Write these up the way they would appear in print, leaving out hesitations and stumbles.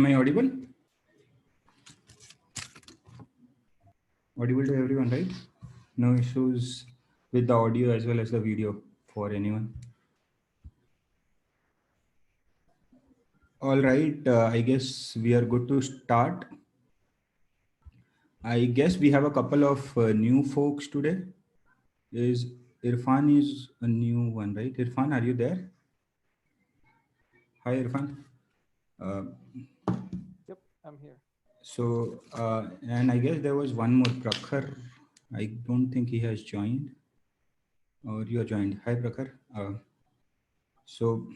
Am I audible? Audible to everyone, right? No issues with the audio as well as the video for anyone. All right, I guess we are good to start. I guess we have a couple of new folks today. Is Irfan is a new one, right? Irfan, are you there? Hi, Irfan. Uh, Yep, I'm here. And I guess there was one more, Prakhar. I don't think he has joined, or you are joined. Hi, Prakhar. So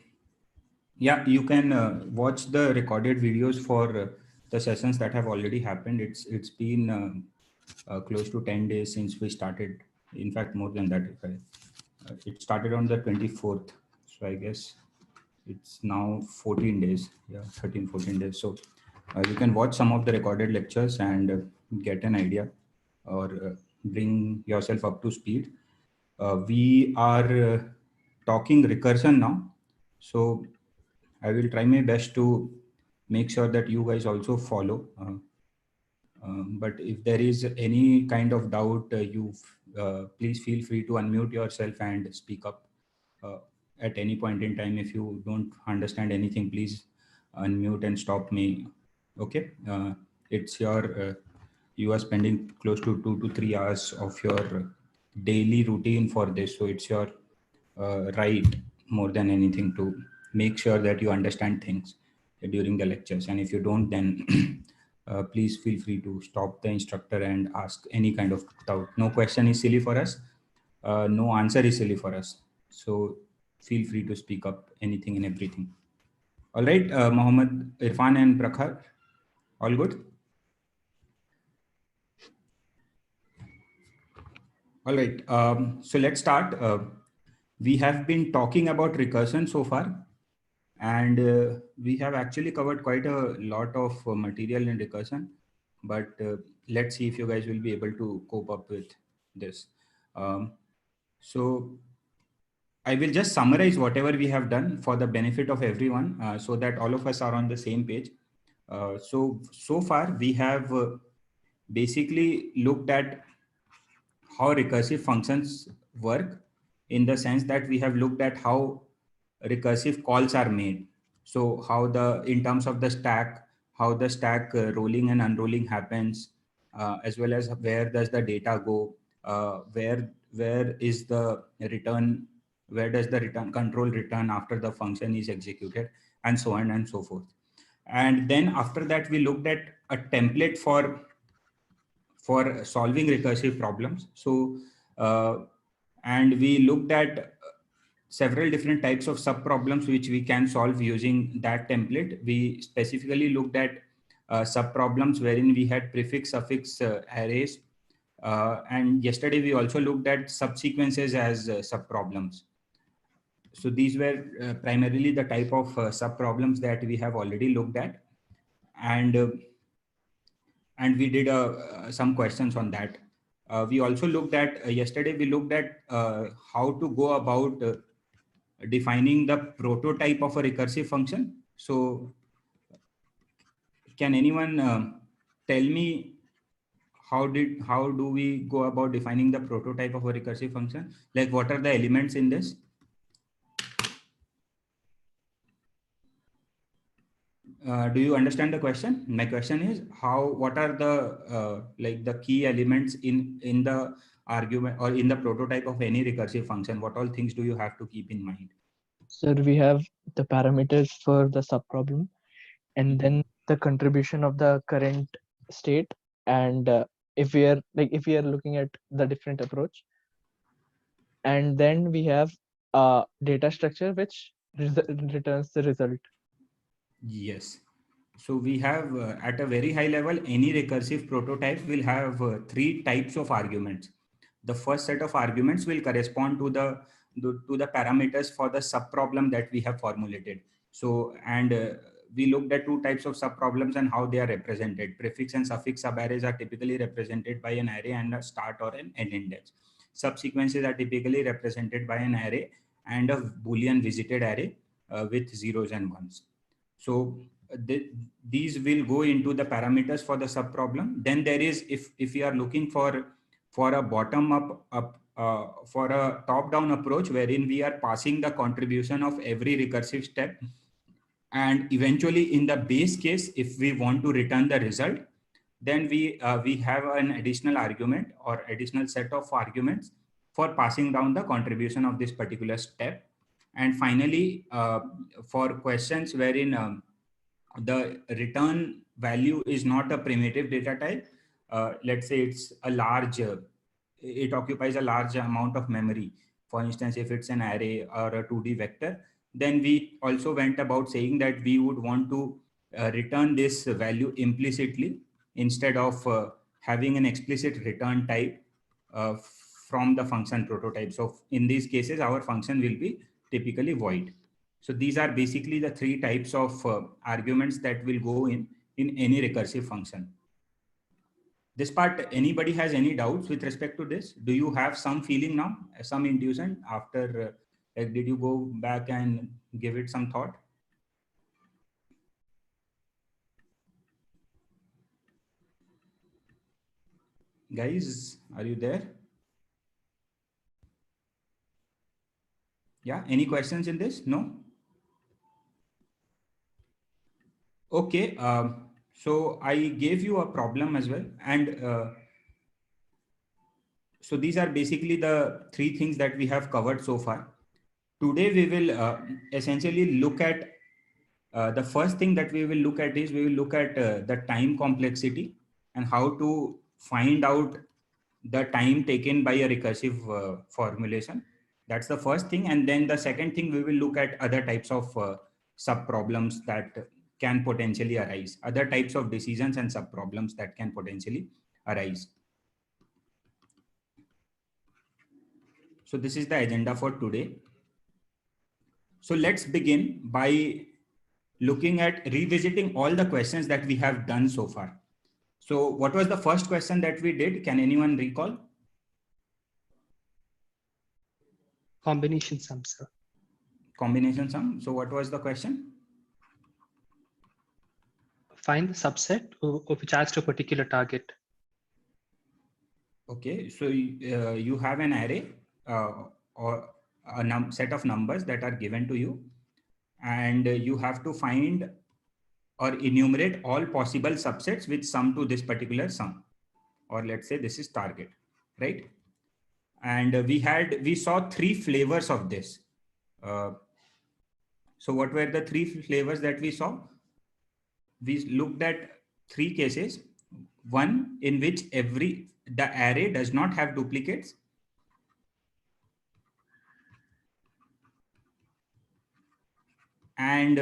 yeah, you can watch the recorded videos for the sessions that have already happened. It's been close to 10 days since we started. In fact, more than that. It started on the 24th. So I guess it's now 14 days. Yeah, 13, 14 days. So you can watch some of the recorded lectures and get an idea or bring yourself up to speed. We are talking recursion now. So I will try my best to make sure that you guys also follow. But if there is any kind of doubt, please feel free to unmute yourself and speak up uh, at any point in time. If you don't understand anything, please unmute and stop me. Okay, it's you are spending close to 2 to 3 hours of your daily routine for this, so it's your right more than anything to make sure that you understand things during the lectures. And if you don't, then please feel free to stop the instructor and ask any kind of doubt. No question is silly for us. No answer is silly for us. So feel free to speak up anything and everything. All right, Mohammed, Irfan and Prakhar, all good? All right, so let's start. We have been talking about recursion so far, and we have actually covered quite a lot of material in recursion, but let's see if you guys will be able to cope up with this. Um, so I will just summarize whatever we have done for the benefit of everyone, so that all of us are on the same page. So far we have basically looked at how recursive functions work, in the sense that we have looked at how recursive calls are made. So how in terms of the stack, how the stack rolling and unrolling happens, as well as where does the data go, where is the return, where does the return control return after the function is executed, and so on and so forth. And then after that, we looked at a template for solving recursive problems. So, and we looked at several different types of sub problems which we can solve using that template. We specifically looked at sub problems wherein we had prefix suffix arrays. And yesterday we also looked at subsequences as sub problems. So these were primarily the type of sub problems that we have already looked at. And we did some questions on that. We also looked at yesterday we looked at how to go about defining the prototype of a recursive function. So can anyone tell me how do we go about defining the prototype of a recursive function? Like, what are the elements in this? Do you understand the question? My question is what are the like the key elements in the argument or in the prototype of any recursive function? What all things do you have to keep in mind? So we have the parameters for the subproblem, and then the contribution of the current state. And if we are looking at the different approach, and then we have a data structure which returns the result. Yes. So we have at a very high level, any recursive prototype will have three types of arguments. The first set of arguments will correspond to the parameters for the subproblem that we have formulated. So, and we looked at two types of subproblems and how they are represented. Prefix and suffix subarrays are typically represented by an array and a start or an end index. Subsequences are typically represented by an array and a Boolean visited array with zeros and ones. So th- these will go into the parameters for the sub problem. Then there is, if you are looking for a bottom up for a top down approach wherein we are passing the contribution of every recursive step, and eventually in the base case, if we want to return the result, then we have an additional argument or additional set of arguments for passing down the contribution of this particular step. And finally, for questions wherein the return value is not a primitive data type, let's say it's a large, it occupies a large amount of memory. For instance, if it's an array or a 2D vector, then we also went about saying that we would want to return this value implicitly instead of having an explicit return type uh, from the function prototype. So in these cases, our function will be typically void. So these are basically the three types of arguments that will go in any recursive function. This part, anybody has any doubts with respect to this? Do you have some feeling now, some intuition after, like, did you go back and give it some thought? Guys, are you there? Yeah, any questions in this? No? Okay, so I gave you a problem as well. And so these are basically the three things that we have covered so far. Today, we will essentially look at the first thing that we will look at is we will look at the time complexity and how to find out the time taken by a recursive formulation. That's the first thing. And then the second thing, we will look at other types of sub problems that can potentially arise, other types of decisions and sub problems that can potentially arise. So this is the agenda for today. So let's begin by looking at revisiting all the questions that we have done so far. So what was the first question that we did? Can anyone recall? Combination sum, sir. Combination sum. So what was the question? Find the subset which adds to a particular target. Okay, so you have an array or a set of numbers that are given to you, and you have to find or enumerate all possible subsets which sum to this particular sum, or let's say this is target, right? And we saw three flavors of this. So what were the three flavors that we saw? We looked at three cases. One in which the array does not have duplicates. And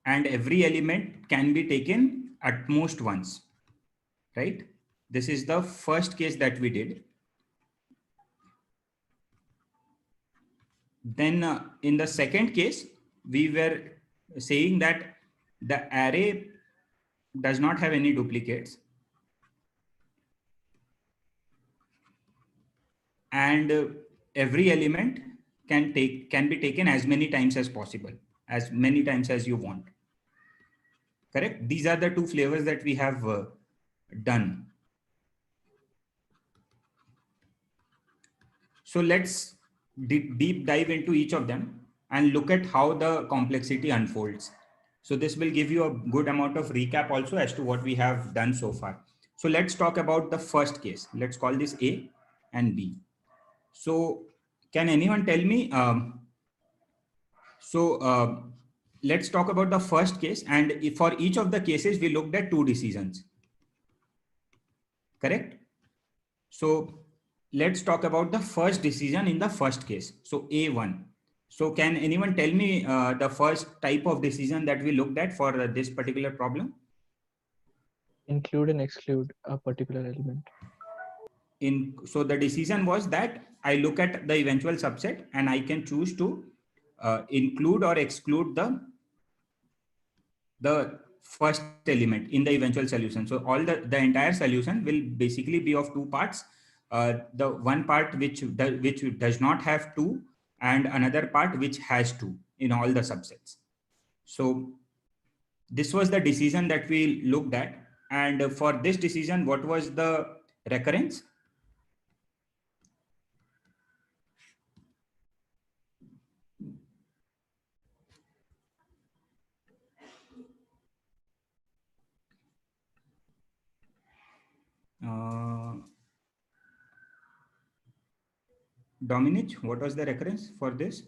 every element can be taken at most once, right? This is the first case that we did. Then in the second case, we were saying that the array does not have any duplicates, and every element can be taken as many times as possible, as many times as you want. Correct? These are the two flavors that we have done. So let's deep dive into each of them and look at how the complexity unfolds. So this will give you a good amount of recap also as to what we have done so far. So let's talk about the first case. Let's call this A and B. So can anyone tell me? Let's talk about the first case, and for each of the cases, we looked at two decisions. Correct? So let's talk about the first decision in the first case. So A1. So can anyone tell me the first type of decision that we looked at for this particular problem? Include and exclude a particular element. So the decision was that I look at the eventual subset and I can choose to include or exclude the first element in the eventual solution. So all the entire solution will basically be of two parts. The one part which does not have two, and another part which has two in all the subsets. So this was the decision that we looked at. And for this decision, what was the recurrence? Dominic, what was the recurrence for this?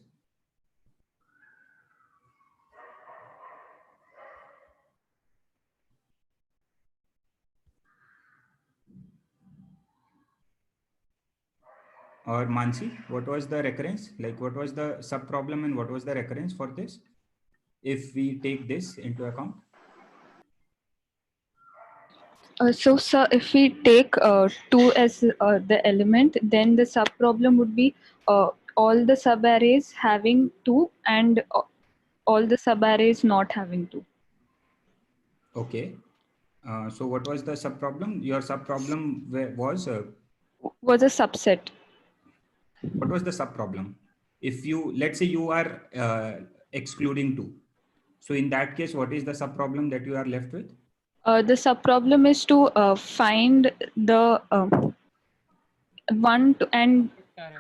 Or Mansi, what was the recurrence? Like what was the sub problem and what was the recurrence for this? If we take this into account. So, sir, if we take 2 as the element, then the sub-problem would be all the sub-arrays having 2 and all the sub-arrays not having 2. Okay. So what was the sub-problem? Your sub-problem was? Was a subset. What was the sub-problem? If you, let's say you are excluding 2. So in that case, what is the sub-problem that you are left with? The sub-problem is to find the 1 and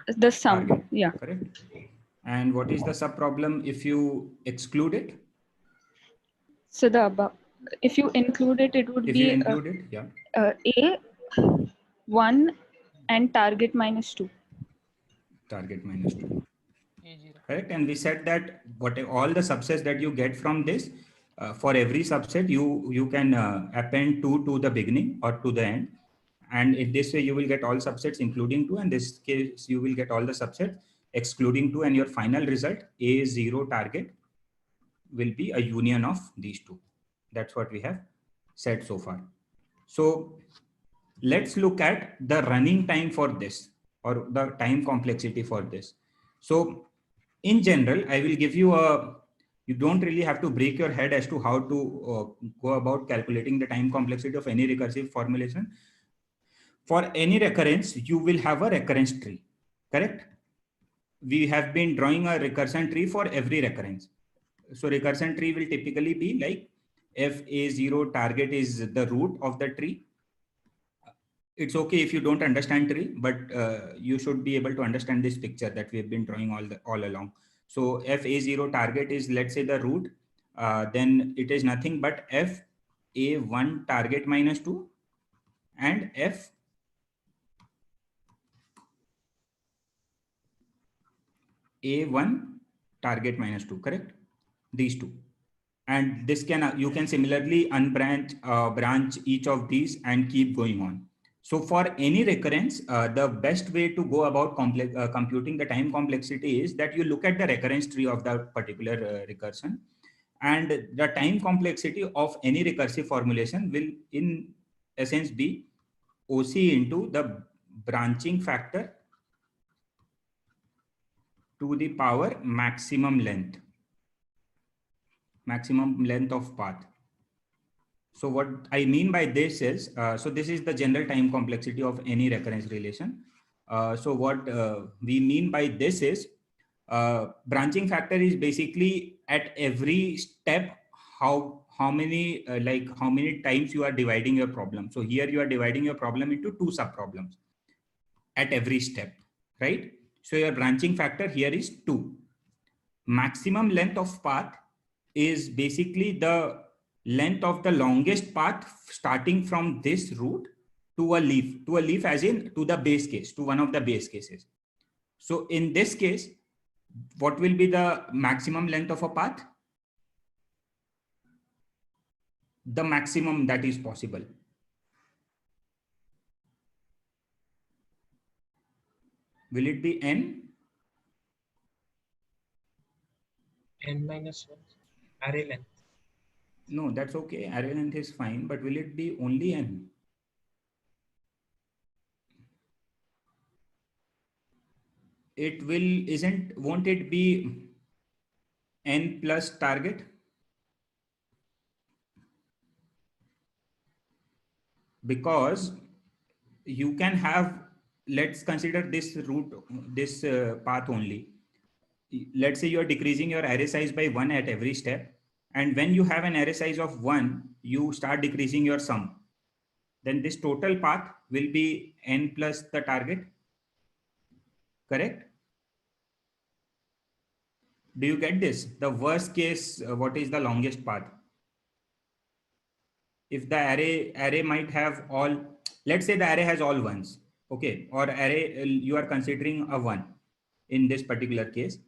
the sum. Target. Yeah. Correct. And what is the sub-problem if you exclude it? So the above, if you include it, it would If be you include it, yeah. A 1 and target minus 2. Target minus 2. Correct. And we said that what all the subsets that you get from this, for every subset, you can append 2 to the beginning or to the end. And in this way, you will get all subsets including 2. And this case, you will get all the subsets excluding 2. And your final result, A0 target, will be a union of these 2. That's what we have said so far. So let's look at the running time for this, or the time complexity for this. So in general, I will give you you don't really have to break your head as to how to go about calculating the time complexity of any recursive formulation. For any recurrence, you will have a recurrence tree, correct? We have been drawing a recursion tree for every recurrence. So recursion tree will typically be like if A0 target is the root of the tree. It's okay if you don't understand tree, but you should be able to understand this picture that we have been drawing all along. So if A0 target is, let's say, the root, then it is nothing but F A1 target minus 2 and F A1 target minus 2, correct? These two. And this can, you can similarly unbranch, branch each of these and keep going on. So for any recurrence, the best way to go about computing the time complexity is that you look at the recurrence tree of the particular recursion, and the time complexity of any recursive formulation will in essence be OC into the branching factor to the power maximum length of path. So what I mean by this is, so this is the general time complexity of any recurrence relation. So what we mean by this is, branching factor is basically at every step, how many how many times you are dividing your problem. So here you are dividing your problem into 2 sub problems at every step, right? So your branching factor here is 2. Maximum length of path is basically the length of the longest path starting from this root to a leaf as in to the base case, to one of the base cases. So in this case, what will be the maximum length of a path? The maximum that is possible. Will it be n? N minus 1 array length. No, that's okay. Array length is fine, but will it be only n? It won't it be n plus target? Because you can have, let's consider this route, this path only. Let's say you're decreasing your array size by 1 at every step, And when you have an array size of 1, you start decreasing your sum. Then this total path will be n plus the target. Correct? Do you get this? The worst case, what is the longest path? If the array might have all, let's say the array has all ones, okay, or array you are considering a 1 in this particular case.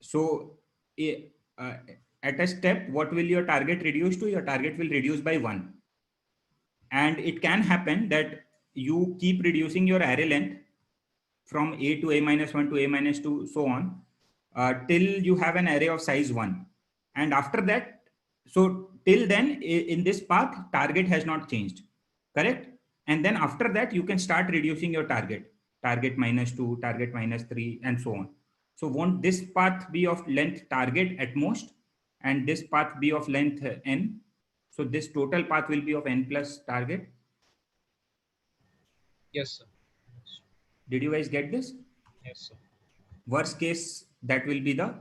So uh, at a step, what will your target reduce to? Your target will reduce by 1. And it can happen that you keep reducing your array length from a to a minus 1 to a minus 2, so on, till you have an array of size 1. And after that, so till then, in this path, target has not changed. Correct? And then after that, you can start reducing your target minus 2, target minus 3, and so on. So won't this path be of length target at most, and this path be of length n? So this total path will be of n plus target. Yes, sir. Yes, Did you guys get this? yes, sir. Worst case, that will be the,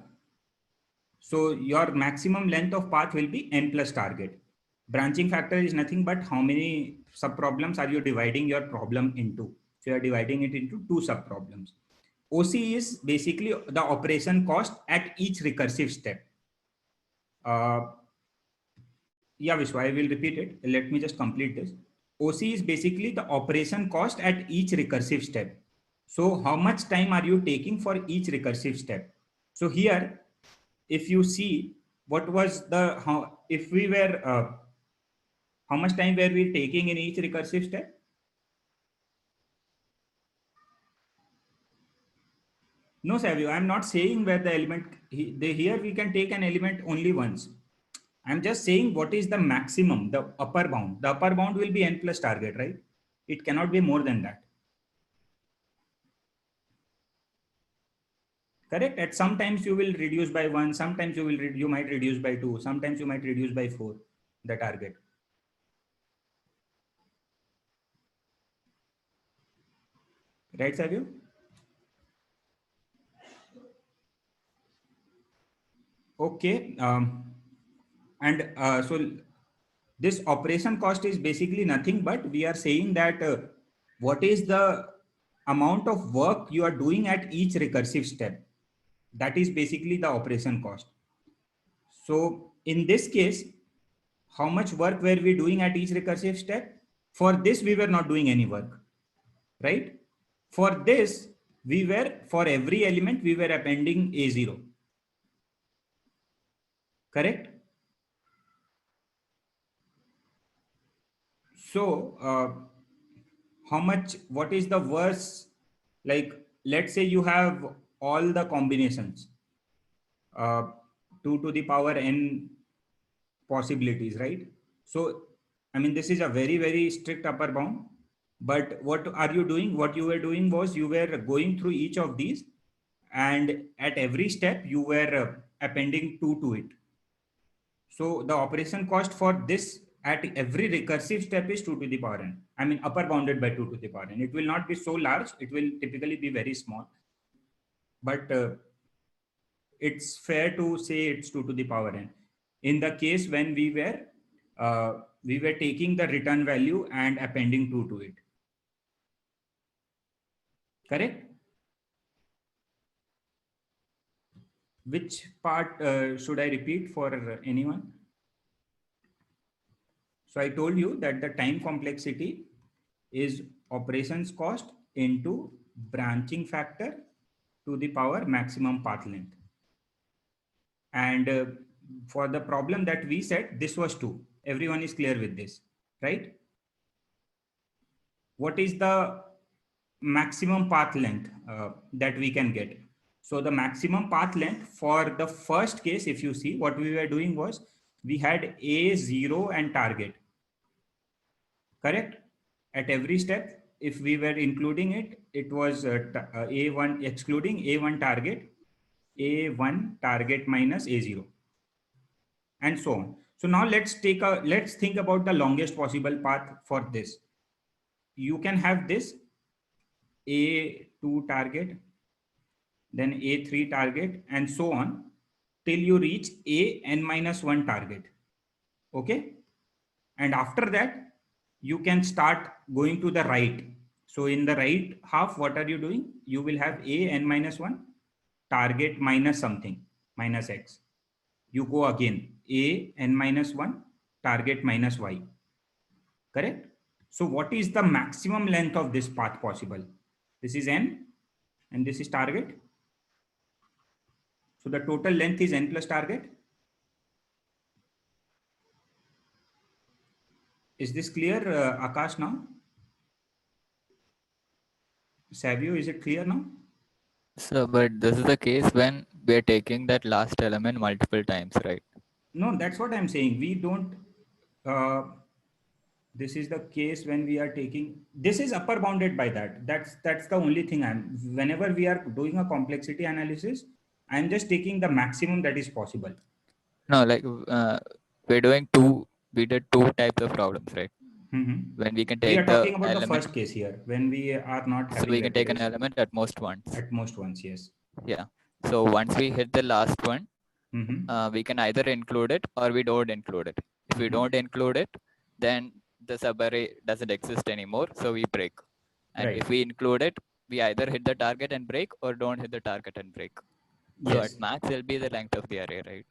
so your maximum length of path will be n plus target. Branching factor is nothing but how many subproblems are you dividing your problem into. So you are dividing it into 2 subproblems. OC is basically the operation cost at each recursive step. Yeah, Vishwa, I will repeat it. Let me just complete this. OC is basically the operation cost at each recursive step. So how much time are you taking for each recursive step? So here, if you see what was the, if we were, how much time were we taking in each recursive step? No, Savio, I'm not saying where the element, here we can take an element only once. I'm just saying what is the maximum, the upper bound. The upper bound will be n plus target, right? It cannot be more than that. Correct? At sometimes you will reduce by 1, sometimes you might reduce by 2, sometimes you might reduce by 4, the target. Right, Savio? Okay. And so this operation cost is basically nothing but we are saying that what is the amount of work you are doing at each recursive step. That is basically the operation cost. So in this case, how much work were we doing at each recursive step? For this, we were not doing any work, right? For this, we were, for every element, we were appending A0. Correct? So how much, what is the worst, like, let's say you have all the combinations, 2 to the power n possibilities, right? So, I mean, this is a very, very strict upper bound. But what are you doing? What you were doing was you were going through each of these, and at every step you were appending 2 to it. So the operation cost for this at every recursive step is 2 to the power n. I mean, upper bounded by 2 to the power n. It will not be so large. It will typically be very small. But it's fair to say it's 2 to the power n. In the case when we were taking the return value and appending 2 to it. Correct? Which part should I repeat for anyone? So I told you that the time complexity is operations cost into branching factor to the power maximum path length. And for the problem that we said, this was 2. Everyone is clear with this, right? What is the maximum path length that we can get? So the maximum path length for the first case, if you see, what we were doing was we had A0 and target. Correct? At every step, if we were including it, it was A1 excluding A1 target, A1 target minus A0, and so on. So now let's think about the longest possible path for this. You can have this A2 target, then A3 target, and so on. till you reach a n minus 1 target. Okay. And after that, you can start going to the right. So in the right half, what are you doing? You will have a n minus 1 target minus something, minus x. You go again, a n minus 1 target minus y. Correct? So what is the maximum length of this path possible? This is n and this is target. So the total length is n plus target. Is this clear, Akash, now? Savio, is it clear now? So, but this is the case when we are taking that last element multiple times, right? No, that's what I'm saying. We don't, this is the case when we are taking, this is upper bounded by that. That's the only thing whenever we are doing a complexity analysis, I'm just taking the maximum that is possible. No, like we did two types of problems, right? When we can We take are talking about the element, first case here, when we are not so having we can that take an case. element at most once. At most once, yes. Yeah. So once we hit the last one, we can either include it or we don't include it. If we don't include it, then the subarray doesn't exist anymore, so we break. And Right. if we include it, we either hit the target and break or don't hit the target and break. So Yes. at max, it'll be the length of the array, right?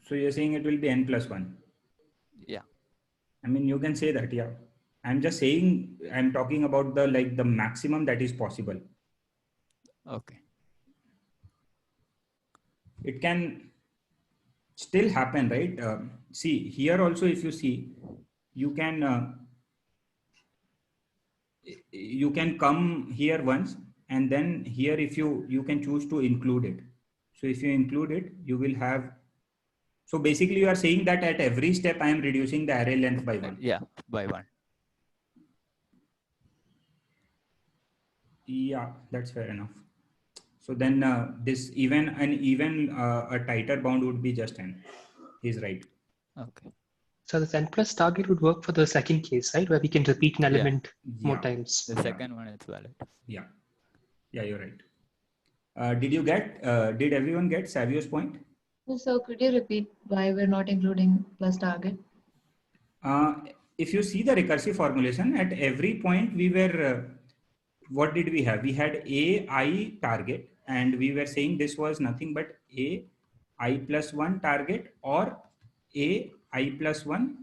So you're saying it will be n plus 1? Yeah. I mean, you can say that, yeah. I'm just saying, I'm talking about the maximum that is possible. Okay. It can still happen, right? See, here also, if you see, you can come here once, and then here, if you can choose to include it. So if you include it, you will have, so basically you are saying that at every step, I am reducing the array length by 1. Yeah, by 1. Yeah, that's fair enough. So then this a tighter bound would be just n. He's right. Okay. So this n plus target would work for the second case, right? Where we can repeat an element more times. The second one is valid. Yeah. Yeah, you're right. Did everyone get Savio's point? So could you repeat why we're not including plus target? If you see the recursive formulation, at every point we were, what did we have? We had a I target, and we were saying this was nothing but a I plus 1 target or a I plus 1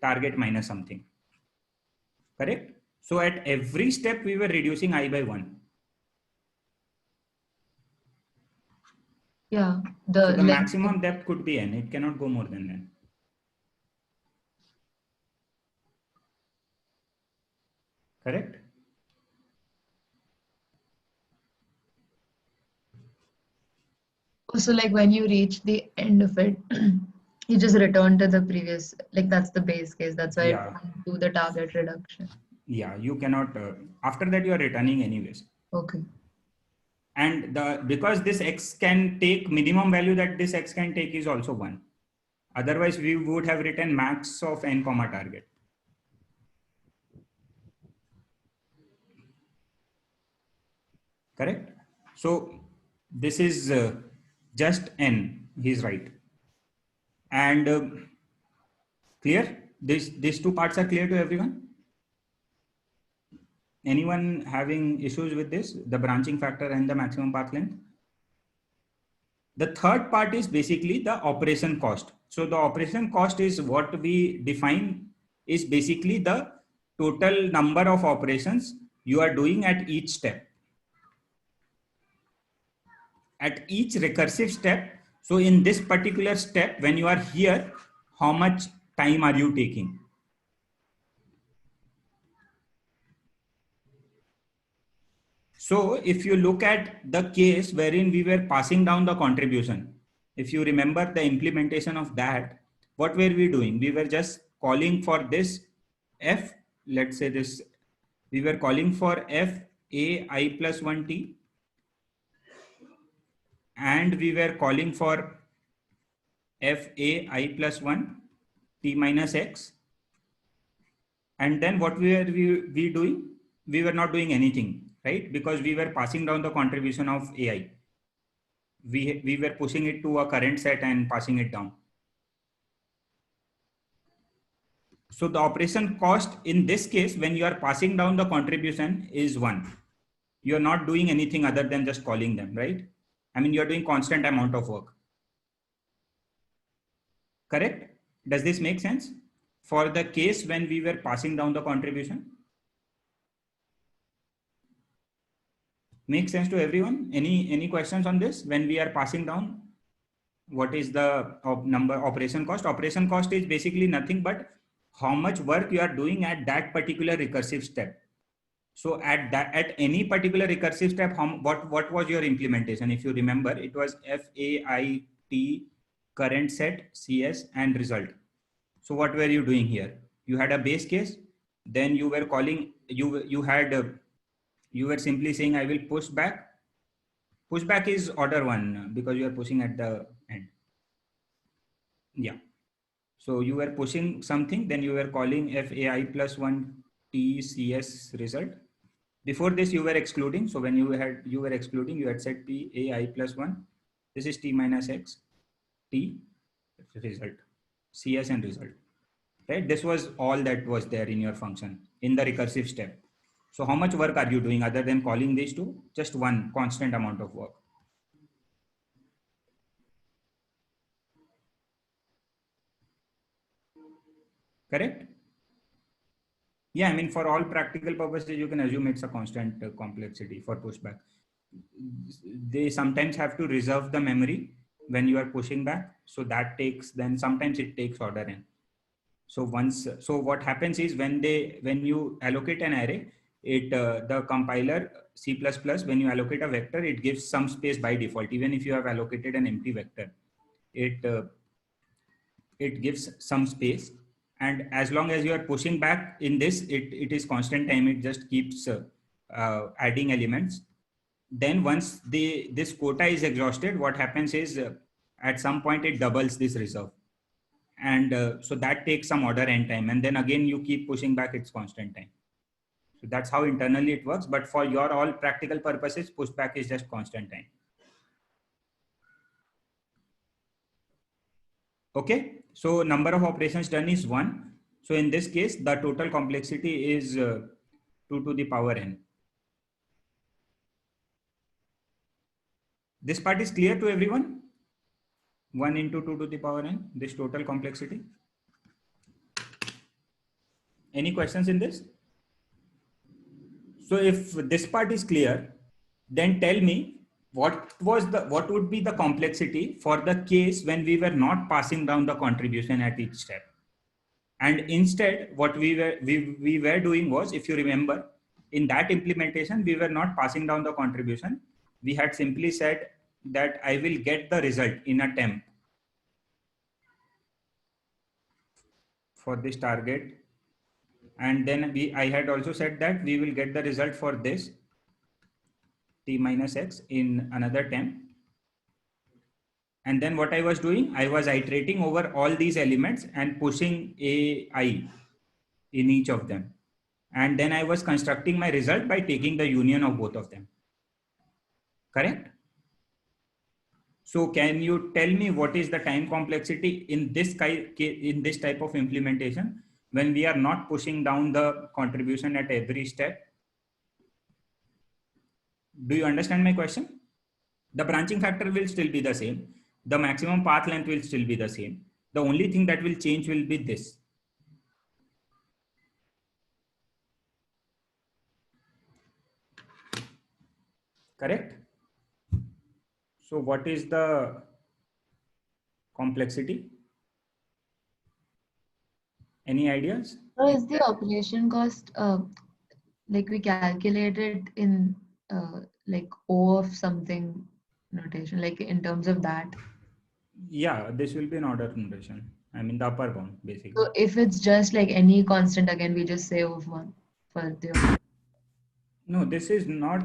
target minus something. Correct? So at every step we were reducing I by 1. Yeah. So the maximum depth could be n. It cannot go more than n. Correct? So like when you reach the end of it, you just return to the previous, like that's the base case. That's why Yeah. do the target reduction. Yeah, you cannot, after that you are returning anyways. Okay. And because this x can take minimum value that this x can take is also 1. Otherwise we would have written max of n comma target. Correct? So this is just n, he's right. And clear? These two parts are clear to everyone? Anyone having issues with this, the branching factor and the maximum path length? The third part is basically the operation cost. So the operation cost is what we define is basically the total number of operations you are doing at each step. At each recursive step. So in this particular step, when you are here, how much time are you taking? So if you look at the case wherein we were passing down the contribution, if you remember the implementation of that, what were we doing? We were just calling for this f, let's say this, we were calling for f a I plus 1t, and we were calling for f a I plus 1 t minus x. And then what we doing? We were not doing anything, right? Because we were passing down the contribution of ai. we were pushing it to a current set and passing it down. So the operation cost in this case, when you are passing down the contribution, is 1. You're not doing anything other than just calling them, right? I mean, you're doing constant amount of work. Correct? Does this make sense? For the case when we were passing down the contribution? Make sense to everyone? Any questions on this? When we are passing down, what is the operation cost? Operation cost is basically nothing but how much work you are doing at that particular recursive step. So at any particular recursive step, what was your implementation? If you remember, it was FAIT, current set, CS, and result. So what were you doing here? You had a base case, then you were calling, you were simply saying, I will push back. Pushback is order 1 because you are pushing at the end. Yeah. So you were pushing something, then you were calling FAI plus 1 TCS result. Before this, you were excluding. So when you were excluding, you had said PAI plus 1. This is T minus X, T result, CS and result. Right? This was all that was there in your function in the recursive step. So how much work are you doing other than calling these two? Just one constant amount of work. Correct? Yeah, I mean, for all practical purposes, you can assume it's a constant complexity for pushback. They sometimes have to reserve the memory when you are pushing back. So that takes, then sometimes it takes order n. So so what happens is when you allocate an array, the compiler C++, when you allocate a vector, it gives some space by default. Even if you have allocated an empty vector, it gives some space. And as long as you are pushing back in this, it is constant time. It just keeps adding elements. Then once this quota is exhausted, what happens is at some point it doubles this reserve. And so that takes some order n time. And then again, you keep pushing back its constant time. So that's how internally it works. But for your all practical purposes, pushback is just constant time. Okay. So number of operations done is 1. So in this case, the total complexity is 2 to the power n. This part is clear to everyone? 1 into 2 to the power n, this total complexity. Any questions in this? So if this part is clear, then tell me what would be the complexity for the case when we were not passing down the contribution at each step. And instead, what we were doing was, if you remember, in that implementation, we were not passing down the contribution. We had simply said that I will get the result in a temp for this target. And then I had also said that we will get the result for this T minus X in another temp. And then what I was doing, I was iterating over all these elements and pushing AI in each of them. And then I was constructing my result by taking the union of both of them. Correct? So can you tell me what is the time complexity in this type of implementation when we are not pushing down the contribution at every step? Do you understand my question? The branching factor will still be the same. The maximum path length will still be the same. The only thing that will change will be this. Correct? So what is the complexity? Any ideas? So is the operation cost like we calculate it in like O of something notation, like in terms of that? Yeah, this will be an order notation. I mean the upper bound basically. So if it's just like any constant, again, we just say O of 1 for the operation. No, this is not.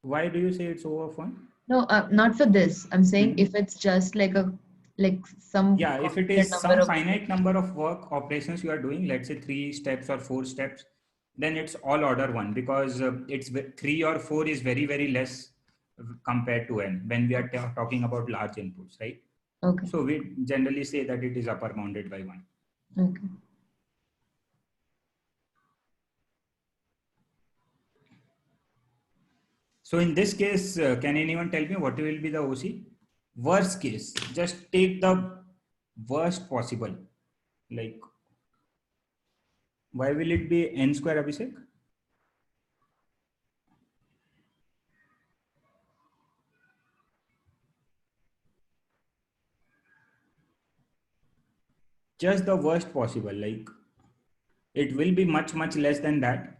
Why do you say it's O of 1? No, not for this. I'm saying if it's just like some. Yeah, if it is some finite number of work operations you are doing, let's say 3 steps or 4 steps, then it's all order 1 because it's 3 or 4 is very, very less compared to n when we are talking about large inputs, right? Okay. So we generally say that it is upper bounded by 1. Okay. So in this case, can anyone tell me what will be the OC? Worst case, just take the worst possible. Like, why will it be n square, Abhishek? Just the worst possible. Like, it will be much, much less than that.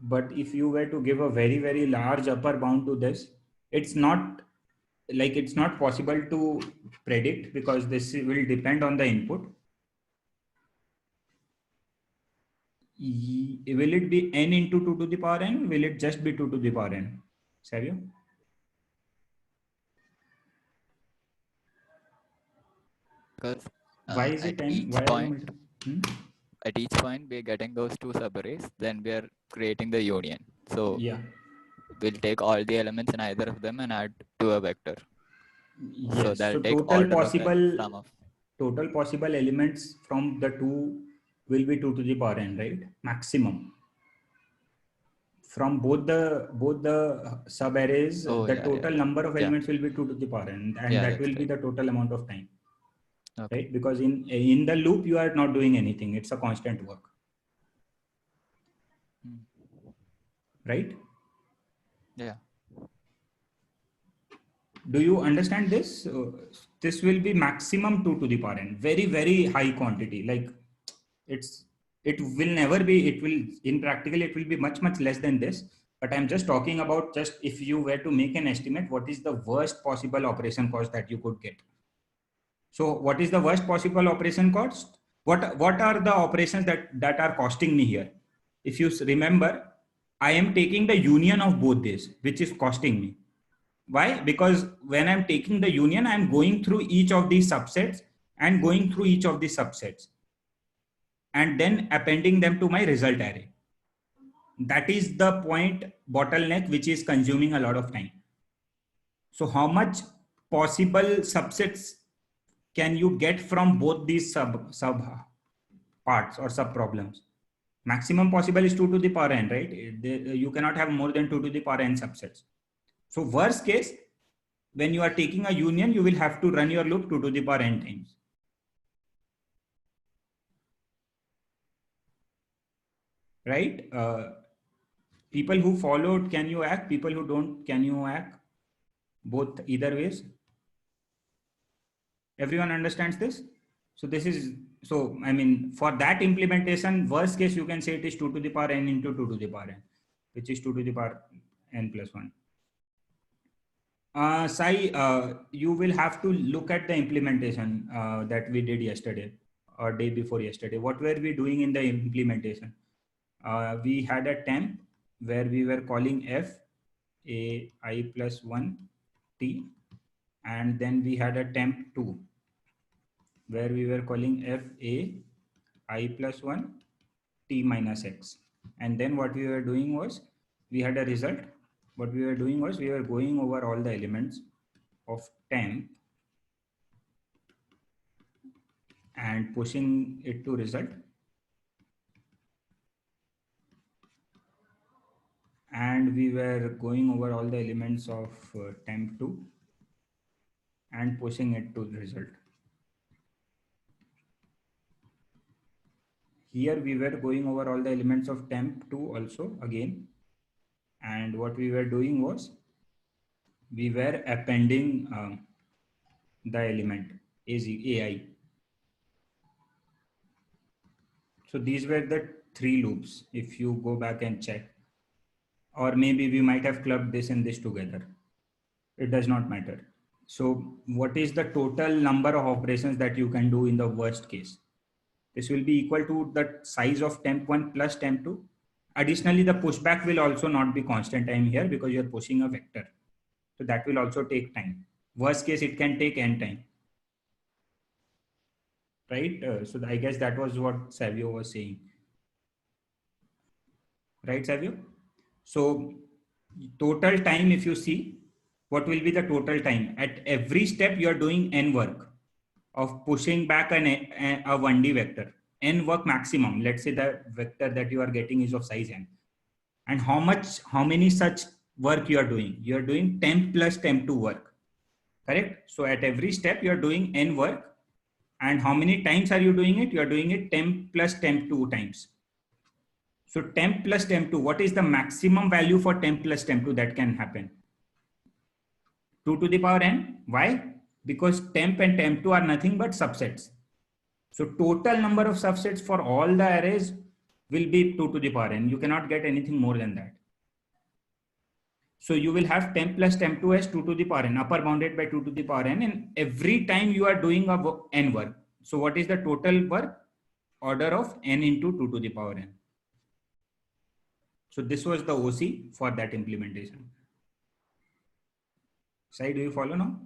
But if you were to give a very, very large upper bound to this, it's not possible to predict because this will depend on the input. Will it be n into 2 to the power n? Will it just be 2 to the power n? Savio? Because Why is at it n? each Why point, are you at each point we're getting those two subarrays, then we are creating the union. So yeah. we'll take all the elements in either of them and add to a vector. Yes. So that'll So take total order of possible the sum of. total possible elements from the two will be 2 to the power n, right? Maximum. From both the sub arrays, Oh, the yeah, total yeah. number of Yeah. elements will be 2 to the power n, and Yeah, that that's will be right. the total amount of time. Okay. Right? Because in the loop you are not doing anything. It's a constant work. Right? Yeah. Do you understand this? This will be maximum 2 to the power n. Very, very high quantity. Like it will never be, it will, in practical, it will be much, much less than this. But I'm just talking about just if you were to make an estimate, what is the worst possible operation cost that you could get? So what is the worst possible operation cost? What are the operations that are costing me here? If you remember, I am taking the union of both these, which is costing me. Why? Because when I'm taking the union, I'm going through each of these subsets and going through each of these subsets and then appending them to my result array. That is the point bottleneck, which is consuming a lot of time. So how much possible subsets can you get from both these sub parts or sub problems? Maximum possible is 2 to the power n, right? You cannot have more than 2 to the power n subsets. So worst case, when you are taking a union, you will have to run your loop 2 to the power n times. Right? People who followed, can you act? People who don't, can you act? Both, either ways. Everyone understands this? So this is, so I mean, for that implementation, worst case, you can say it is 2 to the power n into 2 to the power n, which is 2 to the power n plus 1. Sai, you will have to look at the implementation that we did yesterday or day before yesterday. What were we doing in the implementation? We had a temp where we were calling f a I plus 1 t, and then we had a temp 2 where we were calling f a I plus 1 t minus x. And then what we were doing was we had a result. What we were doing was we were going over all the elements of temp and pushing it to result. And we were going over all the elements of temp2 and pushing it to the result. Here we were going over all the elements of temp2 also again. And what we were doing was we were appending the element AI. So these were the 3 loops. If you go back and check, or maybe we might have clubbed this and this together. It does not matter. So what is the total number of operations that you can do in the worst case? This will be equal to the size of temp1 plus temp2. Additionally, the pushback will also not be constant time here because you're pushing a vector. So that will also take time. Worst case, it can take n time. Right? So I guess that was what Savio was saying. Right, Savio? So total time, if you see, what will be the total time? At every step, you are doing n work of pushing back a 1D vector. N work maximum. Let's say the vector that you are getting is of size n. And how many such work you are doing? You are doing temp plus temp2 work. Correct? So at every step, you are doing n work. And how many times are you doing it? You are doing it temp plus temp2 times. So temp plus temp2, what is the maximum value for temp plus temp2 that can happen? 2 to the power n. Why? Because temp and temp2 are nothing but subsets. So total number of subsets for all the arrays will be 2 to the power n. You cannot get anything more than that. So you will have temp plus temp2 as 2 to the power n, upper bounded by 2 to the power n, and every time you are doing a n work. So what is the total work? Order of n into 2 to the power n. So this was the OC for that implementation. Sai, do you follow now?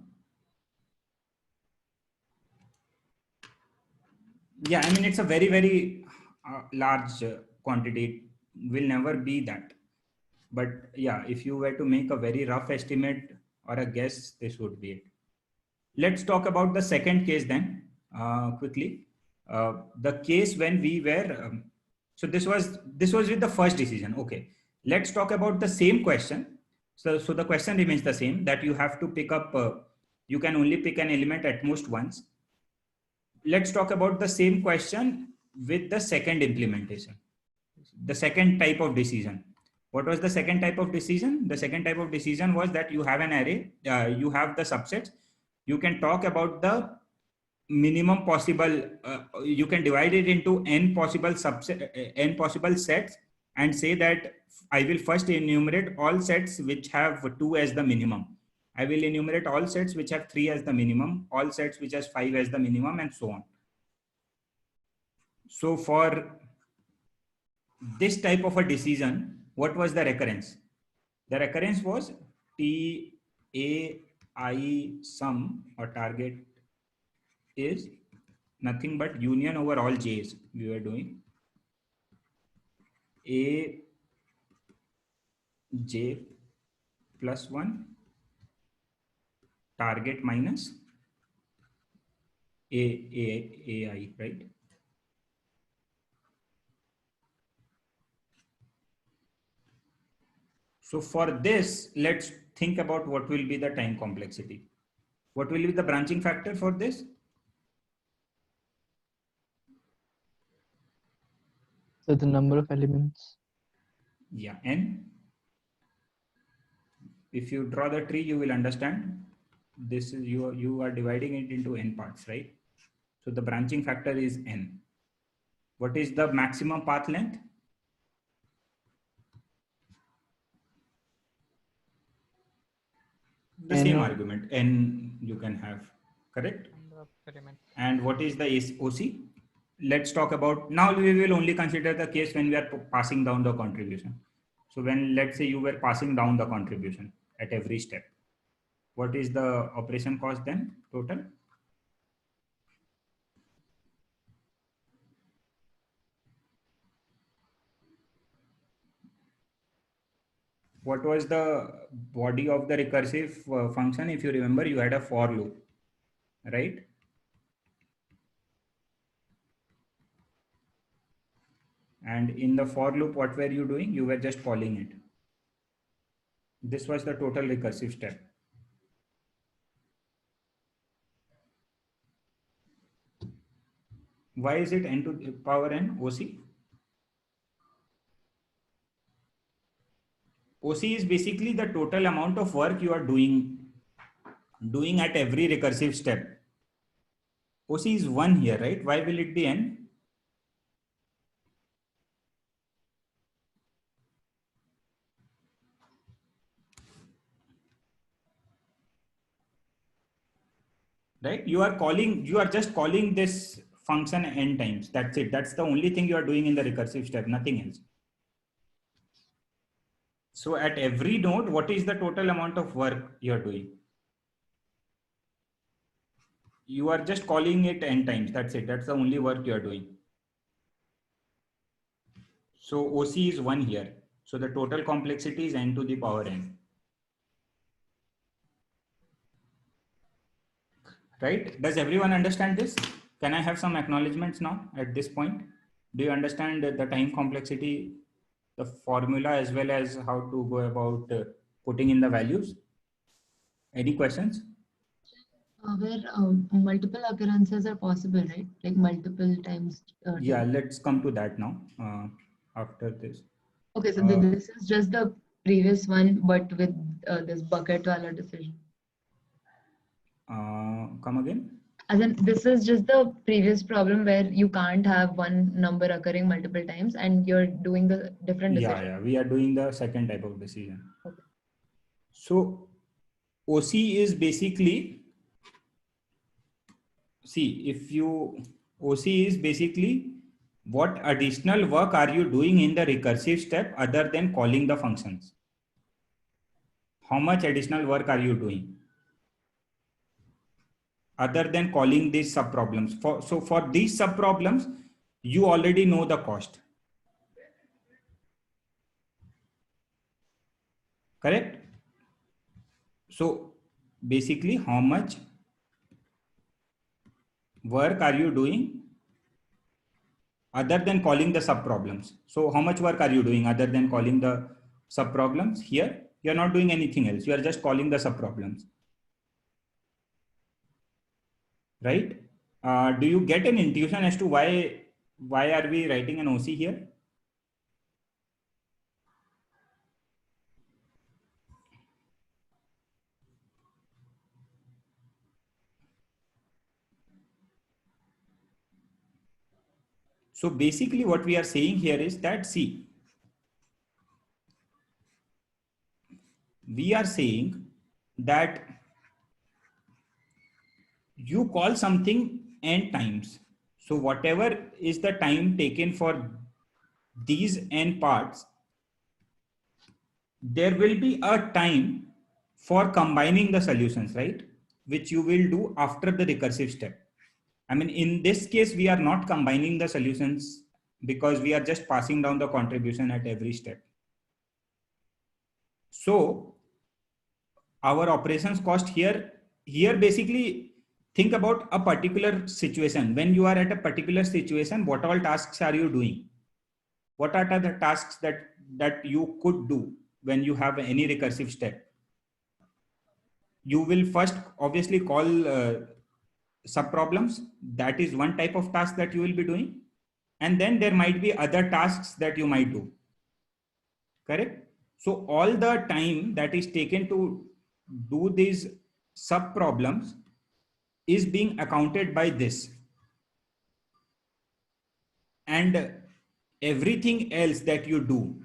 Yeah, I mean, it's a very, very large quantity. It will never be that. But yeah, if you were to make a very rough estimate or a guess, this would be it. Let's talk about the second case then quickly. The case when we were, so this was with the first decision. Okay, let's talk about the same question. So the question remains the same, that you have to pick up, you can only pick an element at most once. Let's talk about the same question with the second implementation, the second type of decision. What was the second type of decision? The second type of decision was that you have an array, you have the subsets. You can talk about the minimum possible, you can divide it into n possible subset, n possible sets, and say that I will first enumerate all sets which have 2 as the minimum. I will enumerate all sets which have 3 as the minimum, all sets which has 5 as the minimum, and so on. So for this type of a decision, what was the recurrence? The recurrence was TAI sum, or target, is nothing but union over all j's. We were doing a j plus 1 target minus ai, right? So for this, let's think about what will be the time complexity. What will be the branching factor for this? So the number of elements. Yeah, n. If you draw the tree, you will understand. This is you are dividing it into n parts, right? So the branching factor is n. What is the maximum path length? The same argument, n you can have, correct? And what is the OC? Let's talk about, now we will only consider the case when we are passing down the contribution. So when, let's say you were passing down the contribution at every step, what is the operation cost then total? What was the body of the recursive function? If you remember, you had a for loop, right? And in the for loop, what were you doing? You were just calling it. This was the total recursive step. Why is it n to the power n, OC? OC is basically the total amount of work you are doing at every recursive step. OC is 1 here, right? Why will it be n? Right? You are just calling this function n times. That's it. That's the only thing you are doing in the recursive step, nothing else. So at every node, what is the total amount of work you are doing? You are just calling it n times. That's it. That's the only work you are doing. So OC is 1 here. So the total complexity is n to the power n. right? Does everyone understand this? Can I have some acknowledgements now at this point? Do you understand the time complexity, the formula, as well as how to go about putting in the values? Any questions? Where multiple occurrences are possible, right? Like multiple times. Yeah, let's come to that now after this. Okay, so this is just the previous one, but with this bucket wala decision. Come again? As in, this is just the previous problem where you can't have one number occurring multiple times and you're doing the different decision. Yeah, we are doing the second type of decision. Okay. So OC is basically, see, if you, OC is basically what additional work are you doing in the recursive step other than calling the functions? How much additional work are you doing other than calling these subproblems? So for these subproblems, you already know the cost. Correct? So basically, how much work are you doing other than calling the subproblems? So how much work are you doing other than calling the subproblems? Here, you're not doing anything else. You are just calling the subproblems. Right? Do you get an intuition as to why are we writing an OC here? So basically what we are saying here is that, see, we are saying that you call something n times. So whatever is the time taken for these n parts, there will be a time for combining the solutions, right? Which you will do after the recursive step. I mean, in this case, we are not combining the solutions because we are just passing down the contribution at every step. So our operations cost here basically, think about a particular situation. When you are at a particular situation, what all tasks are you doing? What are the tasks that you could do when you have any recursive step? You will first obviously call subproblems. That is one type of task that you will be doing. And then there might be other tasks that you might do. Correct? So all the time that is taken to do these subproblems is being accounted by this. And everything else that you do,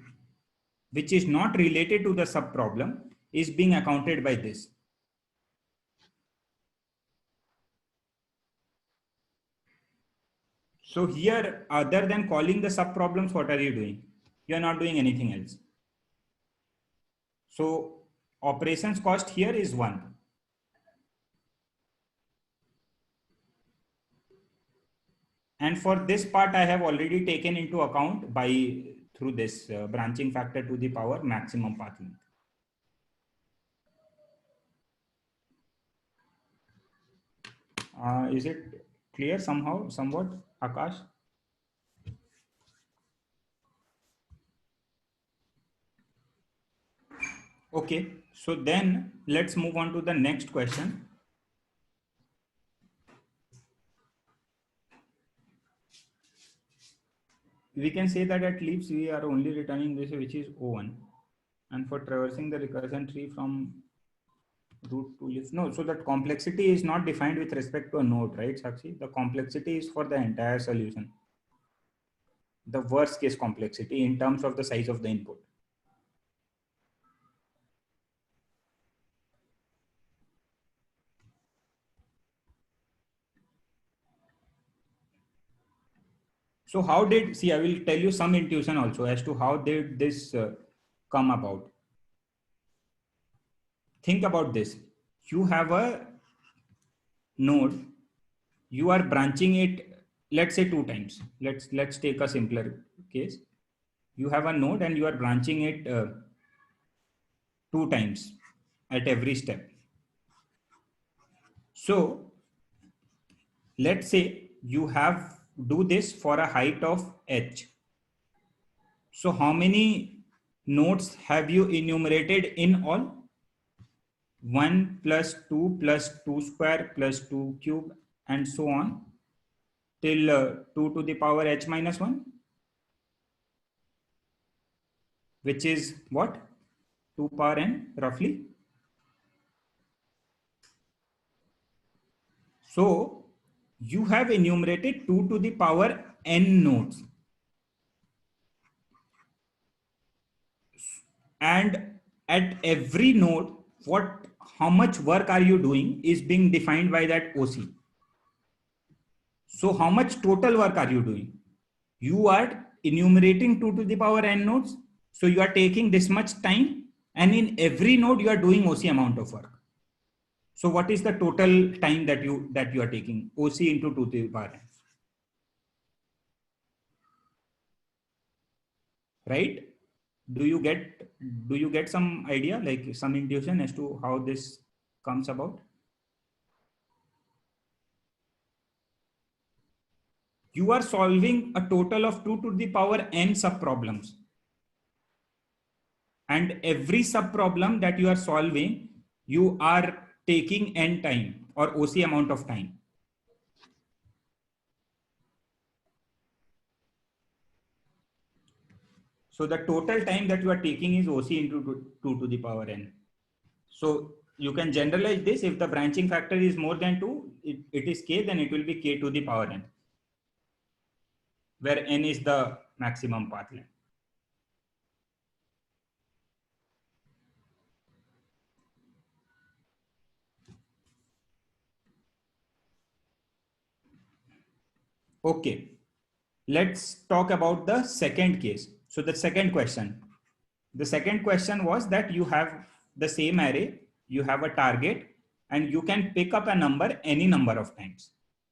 which is not related to the subproblem, is being accounted by this. So here, other than calling the subproblems, what are you doing? You are not doing anything else. So operations cost here is 1. And for this part, I have already taken into account through this branching factor to the power maximum path length. Is it clear somewhat, Akash? Okay, so then let's move on to the next question. We can say that at leaves we are only returning this, which is O1. And for traversing the recursion tree from root to leaf, no, so that complexity is not defined with respect to a node, right, Sakshi? The complexity is for the entire solution. The worst case complexity in terms of the size of the input. So how did, see, I will tell you some intuition also as to how did this come about. Think about this. You have a node, you are branching it, let's say 2 times. Let's take a simpler case. You have a node and you are branching it 2 times at every step. So let's say you have do this for a height of h. So how many nodes have you enumerated in all? 1 plus 2 plus 2 square plus 2 cube and so on till 2 to the power h minus 1, which is what? 2 power n roughly. So you have enumerated 2 to the power n nodes. And at every node, how much work are you doing is being defined by that OC. So how much total work are you doing? You are enumerating 2 to the power n nodes. So you are taking this much time, and in every node you are doing OC amount of work. So what is the total time that you are taking? OC into 2 to the power n. Right? Do you get some idea, like some intuition as to how this comes about? You are solving a total of 2 to the power n sub problems, and every sub problem that you are solving, you are taking n time or OC amount of time. So the total time that you are taking is OC into 2 to the power n. So you can generalize this. If the branching factor is more than 2, it is k, then it will be k to the power n, where n is the maximum path length. Okay, let's talk about the second case. So the second question was that you have the same array, you have a target, and you can pick up a number any number of times,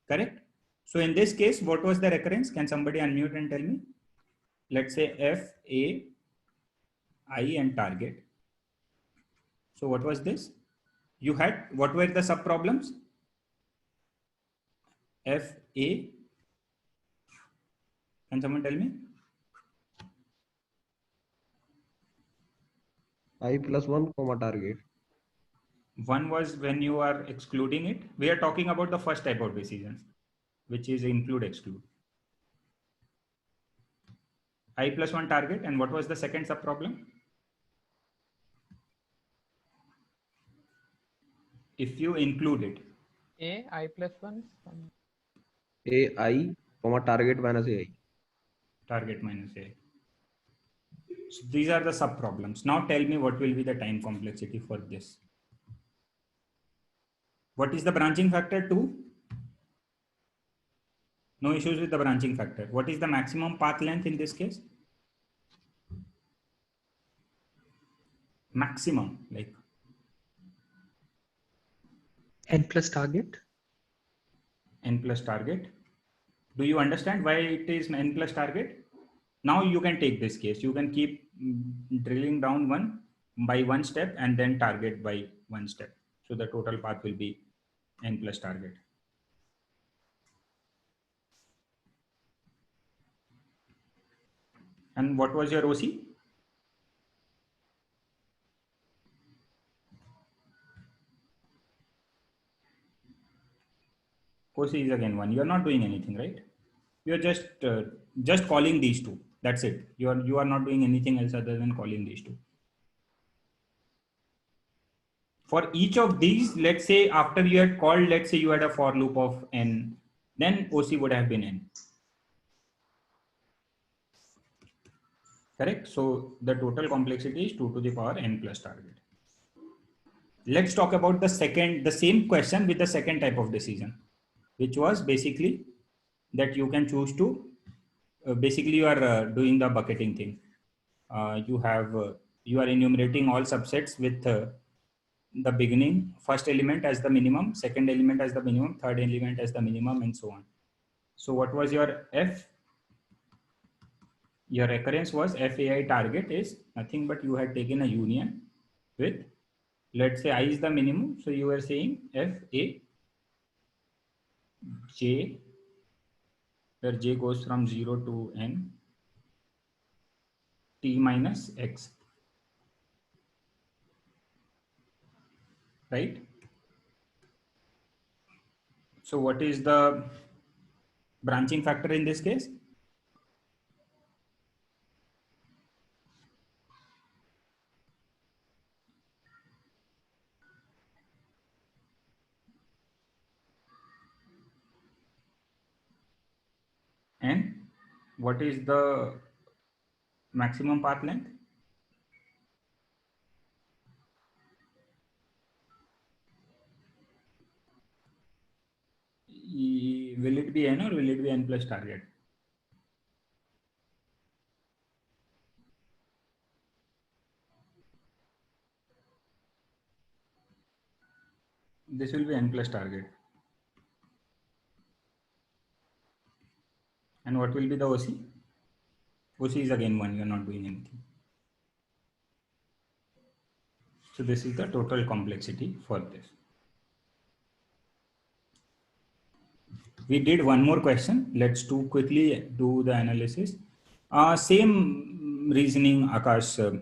correct? So in this case, what was the recurrence? Can somebody unmute and tell me? Let's say f, a, I and target. So what was this? You had, what were the sub problems? F, a, can someone tell me? I plus 1 comma target. One was when you are excluding it. We are talking about the first type of decision, which is include exclude. I plus 1 target. And what was the second sub problem? If you include it. I plus 1. AI, comma target minus AI. Target minus AI. So these are the sub problems. Now tell me what will be the time complexity for this. What is the branching factor? 2. No issues with the branching factor. What is the maximum path length in this case? Maximum, like n plus target. N plus target. Do you understand why it is n plus target? Now you can take this case. You can keep drilling down one by one step and then target by one step. So the total path will be n plus target. And what was your OC? OC is again 1. You are not doing anything, right? You are just calling these two. That's it. You are not doing anything else other than calling these two. For each of these, let's say after you had called, let's say you had a for loop of n, then OC would have been n. Correct? So the total complexity is 2 to the power n plus target. Let's talk about the same question with the second type of decision, which was basically that you can choose to, basically you are doing the bucketing thing. You are enumerating all subsets with the beginning, first element as the minimum, second element as the minimum, third element as the minimum, and so on. So what was your F? Your recurrence was FAI target is nothing but you had taken a union with, let's say I is the minimum. So you were saying FA j, where j goes from 0 to n, t minus x, right? So what is the branching factor in this case? And what is the maximum path length? Will it be n or will it be n plus target? This will be n plus target. And what will be the OC? OC is again 1, you are not doing anything. So this is the total complexity for this. We did one more question. Let's quickly do the analysis. Same reasoning, Akash.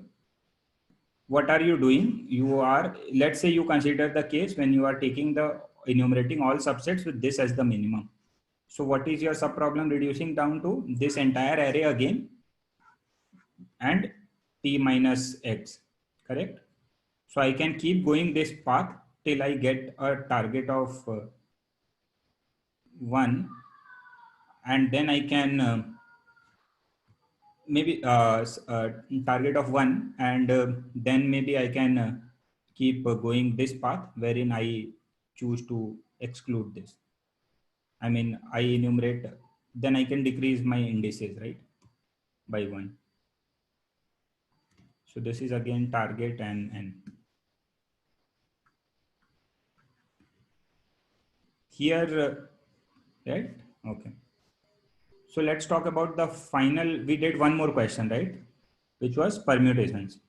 What are you doing? You are, let's say you consider the case when you are enumerating all subsets with this as the minimum. So what is your subproblem reducing down to? This entire array again and t minus x, correct? So I can keep going this path till I get a target of 1, and then I can maybe target of 1, and then maybe I can keep going this path wherein I choose to exclude this. I mean, I enumerate, then I can decrease my indices, right, by 1. So this is again target and here, right? Okay. So let's talk about the final. We did one more question, right? Which was permutations.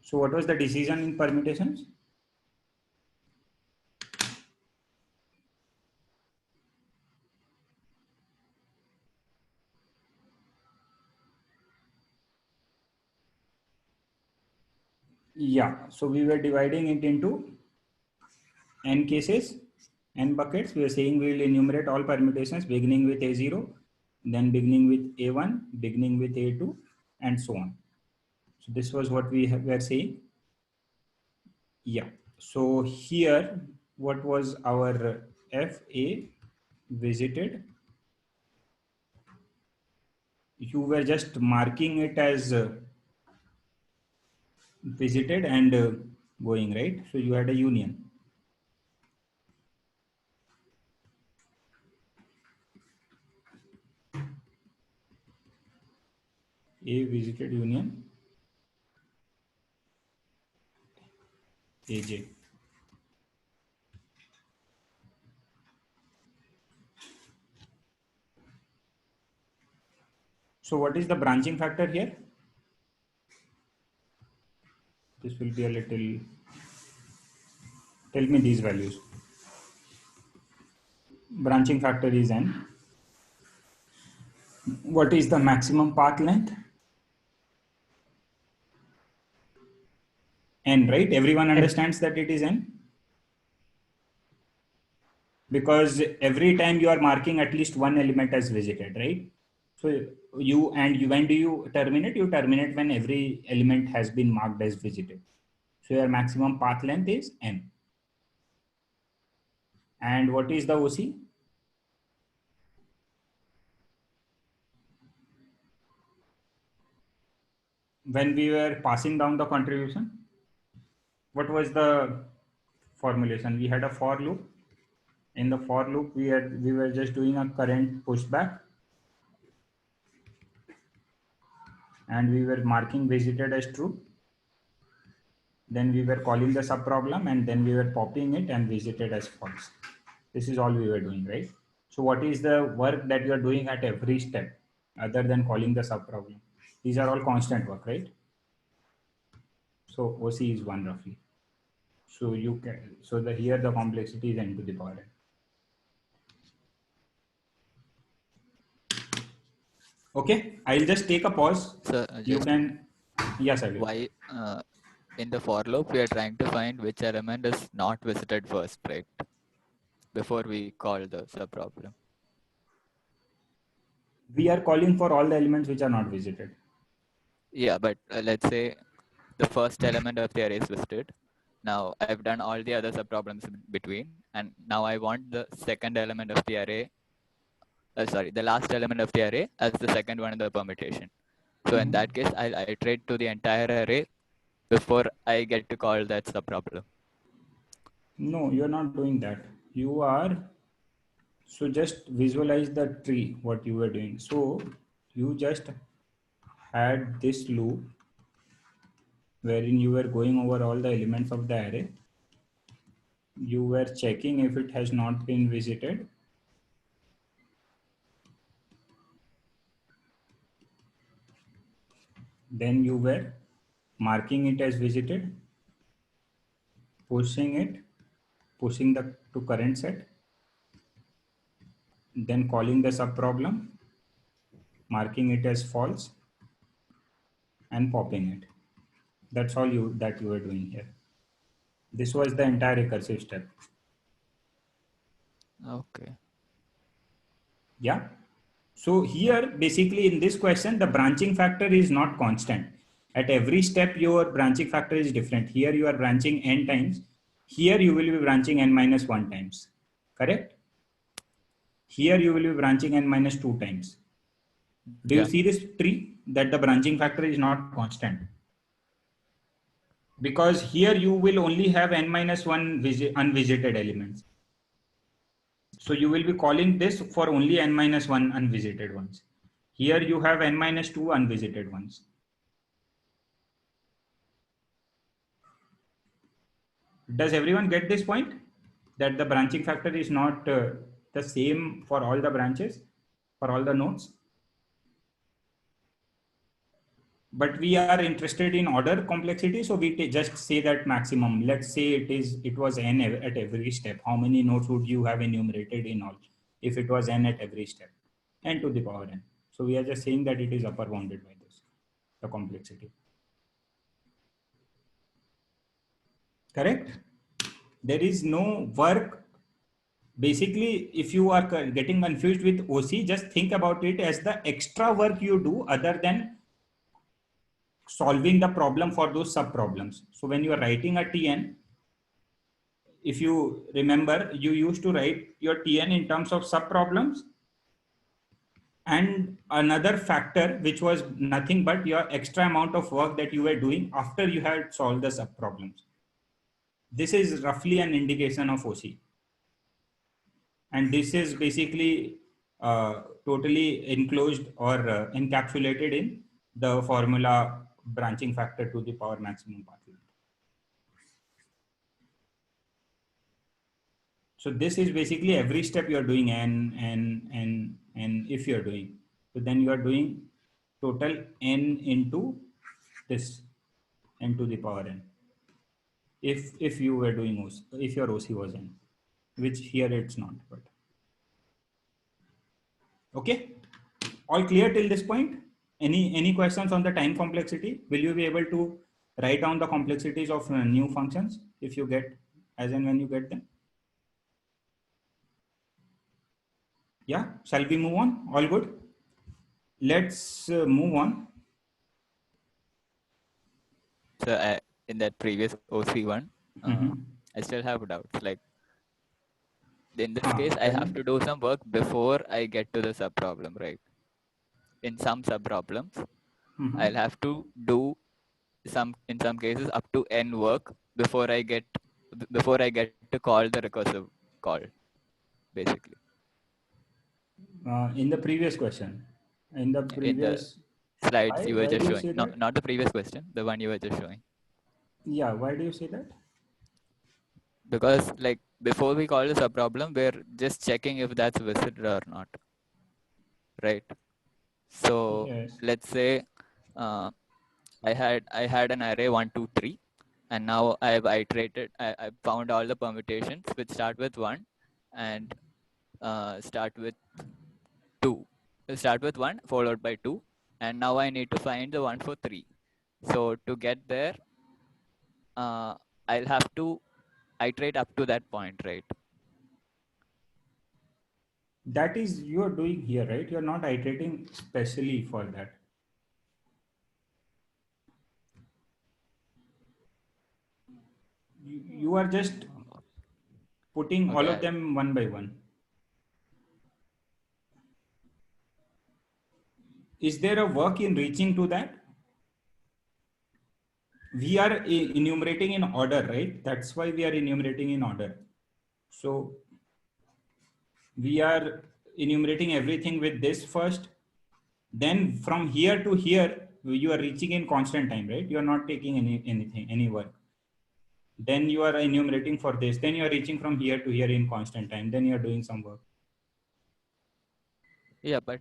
So what was the decision in permutations? Yeah, so we were dividing it into n cases, n buckets. We are saying we will enumerate all permutations beginning with A0, then beginning with A1, beginning with A2, and so on. So this was what we were saying. Yeah. So here, what was our FA visited? You were just marking it as visited and going, right? So you had a union. A visited union AJ. So what is the branching factor here? This will be a little, tell me these values. Branching factor is n. What is the maximum path length? N, right? Everyone understands that it is n? Because every time you are marking at least one element as visited, right? So when do you terminate? You terminate when every element has been marked as visited. So your maximum path length is n. And what is the OC? When we were passing down the contribution, what was the formulation? We had a for loop. In the for loop, we were just doing a current pushback, and we were marking visited as true. Then we were calling the subproblem, and then we were copying it and visited as false. This is all we were doing, right? So what is the work that you are doing at every step other than calling the subproblem? These are all constant work, right? So OC is 1 roughly. So you can, so the here the complexity is n to the power n. Okay, I'll just take a pause. So You can, yes, I will. why in the for loop we are trying to find which element is not visited first, right? Before we call the subproblem. We are calling for all the elements which are not visited. Yeah, but let's say the first element of the array is visited. Now I've done all the other subproblems in between, and now I want the second element of the array. The last element of the array as the second one in the permutation. So in that case, I'll iterate to the entire array before I get to call that subproblem. No, you're not doing that. You are, so just visualize the tree, what you were doing. So you just had this loop wherein you were going over all the elements of the array. You were checking if it has not been visited. Then you were marking it as visited, pushing the to current set, then calling the subproblem, marking it as false, and popping it. That's all you were doing here. This was the entire recursive step. Okay. Yeah. So here, basically in this question, the branching factor is not constant. At every step, your branching factor is different. Here you are branching n times. Here you will be branching n minus 1 times. Correct? Here you will be branching n minus 2 times. Do you see this tree that the branching factor is not constant? Because here you will only have n minus 1 unvisited elements. So you will be calling this for only n minus 1 unvisited ones. Here you have n minus 2 unvisited ones. Does everyone get this point? That the branching factor is not the same for all the branches, for all the nodes? But we are interested in order complexity, so we just say that maximum. Let's say it was n at every step. How many nodes would you have enumerated in all if it was n at every step? N to the power n. So we are just saying that it is upper bounded by this, the complexity. Correct? There is no work. Basically, if you are getting confused with OC, just think about it as the extra work you do other than solving the problem for those sub problems. So when you are writing a TN, if you remember, you used to write your TN in terms of sub problems and another factor, which was nothing but your extra amount of work that you were doing after you had solved the sub problems. This is roughly an indication of OC. And this is basically totally enclosed or encapsulated in the formula branching factor to the power maximum path length. So this is basically every step you are doing and if you are doing, so then you are doing total n into this n to the power n. If you were doing OC, if your OC was n, which here it's not, but okay. All clear till this point? Any questions on the time complexity? Will you be able to write down the complexities of new functions if you get, as and when you get them? Yeah, shall we move on? All good? Let's move on. So in that previous OC one, I still have doubts. Like in this case, I have to do some work before I get to the subproblem, right? In some subproblems, I'll have to do in some cases up to n work before I get to call the recursive call, basically. In the previous question, in the previous slides you were just showing, not the previous question, the one you were just showing. Yeah, why do you say that? Because like before we call the subproblem, we're just checking if that's visited or not, right? So yes. let's say I had an array 1, 2, 3, And now I've iterated, I found all the permutations which start with 1 and start with 2. Start with 1 followed by 2. And now I need to find the one for 3. So to get there, I'll have to iterate up to that point, right? That is you are doing here, right? You're not iterating specially for that. You are just putting all of them one by one. Is there a work in reaching to that? We are enumerating in order, right? That's why we are enumerating in order. So we are enumerating everything with this first. Then from here to here, you are reaching in constant time, right? You are not taking any work. Then you are enumerating for this. Then you are reaching from here to here in constant time. Then you are doing some work. Yeah, but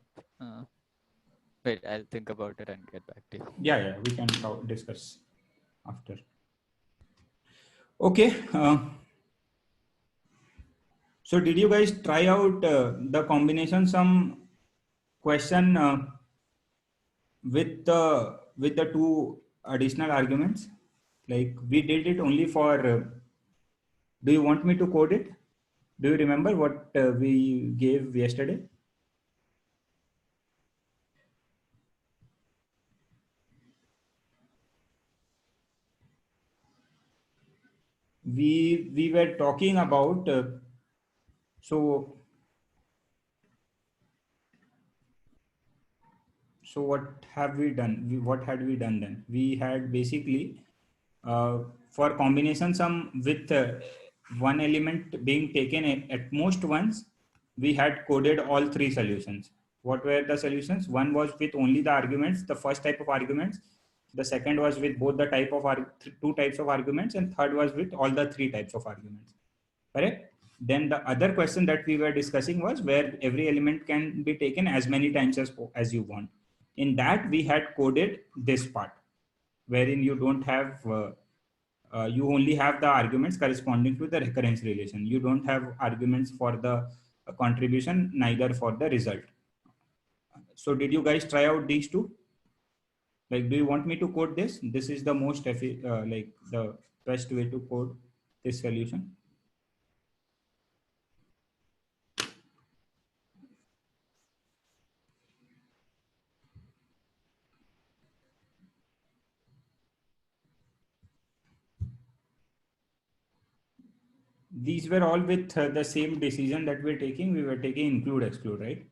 wait, I'll think about it and get back to you. Yeah, we can discuss after. Okay. So did you guys try out the combination sum question with the two additional arguments? Like we did it only for. Do you want me to code it? Do you remember what we gave yesterday? We were talking about so what have we done? What had we done then? We had basically for combination sum with one element being taken at most once, we had coded all three solutions. What were the solutions? One was with only the arguments, the first type of arguments. The second was with both the two types of arguments, and third was with all the three types of arguments. Correct? Then the other question that we were discussing was where every element can be taken as many times as you want. In that, we had coded this part, wherein you don't have you only have the arguments corresponding to the recurrence relation. You don't have arguments for the contribution, neither for the result. So did you guys try out these two? Like, do you want me to code this? This is the most like the best way to code this solution. These were all with the same decision that we're taking. We were taking include, exclude, right?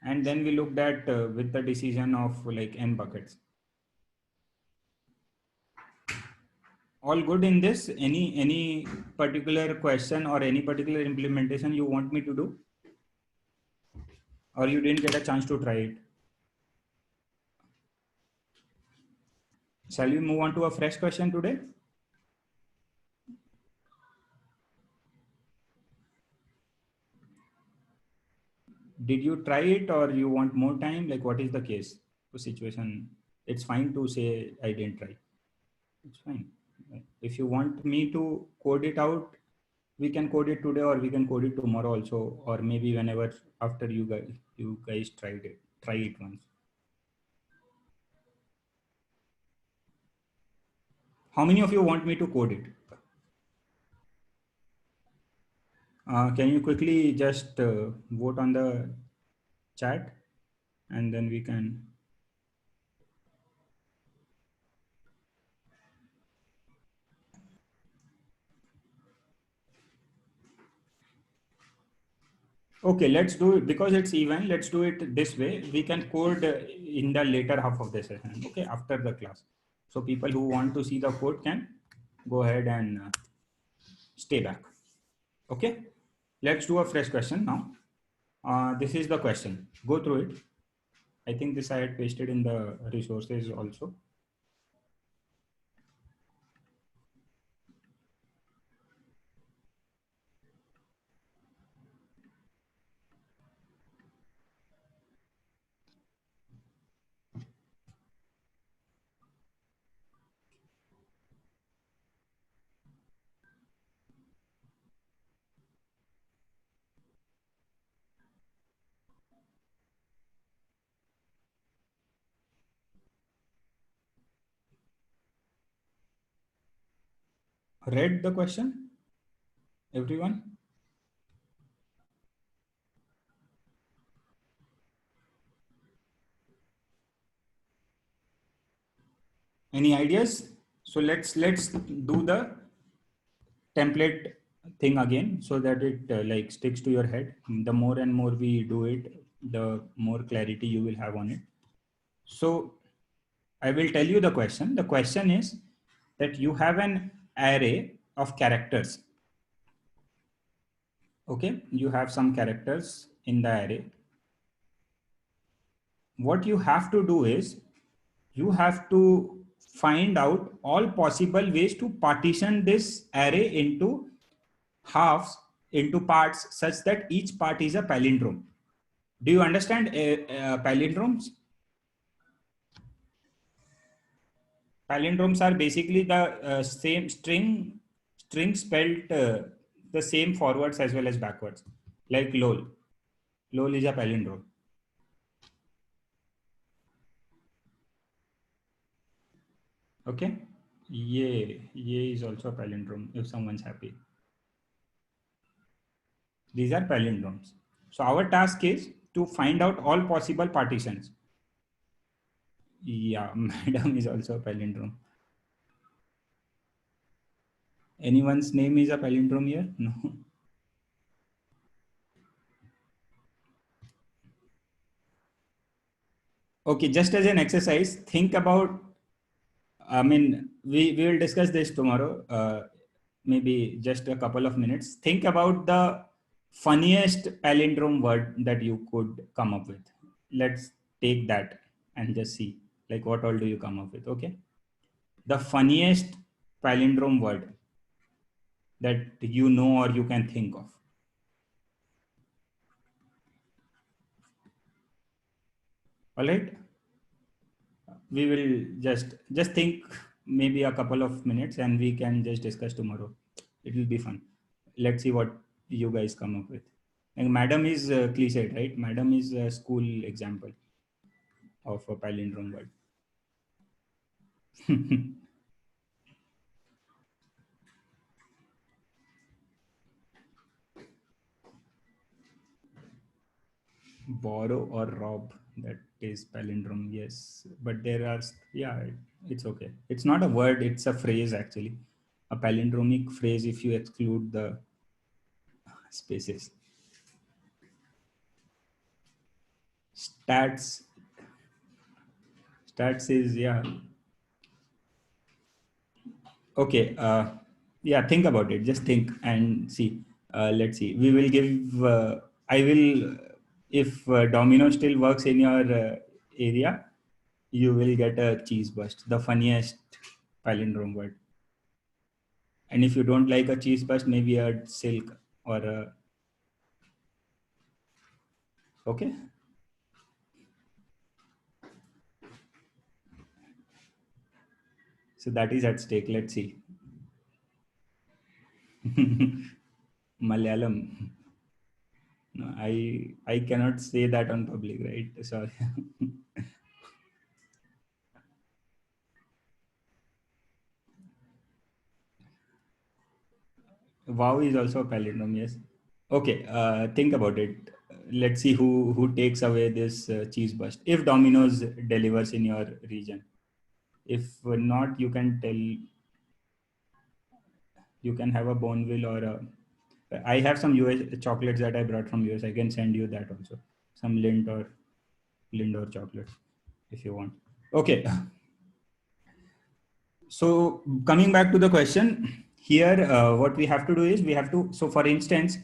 And then we looked at with the decision of like n buckets. All good in this? Any particular question or any particular implementation you want me to do? Or you didn't get a chance to try it? Shall we move on to a fresh question today? Did you try it or you want more time? Like what is the case? The situation? It's fine to say I didn't try. It's fine. If you want me to code it out, we can code it today or we can code it tomorrow also, or maybe whenever after you guys try it once. How many of you want me to code it? Can you quickly just vote on the chat and then we can. Okay, let's do it because it's even. Let's do it this way. We can code in the later half of the session. Okay, after the class. So people who want to see the code can go ahead and stay back. Okay, let's do a fresh question now. This is the question. Go through it. I think this I had pasted in the resources also. read the question? Everyone? Any ideas? So let's do the template thing again so that it like sticks to your head. The more and more we do it, the more clarity you will have on it. So I will tell you the question. The question is that you have an array of characters. Okay, you have some characters in the array. What you have to do is you have to find out all possible ways to partition this array into halves, into parts, such that each part is a palindrome. Do you understand palindromes? Palindromes are basically the same string spelled the same forwards as well as backwards, like lol. Lol is a palindrome. Okay, ye is also a palindrome if someone's happy. These are palindromes. So our task is to find out all possible partitions. Yeah, madam is also a palindrome. Anyone's name is a palindrome here? No. Okay, just as an exercise, think about, I mean, we will discuss this tomorrow, maybe just a couple of minutes. Think about the funniest palindrome word that you could come up with. Let's take that and just see like what all do you come up with. Okay, the funniest palindrome word that you know or you can think of. All right, we will just think maybe a couple of minutes and we can just discuss tomorrow. It will be fun. Let's see what you guys come up with. And madam is cliched, right? Madam is a school example of a palindrome word. Borrow or rob, that is palindrome, yes, but there are, yeah, it's okay. It's not a word, it's a phrase actually, a palindromic phrase if you exclude the spaces. Stats is, yeah, okay. Yeah, think about it, just think and see. Let's see, we will give I will, if Domino still works in your area, you will get a cheese burst, the funniest palindrome word. And if you don't like a cheese burst, maybe a silk or a, okay. So that is at stake. Let's see. Malayalam. No, I cannot say that on public, right? Sorry. Wow is also a palindrome, yes. Okay, think about it. Let's see who takes away this cheese burst. If Domino's delivers in your region, if not, you can tell. You can have a Boneville or a. I have some US chocolates that I brought from US. I can send you that also. Some Lindor chocolates if you want. Okay. So coming back to the question here, what we have to do is we have to, so for instance,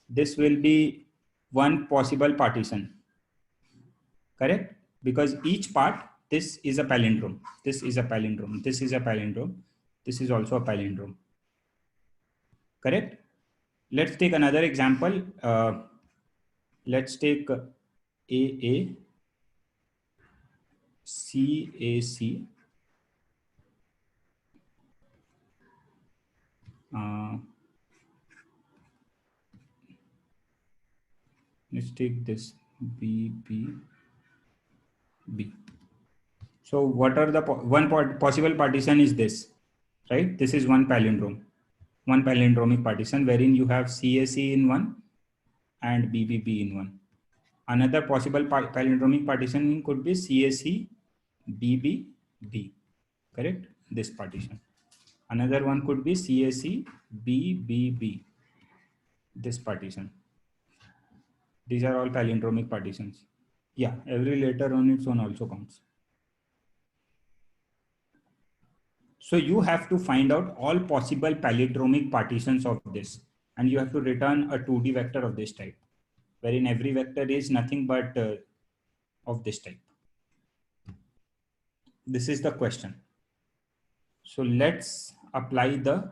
this will be one possible partition, correct? Because each part, this is a palindrome, this is a palindrome, this is a palindrome, this is also a palindrome, correct? Let's take another example. Let's take AA, CAC, let's take this BBB. So what are the one possible partition is this, right? This is one palindrome. one palindromic partition wherein you have CAC in one and BBB in one. Another possible palindromic partitioning could be CAC BBB, correct? This partition. Another one could be CAC BBB, this partition. These are all palindromic partitions. Yeah, every letter on its own also counts. So you have to find out all possible palindromic partitions of this, and you have to return a 2D vector of this type, wherein every vector is nothing but of this type. This is the question. So let's apply the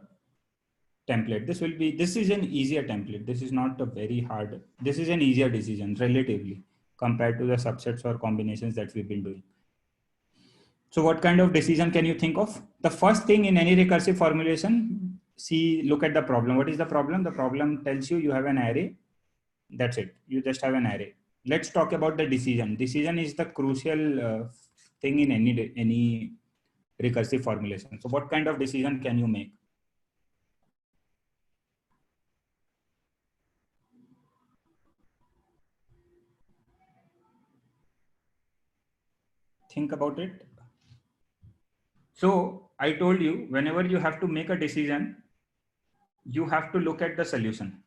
template. This is an easier template. This is not a very hard, this is an easier decision relatively compared to the subsets or combinations that we've been doing. So what kind of decision can you think of? The first thing in any recursive formulation, look at the problem. What is the problem? The problem tells you have an array. That's it. You just have an array. Let's talk about the decision. Decision is the crucial thing in any recursive formulation. So what kind of decision can you make? Think about it. So I told you, whenever you have to make a decision, you have to look at the solution.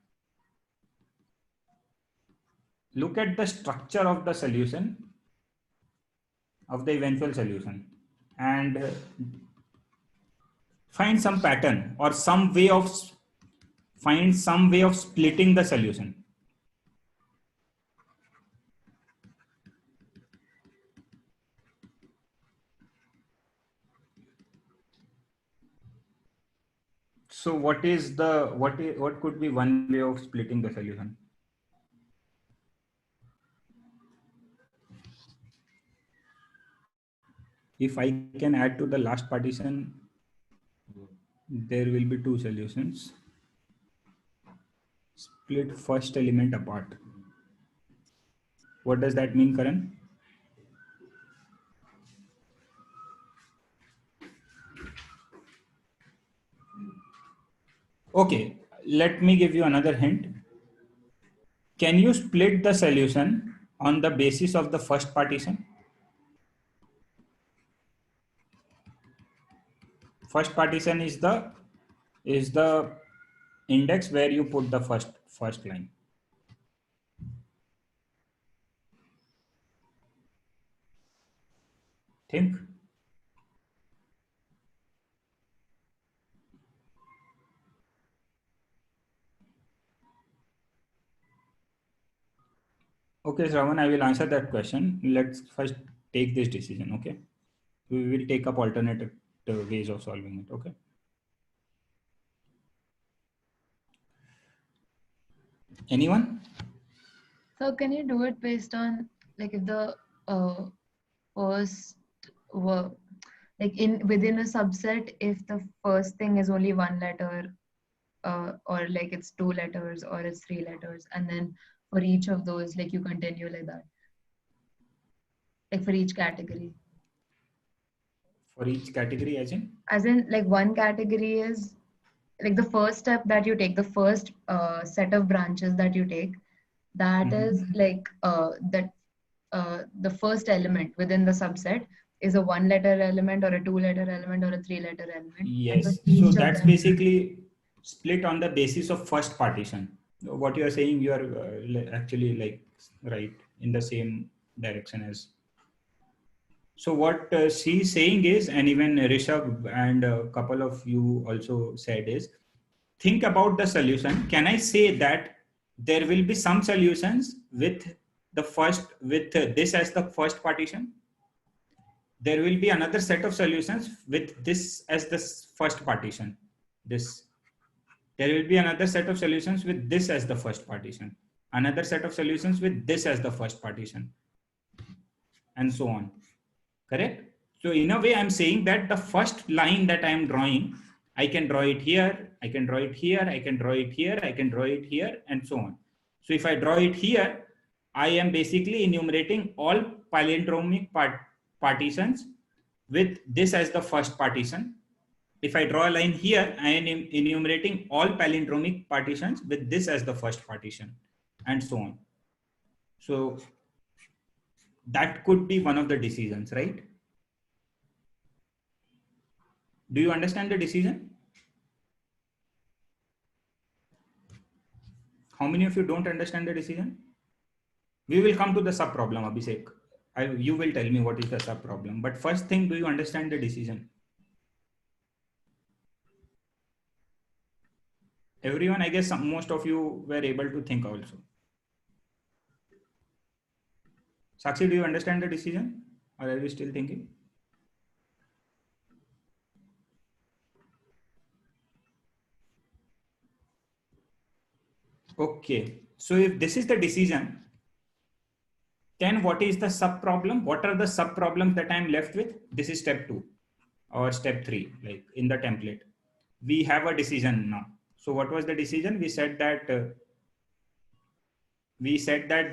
Look at the structure of the solution, of the eventual solution, and find some pattern or find some way of splitting the solution. So what could be one way of splitting the solution? If I can add to the last partition, there will be two solutions. Split first element apart. What does that mean, Karan? Okay, let me give you another hint. Can you split the solution on the basis of the first partition? First partition is the index where you put the first line. Think. Okay, Shravan, I will answer that question. Let's first take this decision, okay? We will take up alternative ways of solving it, okay? Anyone? So can you do it based on, like, if the first were like within a subset, if the first thing is only one letter, or like it's 2 letters or it's 3 letters, and then for each of those, like, you continue like that, like for each category. For each category, as in like one category is like the first step that you take, the first set of branches that you take, that is like the first element within the subset is a 1-letter element or a 2-letter element or a 3-letter element. Yes. So that's basically split on the basis of first partition. What you are saying, you are actually like right in the same direction as. So what she's saying is, and even Rishabh and a couple of you also said is, think about the solution. Can I say that there will be some solutions with this as the first partition? There will be another set of solutions with this as the first partition. There will be another set of solutions with this as the first partition. Another set of solutions with this as the first partition. And so on. Correct? So in a way, I'm saying that the first line that I'm drawing, I can draw it here, I can draw it here, I can draw it here, I can draw it here, and so on. So if I draw it here, I am basically enumerating all palindromic partitions with this as the first partition. if I draw a line here, I am enumerating all palindromic partitions with this as the first partition and so on. So that could be one of the decisions, right? Do you understand the decision? How many of you don't understand the decision? We will come to the sub problem, Abhishek. You will tell me what is the sub problem. But first thing, do you understand the decision? Everyone, I guess most of you were able to think also. Sakshi, do you understand the decision? Or are you still thinking? Okay. So if this is the decision, then what is the sub problem? What are the sub problems that I'm left with? This is step 2 or step 3, like in the template. We have a decision now. So what was the decision? We said that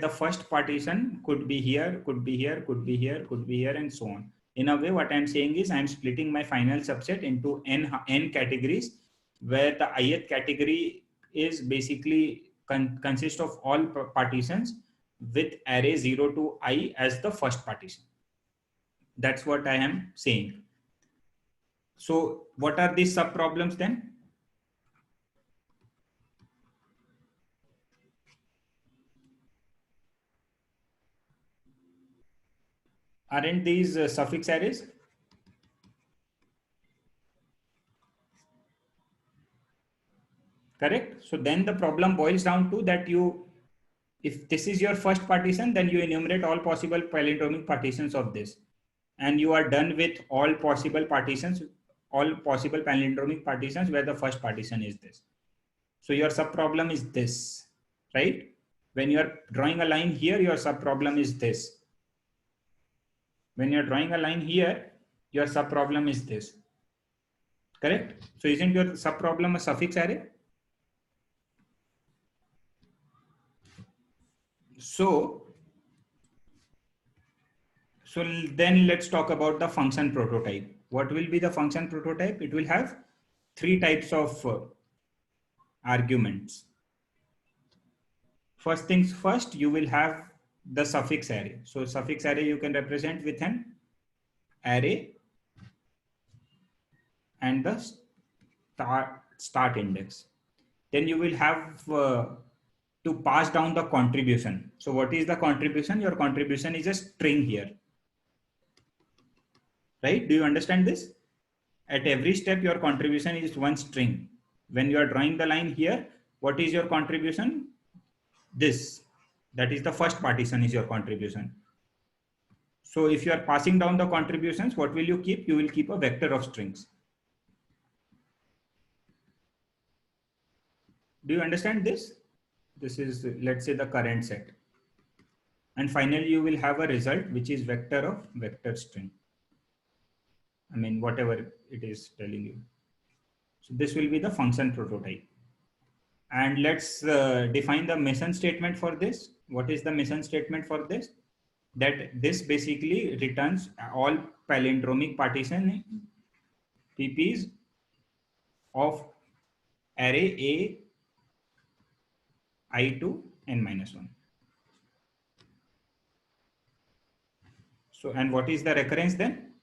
the first partition could be here, could be here, could be here, could be here, and so on. In a way, what I'm saying is I'm splitting my final subset into n categories, where the ith category is basically consists of all partitions with array 0 to I as the first partition. That's what I am saying. So what are these sub problems then? Aren't these suffix arrays? Correct. So then the problem boils down to that if this is your first partition, then you enumerate all possible palindromic partitions of this, and you are done with all possible partitions, all possible palindromic partitions where the first partition is this. So your sub problem is this, right? When you are drawing a line here, your sub problem is this. When you're drawing a line here, your sub problem is this. Correct? So isn't your sub problem a suffix array? So then let's talk about the function prototype. What will be the function prototype? It will have 3 types of arguments. First things first, you will have the suffix array. So suffix array you can represent with an array and the start index. Then you will have to pass down the contribution. So what is the contribution? Your contribution is a string here. Right? Do you understand this? At every step, your contribution is one string. When you are drawing the line here, what is your contribution? This. That is the first partition is your contribution. So if you are passing down the contributions, what will you keep? You will keep a vector of strings. Do you understand this? This is, let's say, the current set. And finally, you will have a result, which is vector of vector string. I mean, whatever it is telling you. So this will be the function prototype. And let's define the mission statement for this. What is the mission statement for this? That this basically returns all palindromic partition PPs of array A, I to n minus 1. So, and what is the recurrence then?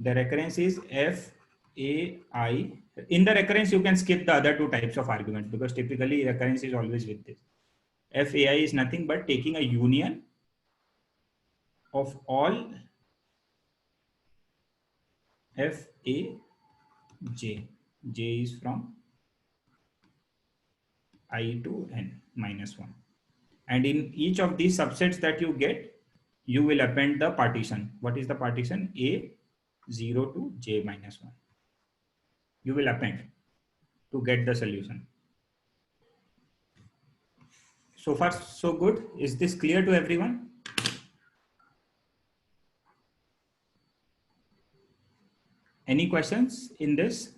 The recurrence is FAI. In the recurrence, you can skip the other 2 types of argument because typically recurrence is always with this. FAI is nothing but taking a union of all FAJ. J is from I to n minus 1. And in each of these subsets that you get, you will append the partition. What is the partition? A 0 to j minus 1. You will append to get the solution. So far, so good. Is this clear to everyone? Any questions in this?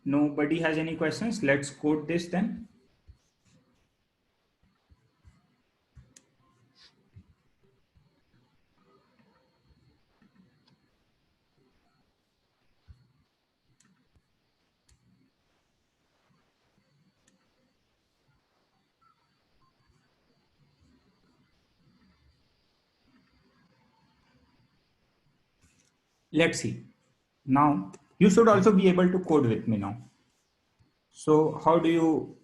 Nobody has any questions. Let's code this then. let's see. Now you should also be able to code with me now. So how do you,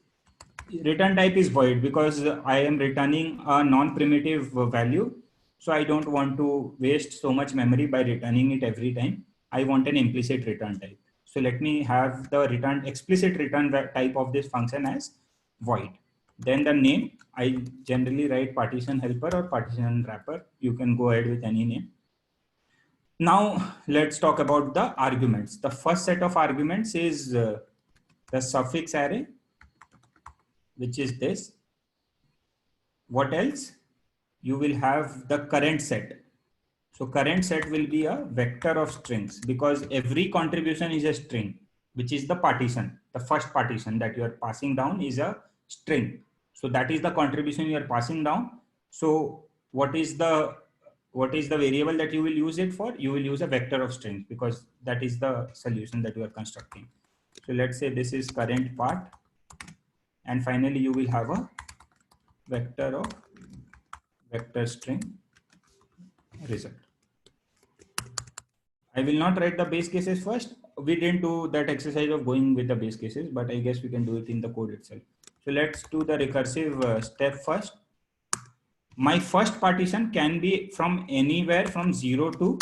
return type is void because I am returning a non-primitive value. So I don't want to waste so much memory by returning it every time. I want an implicit return type. So let me have the explicit return type of this function as void. Then the name, I generally write partition helper or partition wrapper. You can go ahead with any name. Now let's talk about the arguments. The first set of arguments is the suffix array, which is this. What else? You will have the current set. So current set will be a vector of strings because every contribution is a string, which is the partition. The first partition that you are passing down is a string. So that is the contribution you are passing down. So what is the variable that you will use it for? You will use a vector of strings because that is the solution that you are constructing. So let's say this is current part, and finally you will have a vector of vector string result. I will not write the base cases first. We didn't do that exercise of going with the base cases, but I guess we can do it in the code itself. So let's do the recursive step first. My first partition can be from anywhere from 0 to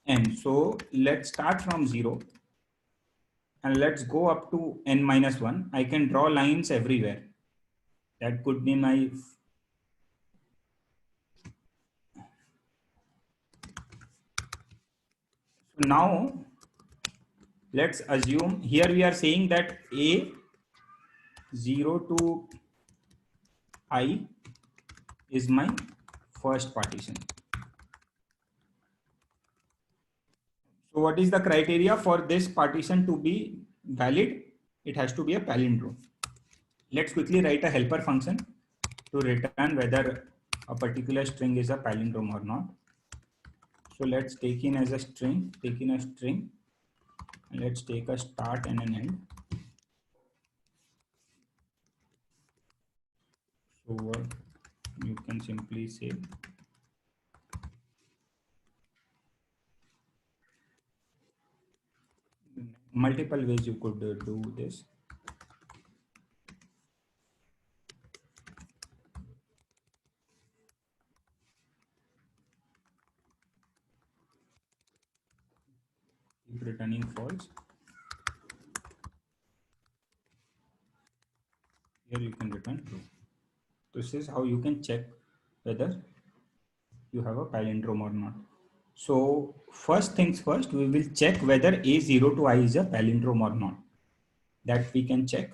n. So let's start from 0 and let's go up to n minus 1. I can draw lines everywhere. That could be my So now let's assume here we are saying that a 0 to I is my first partition. So what is the criteria for this partition to be valid? It has to be a palindrome. Let's quickly write a helper function to return whether a particular string is a palindrome or not. So let's take in as a string, and let's take a start and an end. So you can simply say multiple ways you could do this. Keep returning false. Here you can return true. This is how you can check whether you have a palindrome or not. So first things first, we will check whether A0 to I is a palindrome or not. That we can check.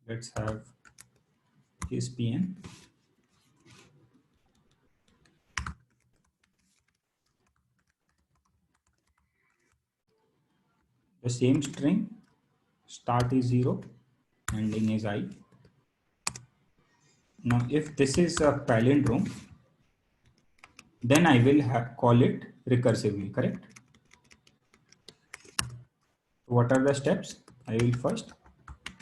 Let's have case PN. The same string, start is 0, ending is I. Now if this is a palindrome, then I will call it recursively, correct? What are the steps? I will first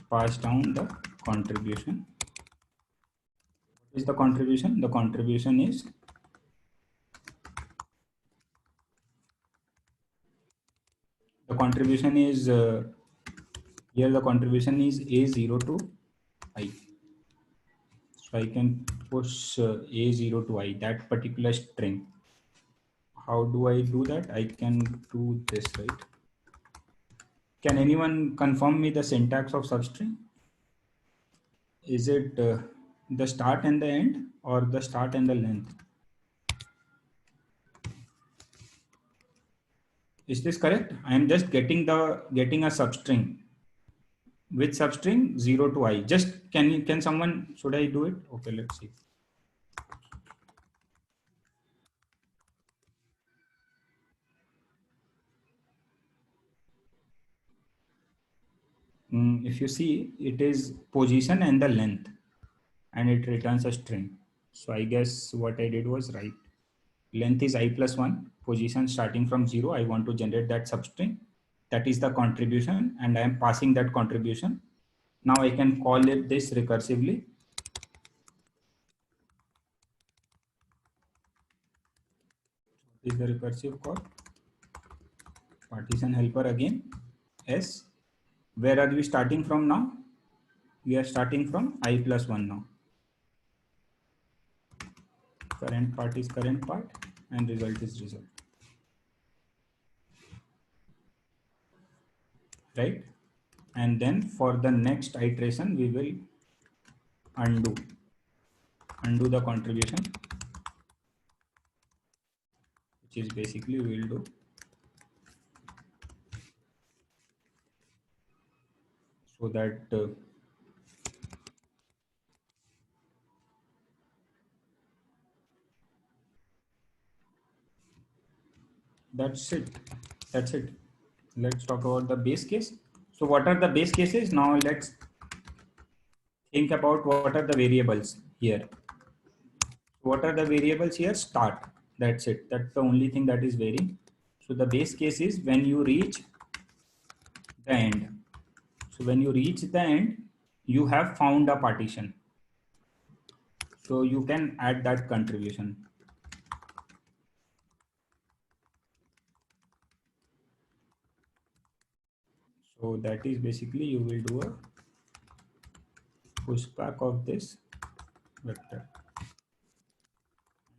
pass down the contribution. What is the contribution? The contribution is here the contribution is A0 to I. So I can push A0 to I, that particular string. How do I do that? I can do this, right? Can anyone confirm me the syntax of substring? Is it the start and the end or the start and the length? Is this correct? I am just getting a substring. Which substring? 0 to I. Just can someone, should I do it? Okay, let's see. If you see, it is position and the length, and it returns a string. So I guess what I did was right. Length is I plus 1, position starting from 0. I want to generate that substring. That is the contribution, and I am passing that contribution. Now I can call it this recursively. is the recursive call. Partition helper again, S. Where are we starting from now? We are starting from I plus 1 now. Current part is current part and result is result. Right? And then for the next iteration, we will undo the contribution, which is basically we will do so that that's it. Let's talk about the base case. So what are the base cases? Now let's think about what are the variables here. What are the variables here? Start. That's it. That's the only thing that is varying. So the base case is when you reach the end. So when you reach the end, you have found a partition. So you can add that contribution. So that is basically you will do a pushback of this vector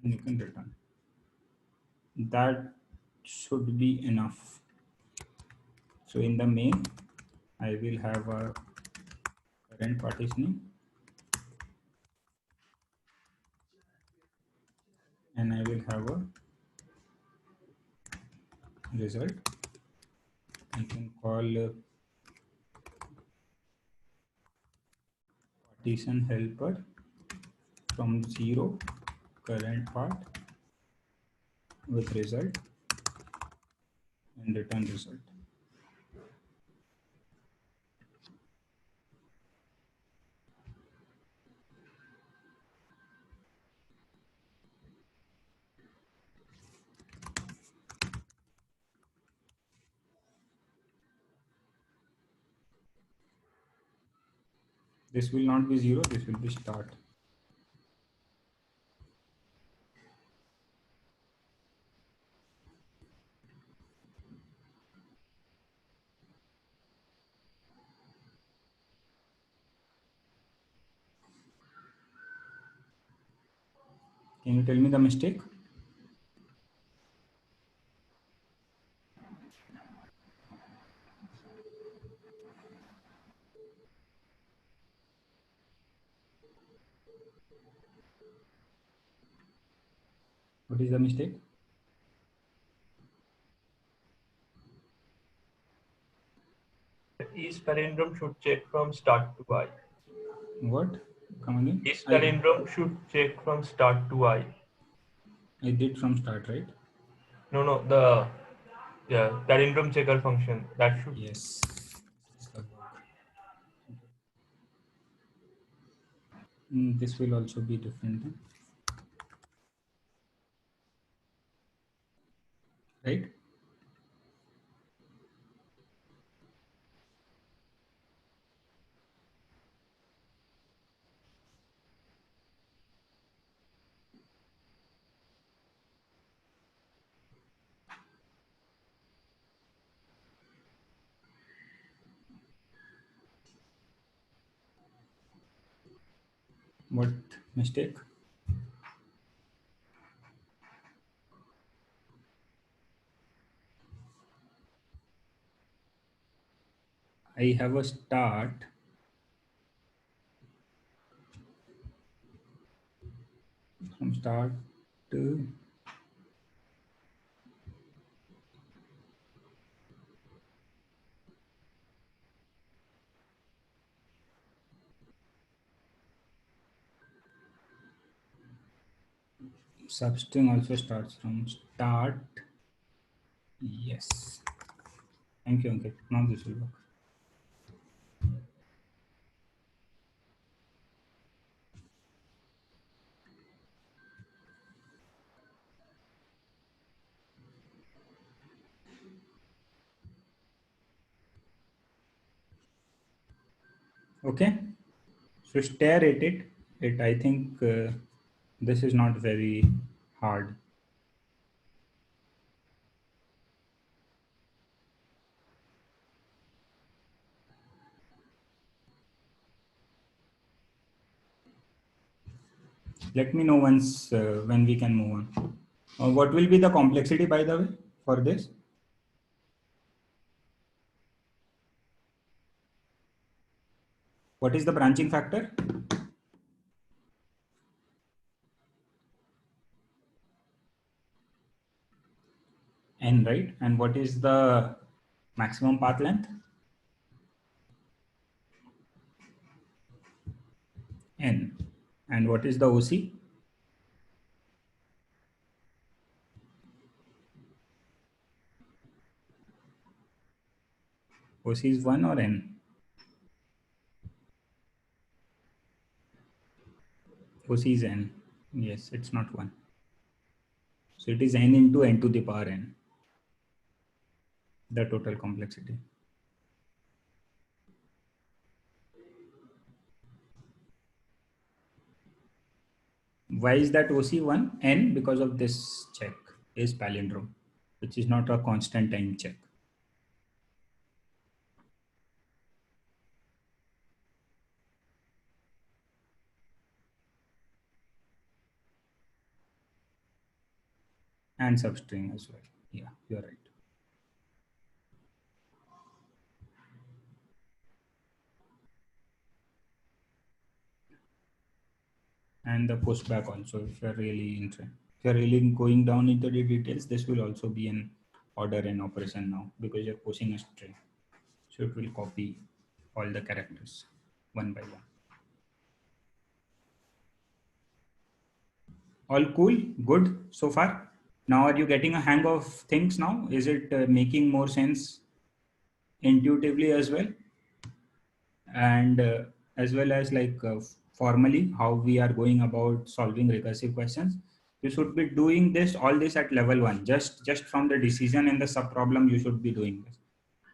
and you can return. That should be enough. So in the main, I will have a current partitioning and I will have a result. I can call partition helper from 0 current part with result and return result. This will not be 0, this will be start. Can you tell me the mistake? What is the mistake? Each palindrome should check from start to I. What? Come again? Each palindrome should check from start to I. I did from start, right? No, the palindrome checker function that should. Yes. This will also be different, right? What mistake? I have a start from start to substring also starts from start. Yes. Thank you, Ankit. Now this will work. Okay. So stare at it. I think this is not very hard. Let me know once when we can move on. What will be the complexity, by the way, for this? What is the branching factor? N, right? And what is the maximum path length? N. And what is the OC? OC is 1 or N? OC is N. Yes, it's not 1. So it is N into N to the power N, the total complexity. Why is that OC 1? N, because of this check is palindrome, which is not a constant time check. And substring as well. Yeah, you're right. And the pushback also, if you're really going down into the details, this will also be an order n operation now, because you're pushing a string. So it will copy all the characters one by one. All cool? Good so far? Now are you getting a hang of things now? Is it making more sense intuitively as well? And as well as like formally how we are going about solving recursive questions. You should be doing all this at level 1, just from the decision and the subproblem. You should be doing this.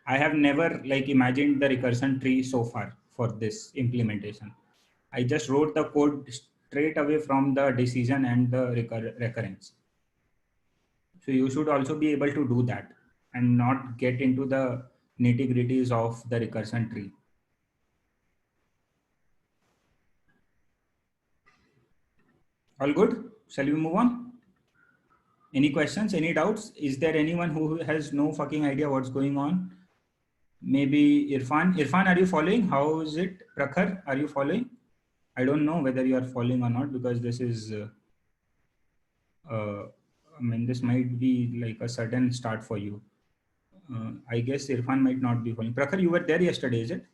I have never like imagined the recursion tree so far for this implementation. I just wrote the code straight away from the decision and the recurrence. So you should also be able to do that and not get into the nitty-gritties of the recursion tree. All good? Shall we move on? Any questions? Any doubts? Is there anyone who has no fucking idea what's going on? Maybe Irfan. Irfan, are you following? How is it? Prakhar, are you following? I don't know whether you are following or not, because this is, I mean, this might be like a sudden start for you. I guess Irfan might not be following. Prakhar, you were there yesterday, is it?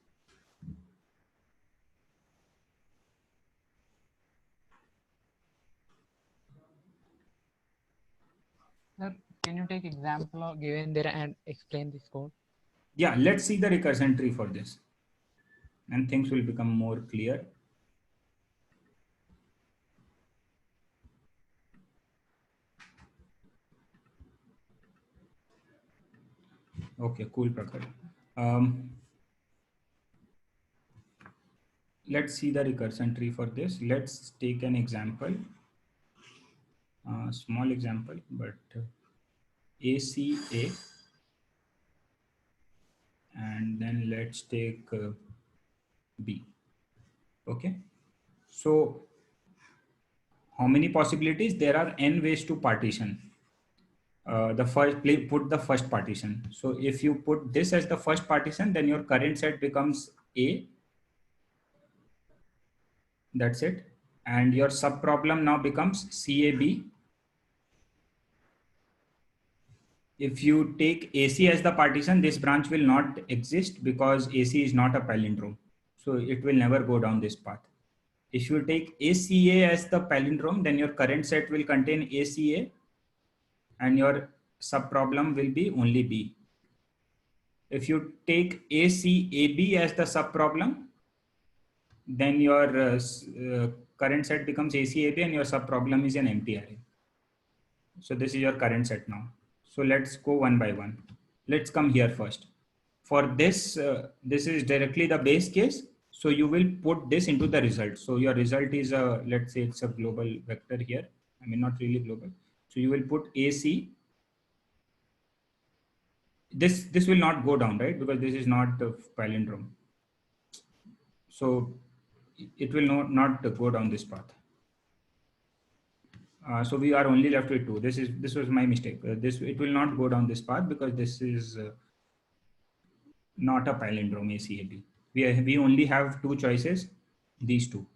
Sir, can you take example of given there and explain this code? Yeah, let's see the recursion tree for this, and things will become more clear. Okay, cool, Prakhar. Let's see the recursion tree for this. Let's take an example, small example, but ACA, and then let's take B. Okay, so how many possibilities? There are n ways to partition. The first, put the first partition. So if you put this as the first partition, then your current set becomes A. That's it. And your subproblem now becomes CAB. If you take AC as the partition, this branch will not exist because AC is not a palindrome. So it will never go down this path. If you take ACA as the palindrome, then your current set will contain ACA and your subproblem will be only B. If you take ACAB as the subproblem, then your current set becomes ACAB and your subproblem is an empty array. So this is your current set now. So let's go one by one. Let's come here first. For this, this is directly the base case. So you will put this into the result. So your result is a, let's say it's a global vector here. I mean, not really global. So you will put AC. This will not go down, right? Because this is not the palindrome. So it will not go down this path. So we are only left with 2. This was my mistake. It will not go down this path because this is not a palindrome ACAB. We only have 2 choices, these 2.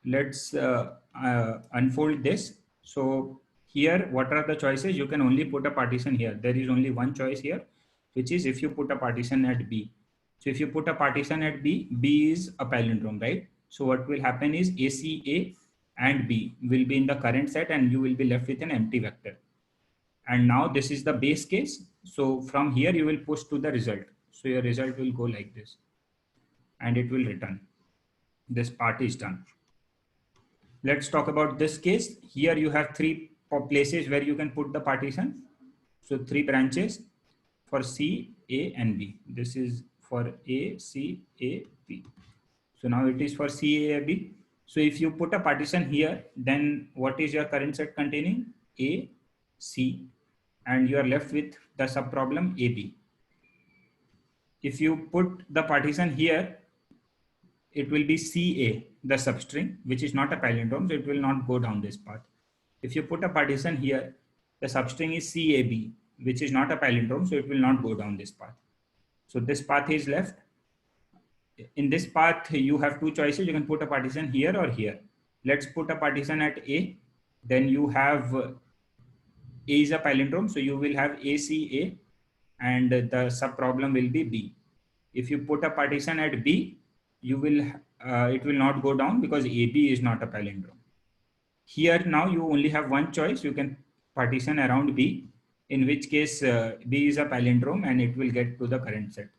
Let's unfold this. So here, what are the choices? You can only put a partition here. There is only one choice here, which is if you put a partition at B. So if you put a partition at B, B is a palindrome, right? So what will happen is ACA and B will be in the current set and you will be left with an empty vector. And now this is the base case. So from here you will push to the result. So your result will go like this and it will return. This part is done. Let's talk about this case. Here you have 3 places where you can put the partition. So 3 branches for C, A and B. This is for A, C, A, B. So now it is for C, A, B. So if you put a partition here, then what is your current set containing? A, C, and you are left with the subproblem AB. If you put the partition here, it will be CA, the substring, which is not a palindrome, so it will not go down this path. If you put a partition here, the substring is CAB, which is not a palindrome, so it will not go down this path. So this path is left. In this path, you have 2 choices. You can put a partition here or here. Let's put a partition at A. Then you have A is a palindrome, so you will have ACA, and the subproblem will be B. If you put a partition at B, you will it will not go down because AB is not a palindrome. Here now you only have one choice. You can partition around B, in which case B is a palindrome and it will get to the current set.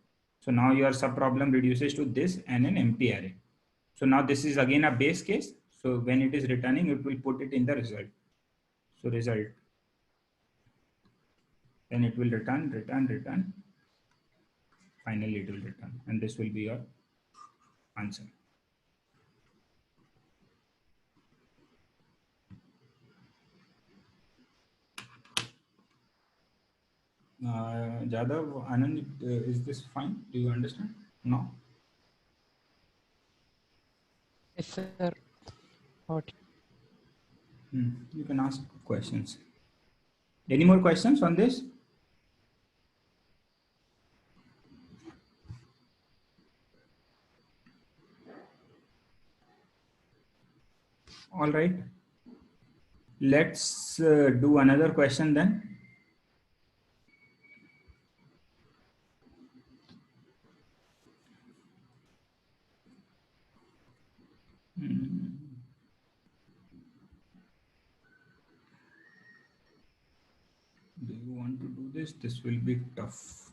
So now your subproblem reduces to this and an empty array. So now this is again a base case. So when it is returning, it will put it in the result. So result. Then it will return. Finally it will return. And this will be your answer. Jadav, Anand, is this fine? Do you understand? No? Yes, sir. What? You can ask questions. Any more questions on this? All right. Let's do another question then. Do you want to do this? This will be tough.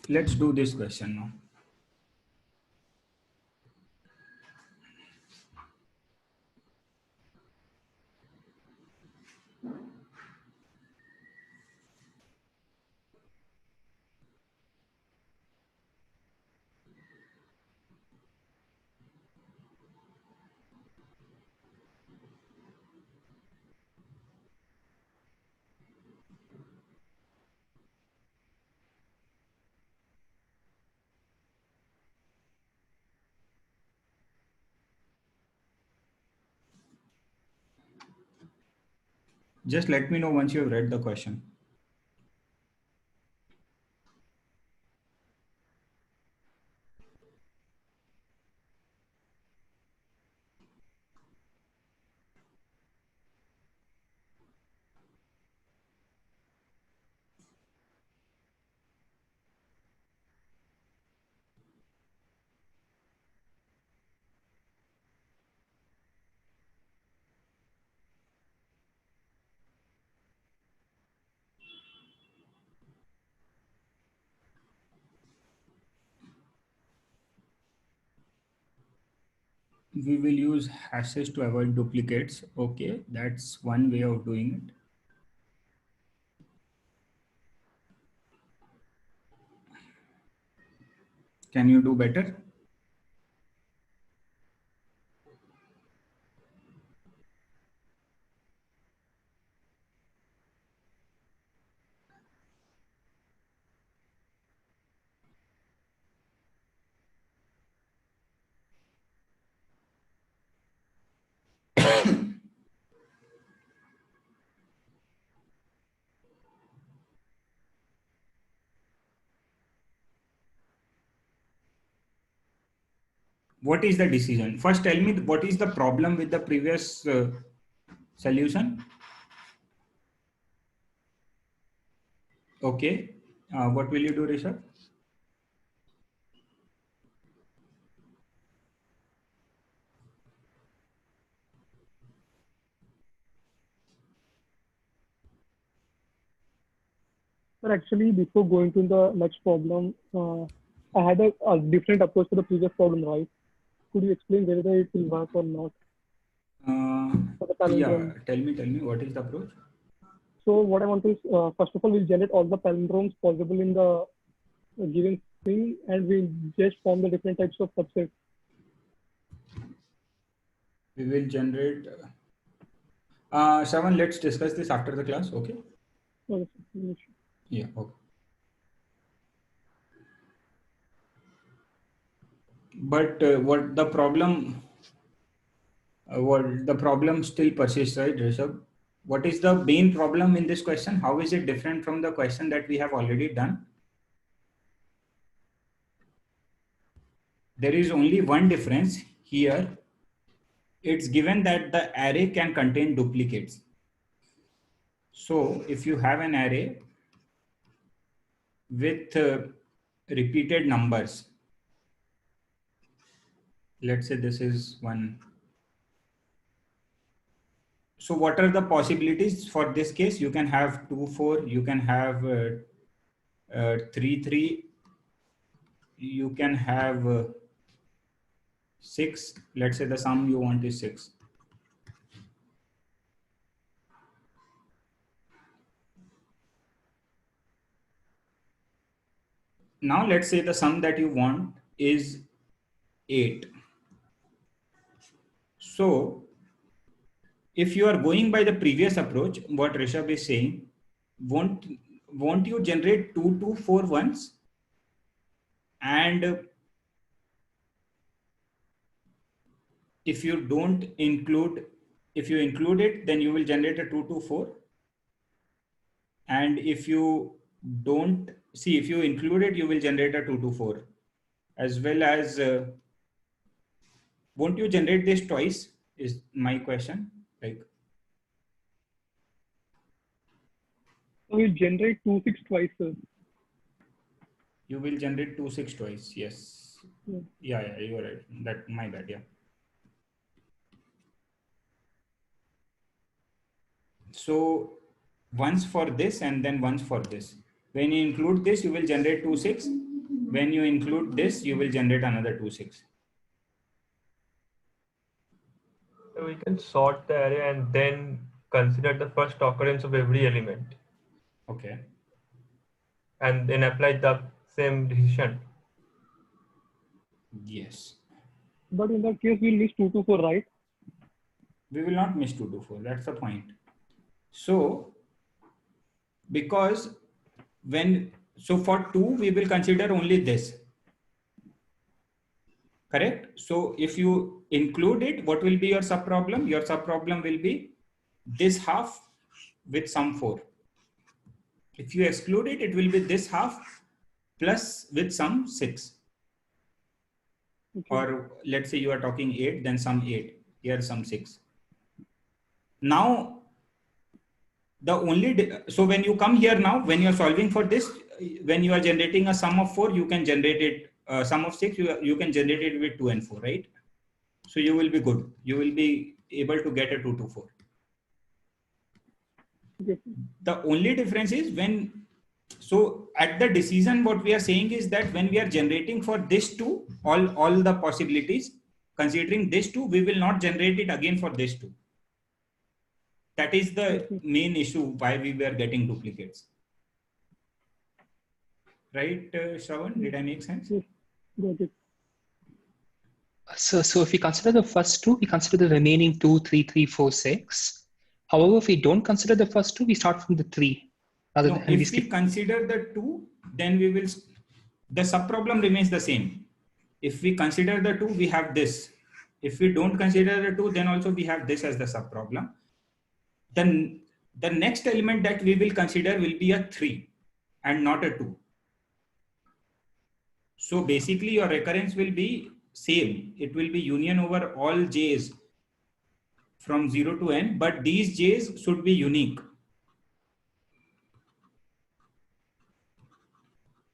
Let's do this question now. Just let me know once you have read the question. We will use hashes to avoid duplicates. Okay, that's one way of doing it. Can you do better? What is the decision? First, tell me what is the problem with the previous solution. Okay. What will you do, Rishabh? But actually, before going to the next problem, I had a different approach to the previous problem, right? Could you explain whether it will work or not? For the Yeah, palindrome. tell me, what is the approach? So what I want to is, first of all, we'll generate all the palindromes possible in the given string, and we'll just form the different types of subsets. We will generate. Shravan, let's discuss this after the class, okay? Yeah, okay. But what the problem still persists, right, Rishabh? What is the main problem in this question? How is it different from the question that we have already done? There is only one difference here. It's given that the array can contain duplicates. So if you have an array with repeated numbers, let's say this is one. So what are the possibilities for this case? You can have 2, 4, you can have 3, 3, you can have 6. Let's say the sum you want is 6. Now let's say the sum that you want is 8. So if you are going by the previous approach, what Rishabh is saying, won't you generate 2, 2, 4 once? And if you include it, then you will generate a 2, 2, 4. And if you don't see, if you include it, you will generate a 2, 2, 4, as well as won't you generate this twice is my question. Like, so we'll generate 2, 6 twice, sir. You will generate 2, 6 twice. Yes. Yeah, you are right. That my bad. Yeah. So once for this and then once for this. When you include this, you will generate 2, 6. When you include this, you will generate another 2, 6. So we can sort the array and then consider the first occurrence of every element. Okay. And then apply the same decision. Yes. But in that case, we'll miss 2 to 4, right? We will not miss 2 to 4. That's the point. So, because for 2, we will consider only this. Correct? So if you include it, what will be your subproblem? Your subproblem will be this half with sum 4. If you exclude it, it will be this half plus with sum 6. Okay. Or let's say you are talking 8, then sum 8. Here sum 6. Now, so when you come here now, when you are solving for this, when you are generating a sum of 4, you can generate it, sum of 6, you can generate it with 2 and 4, right? So you will be good. You will be able to get a 2 to 4. Okay. The only difference is so at the decision, what we are saying is that when we are generating for this 2, all the possibilities, considering this 2, we will not generate it again for this 2. That is the main issue why we were getting duplicates. Right, Shravan? Did I make sense? Got it. So if we consider the first 2, we consider the remaining 2, 3, 3, 4, 6. However, if we don't consider the first 2, we start from the 3. If we consider the 2, then the subproblem remains the same. If we consider the 2, we have this. If we don't consider the 2, then also we have this as the subproblem. Then the next element that we will consider will be a 3 and not a 2. So basically your recurrence will be same. It will be union over all j's from 0 to n, but these j's should be unique.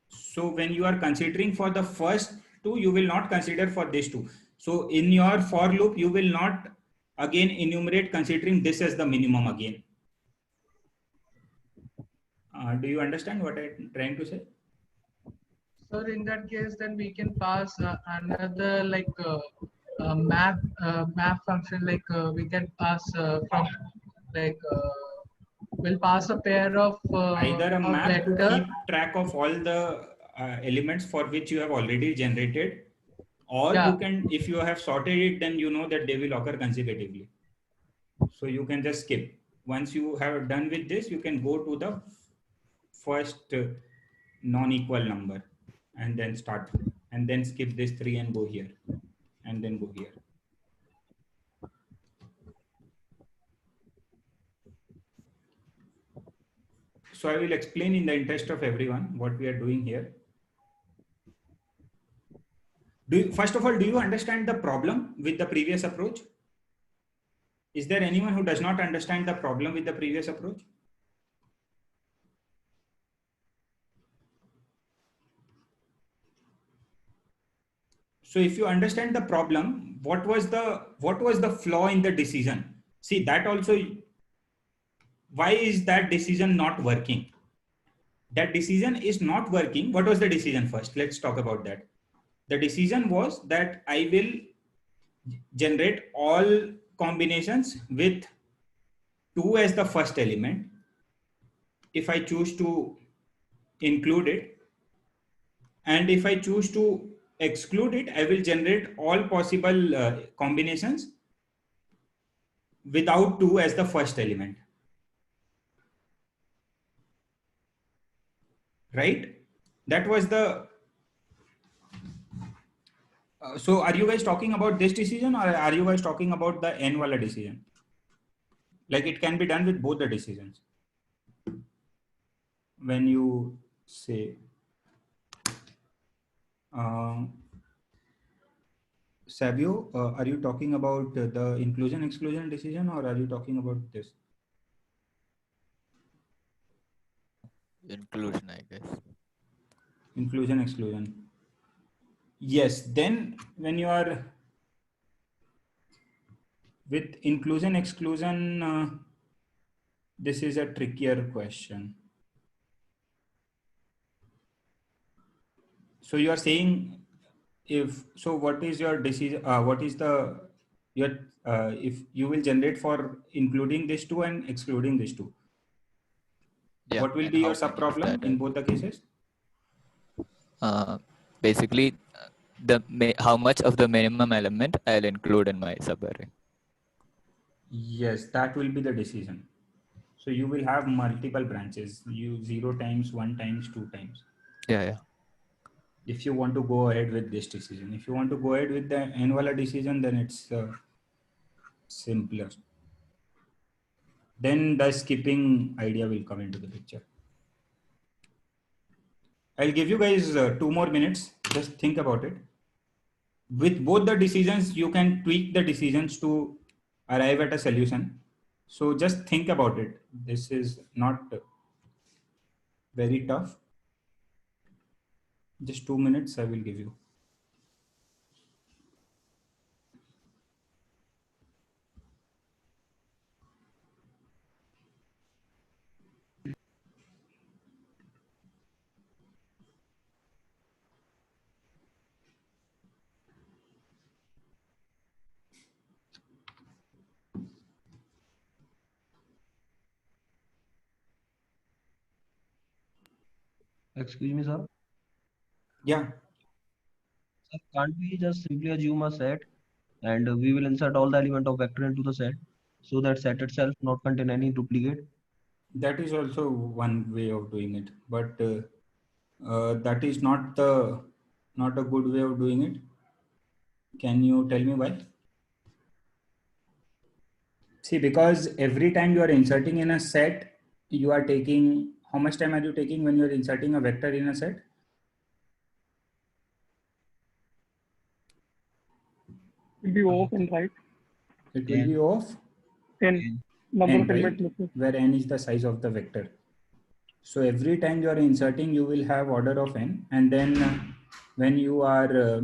So when you are considering for the first two, you will not consider for this two. So in your for loop, you will not again enumerate considering this as the minimum again. Do you understand what I'm trying to say? So in that case, then we can pass another map function. We can pass from we'll pass a pair of either a map to vector. keep track of all the elements for which you have already generated, or you can, if you have sorted it, then you know that they will occur consecutively. So you can just skip. Once you have done with this, you can go to the first non-equal number and then start, and then skip this 3 and go here, and then go here. So I will explain in the interest of everyone what we are doing here. First of all, do you understand the problem with the previous approach? Is there anyone who does not understand the problem with the previous approach? So if you understand the problem, what was the flaw in the decision? See, that also, why is that decision not working? That decision is not working. What was the decision first? Let's talk about that. The decision was that I will generate all combinations with 2 as the first element. If I choose to include it, and if I choose to exclude it, I will generate all possible combinations without 2 as the first element. Right? That was the... so are you guys talking about this decision, or are you guys talking about the n wala decision? Like it can be done with both the decisions. When you say Savio, are you talking about the inclusion exclusion decision, or are you talking about this? Inclusion, I guess. Inclusion exclusion. Yes, then when you are with inclusion exclusion, this is a trickier question. So you are saying, if so, what is your decision? What is the your if you will generate for including this two and excluding this two? Yeah, what will be your sub problem in both the cases? Basically, how much of the minimum element I'll include in my subarray. Yes, that will be the decision. So you will have multiple branches. You 0 times, 1 times, 2 times. Yeah. If you want to go ahead with this decision, if you want to go ahead with the n wala decision, then it's simpler. Then the skipping idea will come into the picture. I'll give you guys 2 more minutes. Just think about it. With both the decisions, you can tweak the decisions to arrive at a solution. So just think about it. This is not very tough. Just 2 minutes I will give you. Excuse me, sir. Yeah. Sir, can't we just simply assume a set and we will insert all the element of vector into the set so that set itself not contain any duplicate? That is also one way of doing it, but that is not a good way of doing it. Can you tell me why? See, because every time you are inserting in a set, you are taking, how much time are you taking when you are inserting a vector in a set? will be O of n, right? It will be of N, number n, of elements right? missing. Where n is the size of the vector. So every time you are inserting, you will have order of n, and then when you are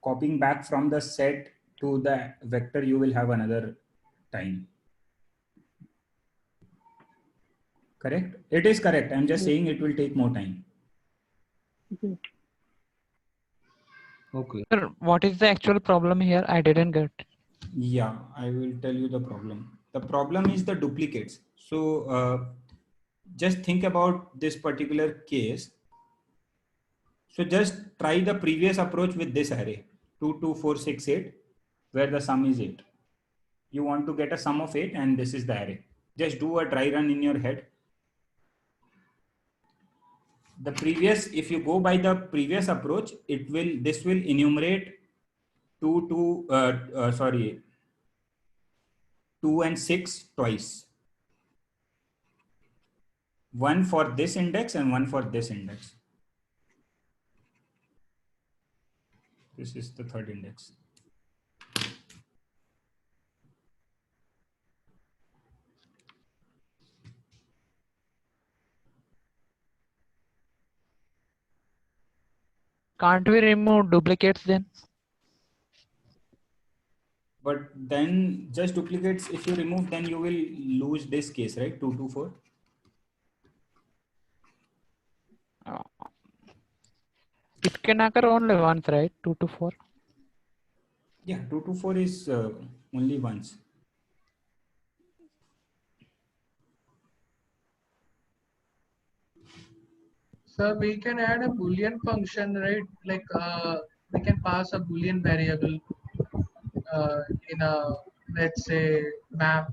copying back from the set to the vector, you will have another time. Correct? It is correct. I'm just saying it will take more time. Okay. Okay. Sir, what is the actual problem here? I didn't get. Yeah, I will tell you the problem. The problem is the duplicates. So just think about this particular case. So just try the previous approach with this array 2, 2, 4, 6, 8, where the sum is 8. You want to get a sum of 8 and this is the array. Just do a dry run in your head. The previous, if you go by the previous approach, this will enumerate 2 and 6 twice. One for this index and one for this index. This is the third index. Can't we remove duplicates then? But then just duplicates, if you remove, then you will lose this case, right? 2, 2, 4. It can occur only once, right? 2 to 4. Yeah, 2 to 4 is only once. So we can add a Boolean function, right? Like we can pass a Boolean variable in a, let's say, map.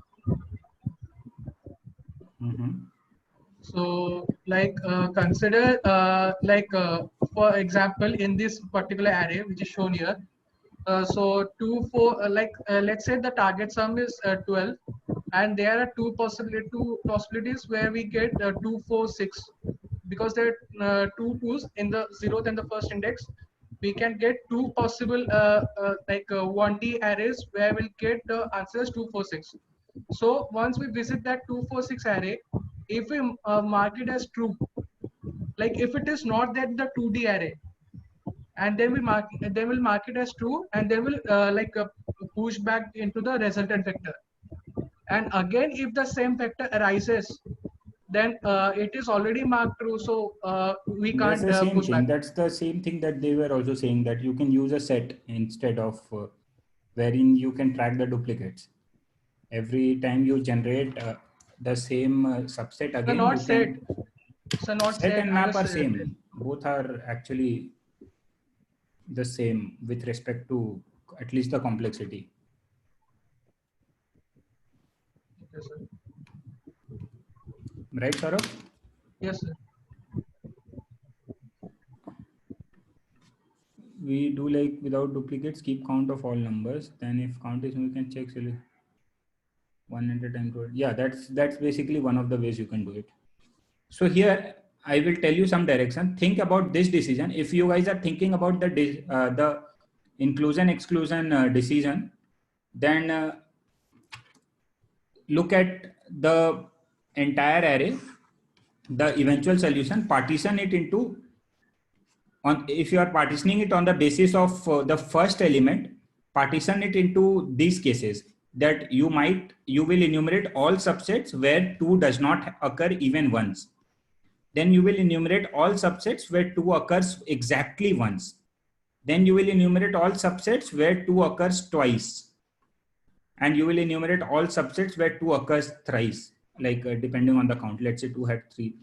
So like consider for example, in this particular array, which is shown here. So 2, 4, let's say the target sum is 12, and there are two possibilities where we get 2, 4, 6, because there are two twos in the 0th and the first index. We can get two possible 1D arrays where we'll get the answers 2, 4, 6. So once we visit that 2, 4, 6 array, if we mark it as true, like if it is not that the 2D array, and then we'll mark it as true, and then we'll push back into the resultant vector. And again, if the same vector arises, then it is already marked true, so we That's can't the same push thing. back. That's the same thing that they were also saying, that you can use a set instead of wherein you can track the duplicates. Every time you generate the same subset again, not you set. can. So not Set and I map was are same. Both are actually the same with respect to at least the complexity. Yes, sir. Right, Saurabh? Yes, sir. We do like without duplicates, keep count of all numbers. Then if count is, we can check 100 times. Yeah, that's basically one of the ways you can do it. So here I will tell you some direction. Think about this decision. If you guys are thinking about the inclusion exclusion decision, then look at the entire array, the eventual solution, partition it into, if you are partitioning it on the basis of the first element, partition it into these cases, that you will enumerate all subsets where 2 does not occur even once. Then you will enumerate all subsets where 2 occurs exactly once. Then you will enumerate all subsets where 2 occurs twice. And you will enumerate all subsets where 2 occurs thrice, like depending on the count. Let's say 2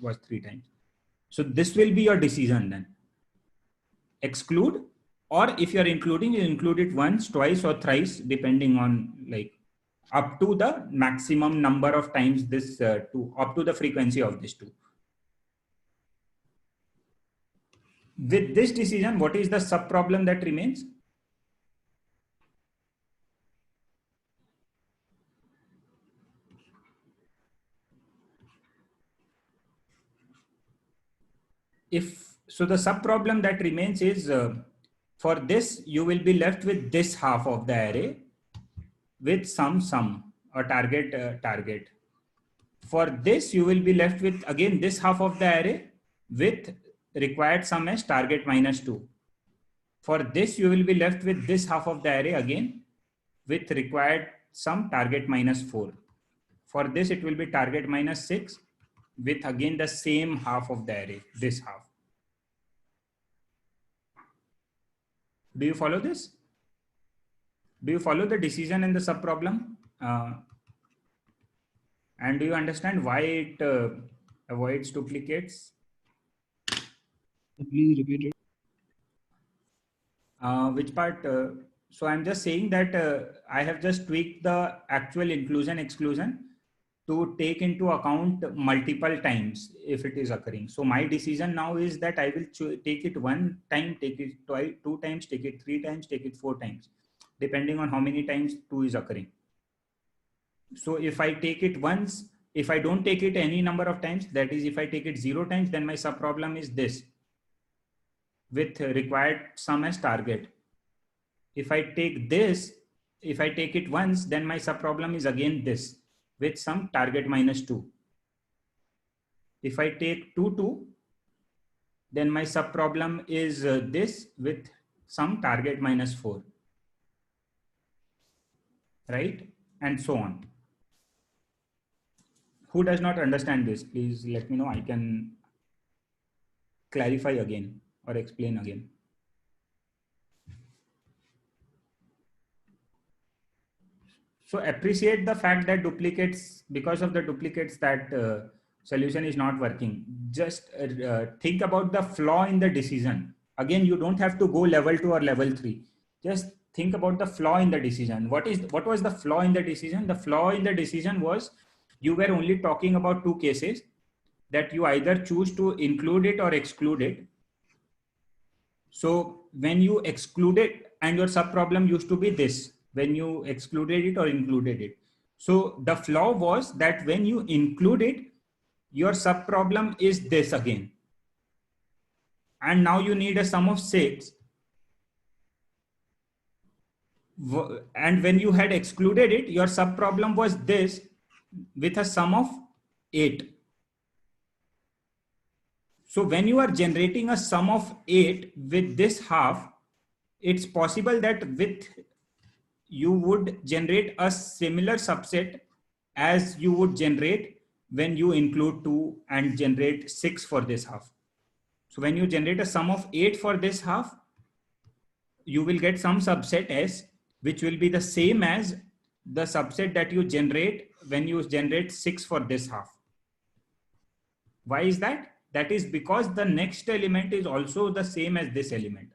was 3 times. So this will be your decision then. Exclude, or if you are including, you include it once, twice, or thrice, depending on like up to the maximum number of times this up to the frequency of this 2. With this decision, what is the sub problem that remains? If so, the sub problem that remains is For this, you will be left with this half of the array with some sum or target. For this, you will be left with again this half of the array with required sum as target minus 2. For this, you will be left with this half of the array again with required sum target minus 4. For this, it will be target minus 6 with again the same half of the array, this half. Do you follow this? Do you follow the decision in the subproblem? And do you understand why it avoids duplicates? Please repeat it. Which part? So I'm just saying that I have just tweaked the actual inclusion exclusion to take into account multiple times if it is occurring. So my decision now is that I will take it one time, take it twice, 2 times, take it 3 times, take it 4 times, depending on how many times 2 is occurring. So if I take it once, if I don't take it any number of times, that is if I take it 0 times, then my subproblem is this with required sum as target. If I take this, if I take it once, then my subproblem is again this with some target minus 2. If I take 2, 2, then my subproblem is this with some target minus 4. Right? And so on. Who does not understand this? Please let me know. I can clarify again or explain again. So appreciate the fact that duplicates, because of the duplicates, that solution is not working. Just think about the flaw in the decision. Again, you don't have to go level 2 or level 3. Just think about the flaw in the decision. What was the flaw in the decision? The flaw in the decision was you were only talking about 2 cases, that you either choose to include it or exclude it. So when you exclude it, and your subproblem used to be this, when you excluded it or included it. So the flaw was that when you include it, your subproblem is this again. And now you need a sum of 6. And when you had excluded it, your subproblem was this with a sum of 8. So when you are generating a sum of 8 with this half, it's possible that with you would generate a similar subset as you would generate when you include 2 and generate 6 for this half. So when you generate a sum of 8 for this half, you will get some subset S, which will be the same as the subset that you generate when you generate 6 for this half. Why is that? That is because the next element is also the same as this element.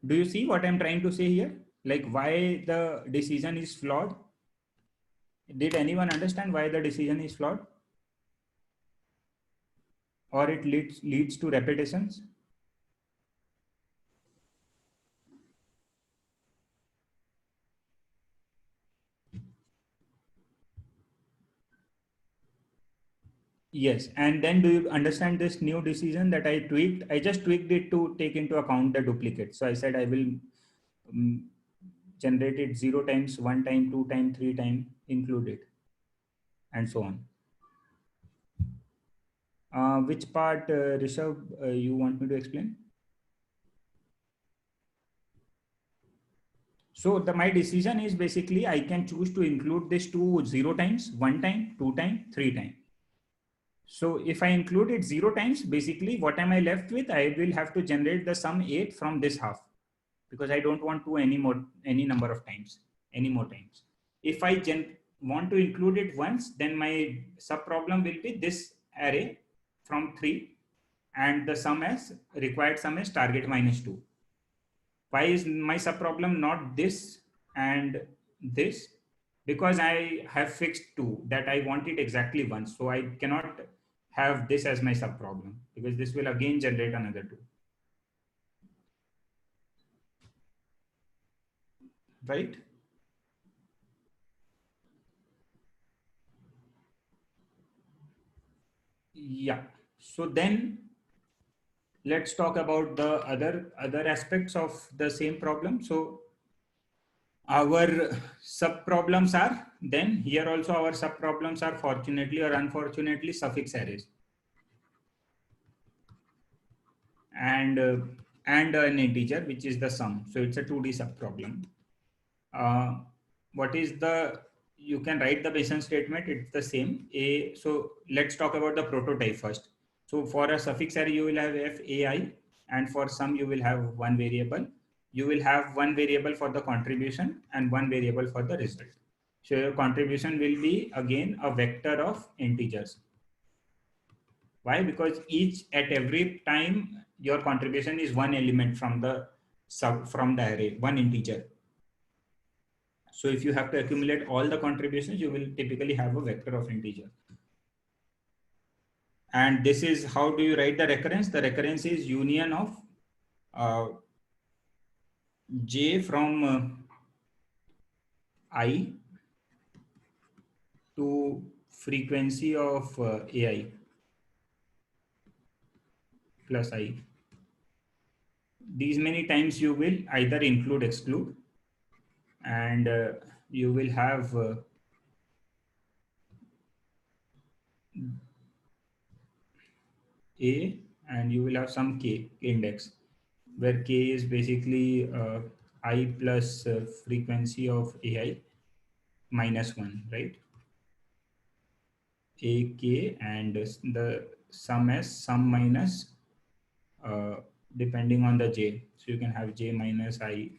Do you see what I'm trying to say here? Like why the decision is flawed? Did anyone understand why the decision is flawed? Or it leads to repetitions? Yes, and then do you understand this new decision that I tweaked? I just tweaked it to take into account the duplicate. So I said I will generate it 0 times, 1 time, 2 time, 3 time, include it, and so on. Which part, Rishabh, you want me to explain? So my decision is basically I can choose to include this to 0 times, 1 time, 2 time, 3 time. So if I include it 0 times, basically what am I left with? I will have to generate the sum 8 from this half, because I don't want to any number of times, any more times. If I want to include it once, then my subproblem will be this array from 3 and the sum as required sum is target minus 2. Why is my subproblem not this and this? Because I have fixed 2 that I want it exactly once. So I cannot have this as my subproblem because this will again generate another 2. Right? Yeah. So then let's talk about the other aspects of the same problem. So our sub problems are, then here also our sub problems are fortunately or unfortunately suffix arrays, and an integer which is the sum. So it's a 2D sub problem. What is the, you can write the Bayesian statement, it's the same. So let's talk about the prototype first. So for a suffix array you will have FAI, and for sum you will have one variable. You will have one variable for the contribution and one variable for the result. So your contribution will be again a vector of integers. Why? Because at every time your contribution is one element from the array, one integer. So if you have to accumulate all the contributions, you will typically have a vector of integer. And this is, how do you write the recurrence? The recurrence is union of j from I to frequency of ai plus I. These many times you will either include, exclude, and you will have a, and you will have some k index, where k is basically I plus frequency of ai minus 1, right? A k, and the sum as sum minus depending on the j. So you can have j minus I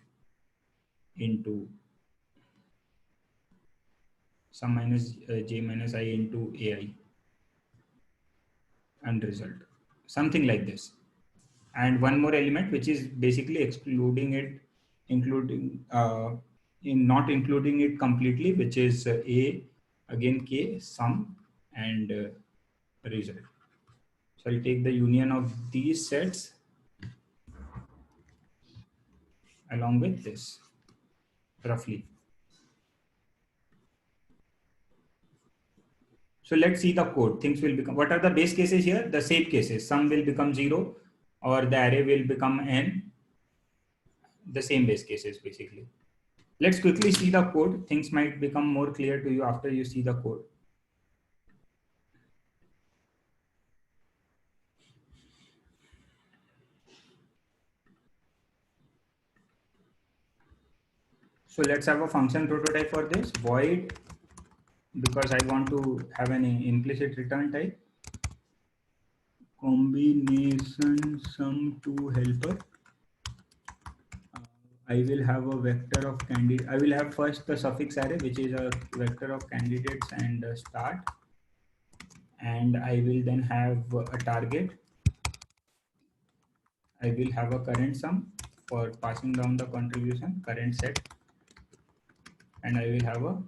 into sum minus j minus I into ai and result, something like this. And one more element which is basically excluding it, including in not including it completely, which is a, again k, sum, and result. So I'll take the union of these sets along with this, roughly. So let's see the code. Things will become, what are the base cases here? The same cases. Sum will become 0, or the array will become n. The same base cases basically. Let's quickly see the code. Things might become more clear to you after you see the code. So let's have a function prototype for this. Void, because I want to have an implicit return type, combination sum to helper. I will have a vector of candidate. I will have first the suffix array, which is a vector of candidates and start. And I will then have a target. I will have a current sum for passing down the contribution, current set. And I will have a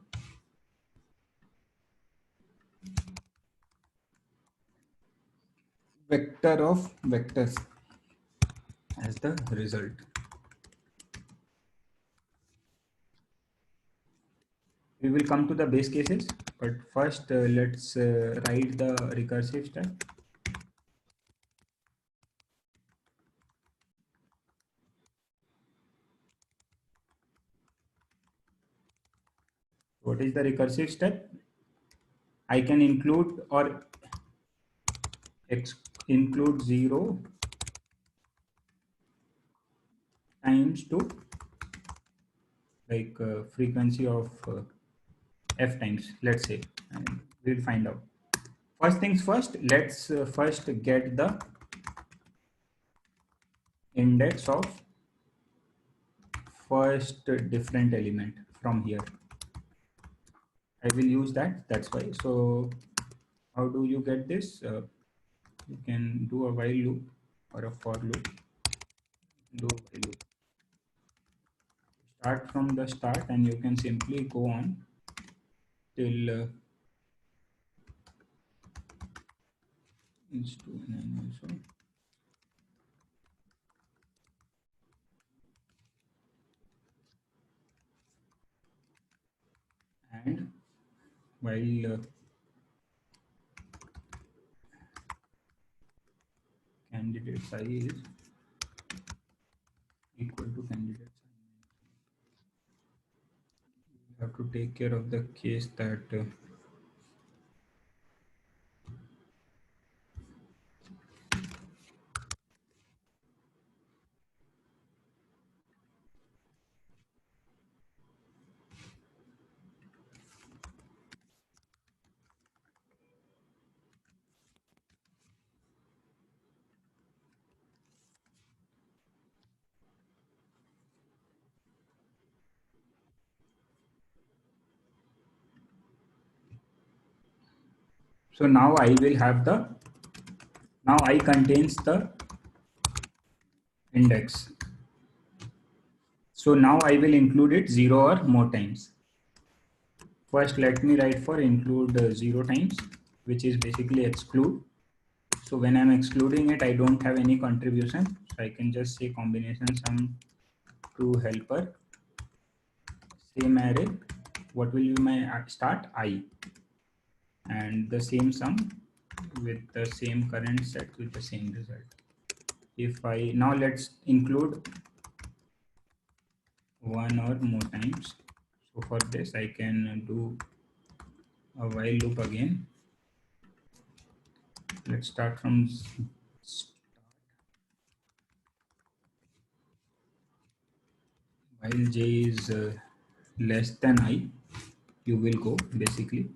vector of vectors as the result. We will come to the base cases, but first let's write the recursive step. What is the recursive step? I can include or include 0 times to like frequency of f times, let's say, and we'll find out. First things first, let's first get the index of first different element from here. I will use that, that's why. So how do you get this? You can do a while loop or a for loop. Do a while loop. Start from the start, and you can simply go on till is 2 also. And while candidates I is equal to candidates I. You have to take care of the case that so now I will have the, now I contains the index. So now I will include it 0 or more times. First, let me write for include 0 times, which is basically exclude. So when I'm excluding it, I don't have any contribution. So I can just say combination sum to helper, same array. What will be my start? I. And the same sum with the same current set with the same result. If I, now let's include 1 or more times. So for this, I can do a while loop again. Let's start from while j is less than I, you will go basically.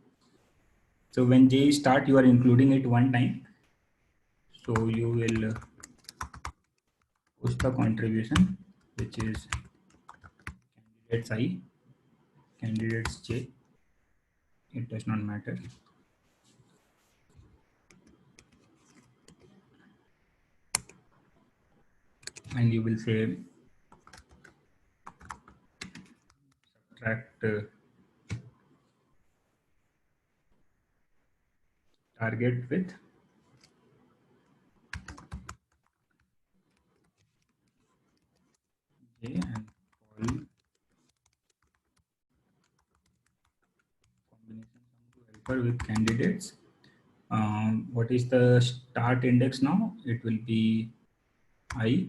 So when j is start, you are including it 1 time. So you will push the contribution, which is candidates I, candidates j. It does not matter. And you will say subtract target with j and call combination sum to helper with candidates. What is the start index now? It will be I,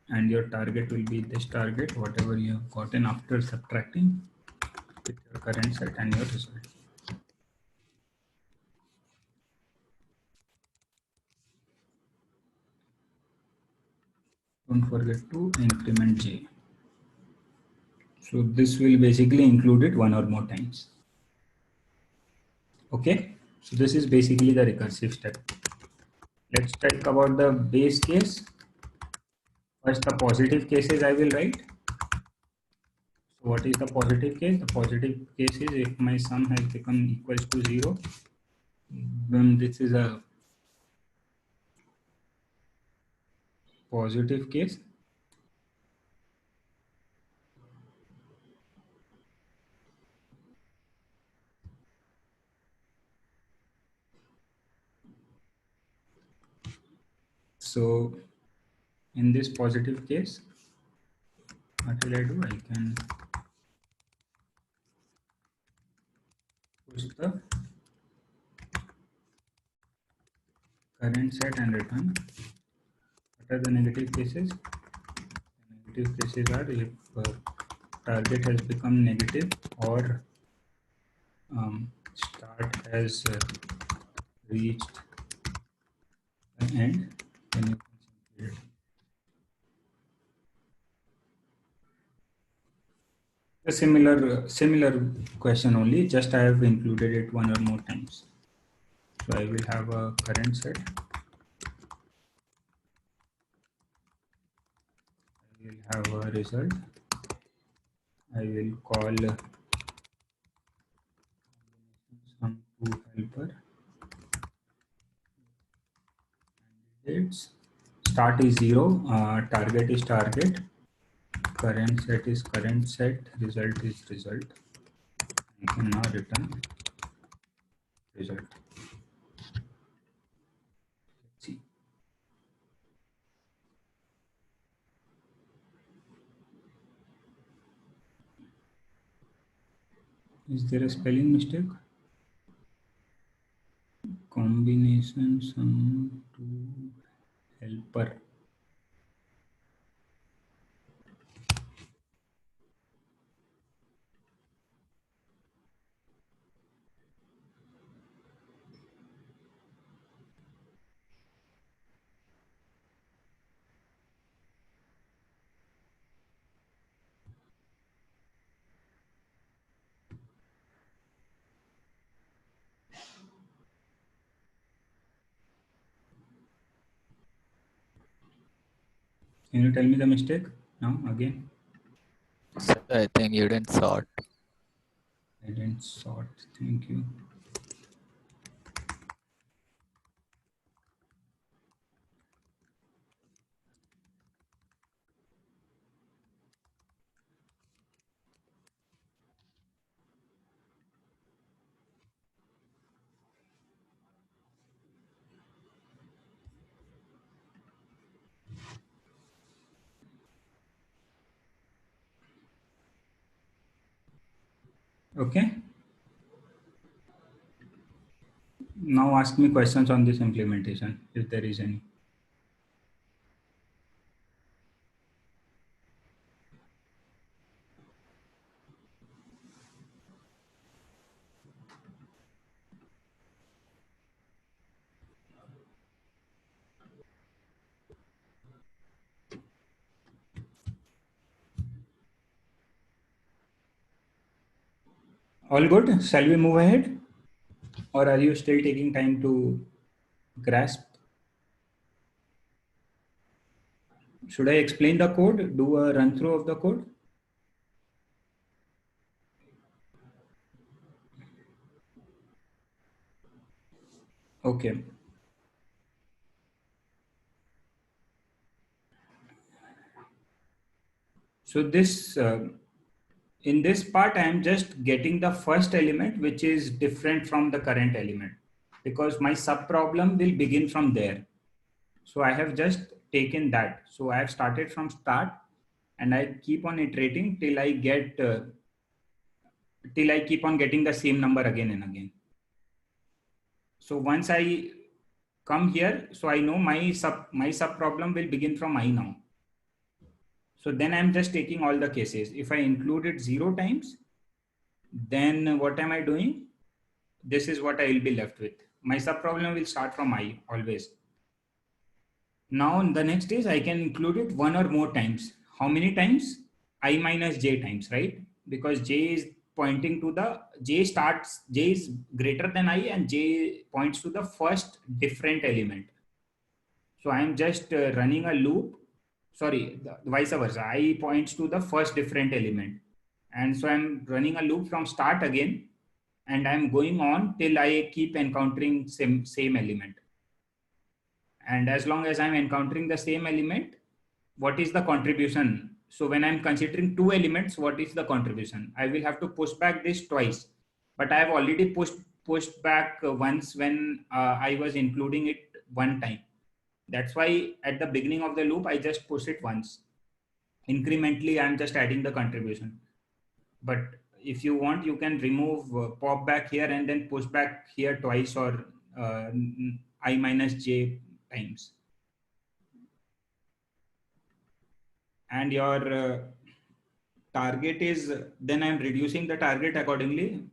and your target will be this target, whatever you have gotten after subtracting with your current set and your result. Don't forget to increment j. So this will basically include it 1 or more times. Okay, so this is basically the recursive step. Let's talk about the base case. First, the positive cases I will write. So what is the positive case? The positive case is if my sum has become equals to 0, then this is a positive case. So in this positive case, what will I do? I can push the current set and return. What are the negative cases? The negative cases are if target has become negative or start has reached the end, then you can simply return. A similar question only, just I have included it 1 or more times. So I will have a current set. I will have a result. I will call sum to helper. Candidates. Start is 0. Target is target. Current set is current set. Result is result. I can now return result. Let's see. Is there a spelling mistake? Combination sum to helper. Can you tell me the mistake now again? So I think you didn't sort. I didn't sort. Thank you. Okay. Now ask me questions on this implementation, if there is any. All good? Shall we move ahead? Or are you still taking time to grasp? Should I explain the code? Do a run through of the code? Okay. So this, in this part, I am just getting the first element, which is different from the current element, because my sub problem will begin from there. So I have just taken that. So I have started from start and I keep on iterating till I get, till I keep on getting the same number again and again. So once I come here, so I know my sub problem will begin from I now. So then I'm just taking all the cases. If I include it 0 times, then what am I doing? This is what I will be left with. My sub problem will start from I always. Now the next is I can include it 1 or more times. How many times? I minus j times, right? Because j is pointing to the, j is greater than I and j points to the first different element. So I am just running a loop. Sorry, vice versa. I points to the first different element. And so I'm running a loop from start again. And I'm going on till I keep encountering same element. And as long as I'm encountering the same element, what is the contribution? So when I'm considering 2 elements, what is the contribution? I will have to push back this twice, but I have already pushed back once when I was including it 1 time. That's why at the beginning of the loop, I just push it once. Incrementally, I'm just adding the contribution. But if you want, you can remove pop back here and then push back here twice, or I minus j times. And your target is, then I'm reducing the target accordingly.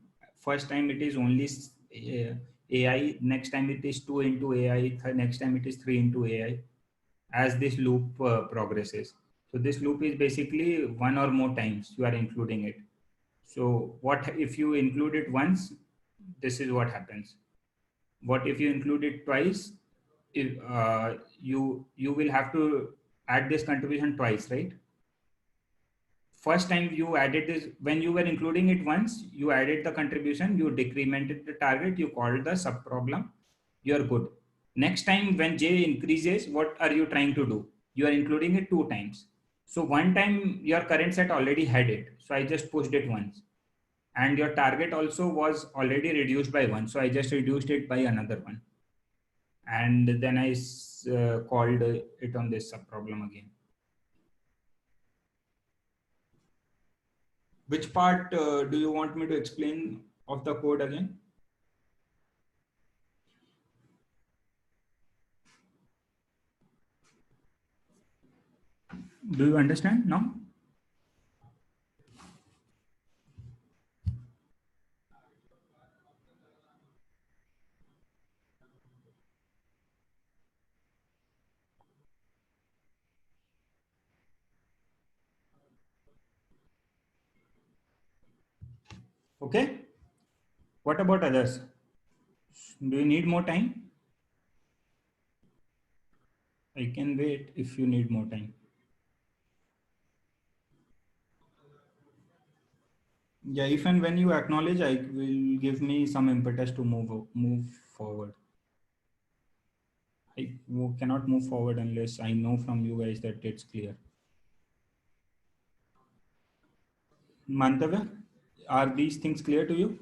First time it is only AI, next time it is 2 into AI, next time it is 3 into AI, as this loop progresses. So this loop is basically 1 or more times you are including it. So what if you include it once? This is what happens. What if you include it twice? If you will have to add this contribution twice, right? First time you added this, when you were including it once, you added the contribution, you decremented the target, you called the sub problem, you're good. Next time when j increases, what are you trying to do? You are including it 2 times. So 1 time your current set already had it. So I just pushed it once. And your target also was already reduced by 1. So I just reduced it by another 1. And then I called it on this sub problem again. Which part do you want me to explain of the code again? Do you understand now? Okay. What about others? Do you need more time? I can wait if you need more time. Yeah, if and when you acknowledge, I will give me some impetus to move forward. I cannot move forward unless I know from you guys that it's clear. Mantavya, are these things clear to you?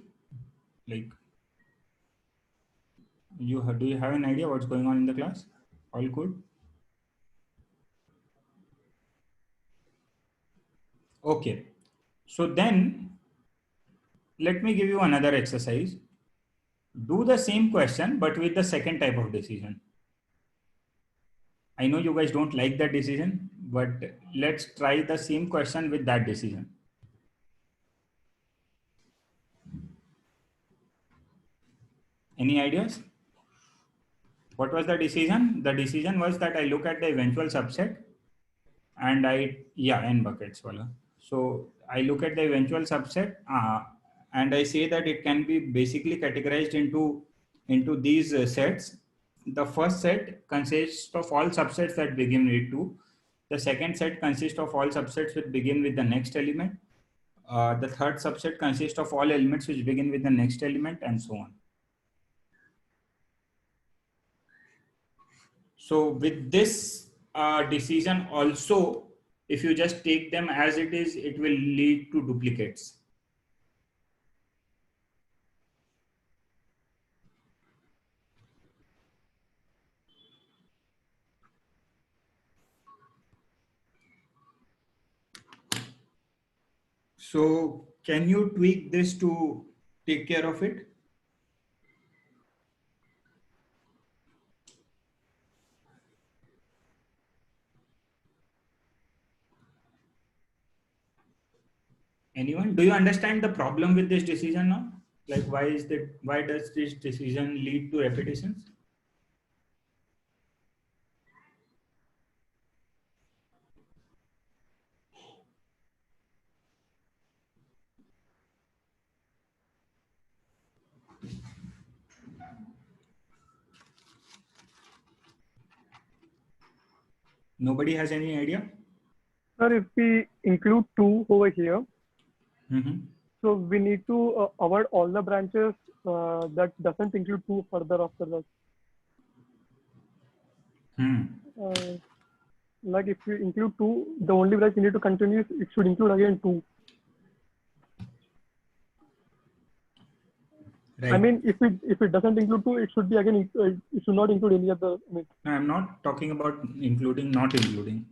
Like, do you have an idea what's going on in the class? All good? Okay. So then let me give you another exercise. Do the same question, but with the second type of decision. I know you guys don't like that decision, but let's try the same question with that decision. Any ideas? What was the decision? The decision was that I look at the eventual subset and n buckets wala. So I look at the eventual subset and I say that it can be basically categorized into these sets. The first set consists of all subsets that begin with 2. The second set consists of all subsets which begin with the next element. The third subset consists of all elements which begin with the next element, and so on. So with this decision also, if you just take them as it is, it will lead to duplicates. So can you tweak this to take care of it? Anyone? Do you understand the problem with this decision now? Like why does this decision lead to repetitions? Nobody has any idea? Sir, if we include 2 over here, so we need to avoid all the branches that doesn't include 2 further after that. Like if we include 2, the only branch we need to continue, it should include again 2. Right. I mean, if it doesn't include 2, it should be again, it should not include any other. I mean, no, I'm not talking about including, not including.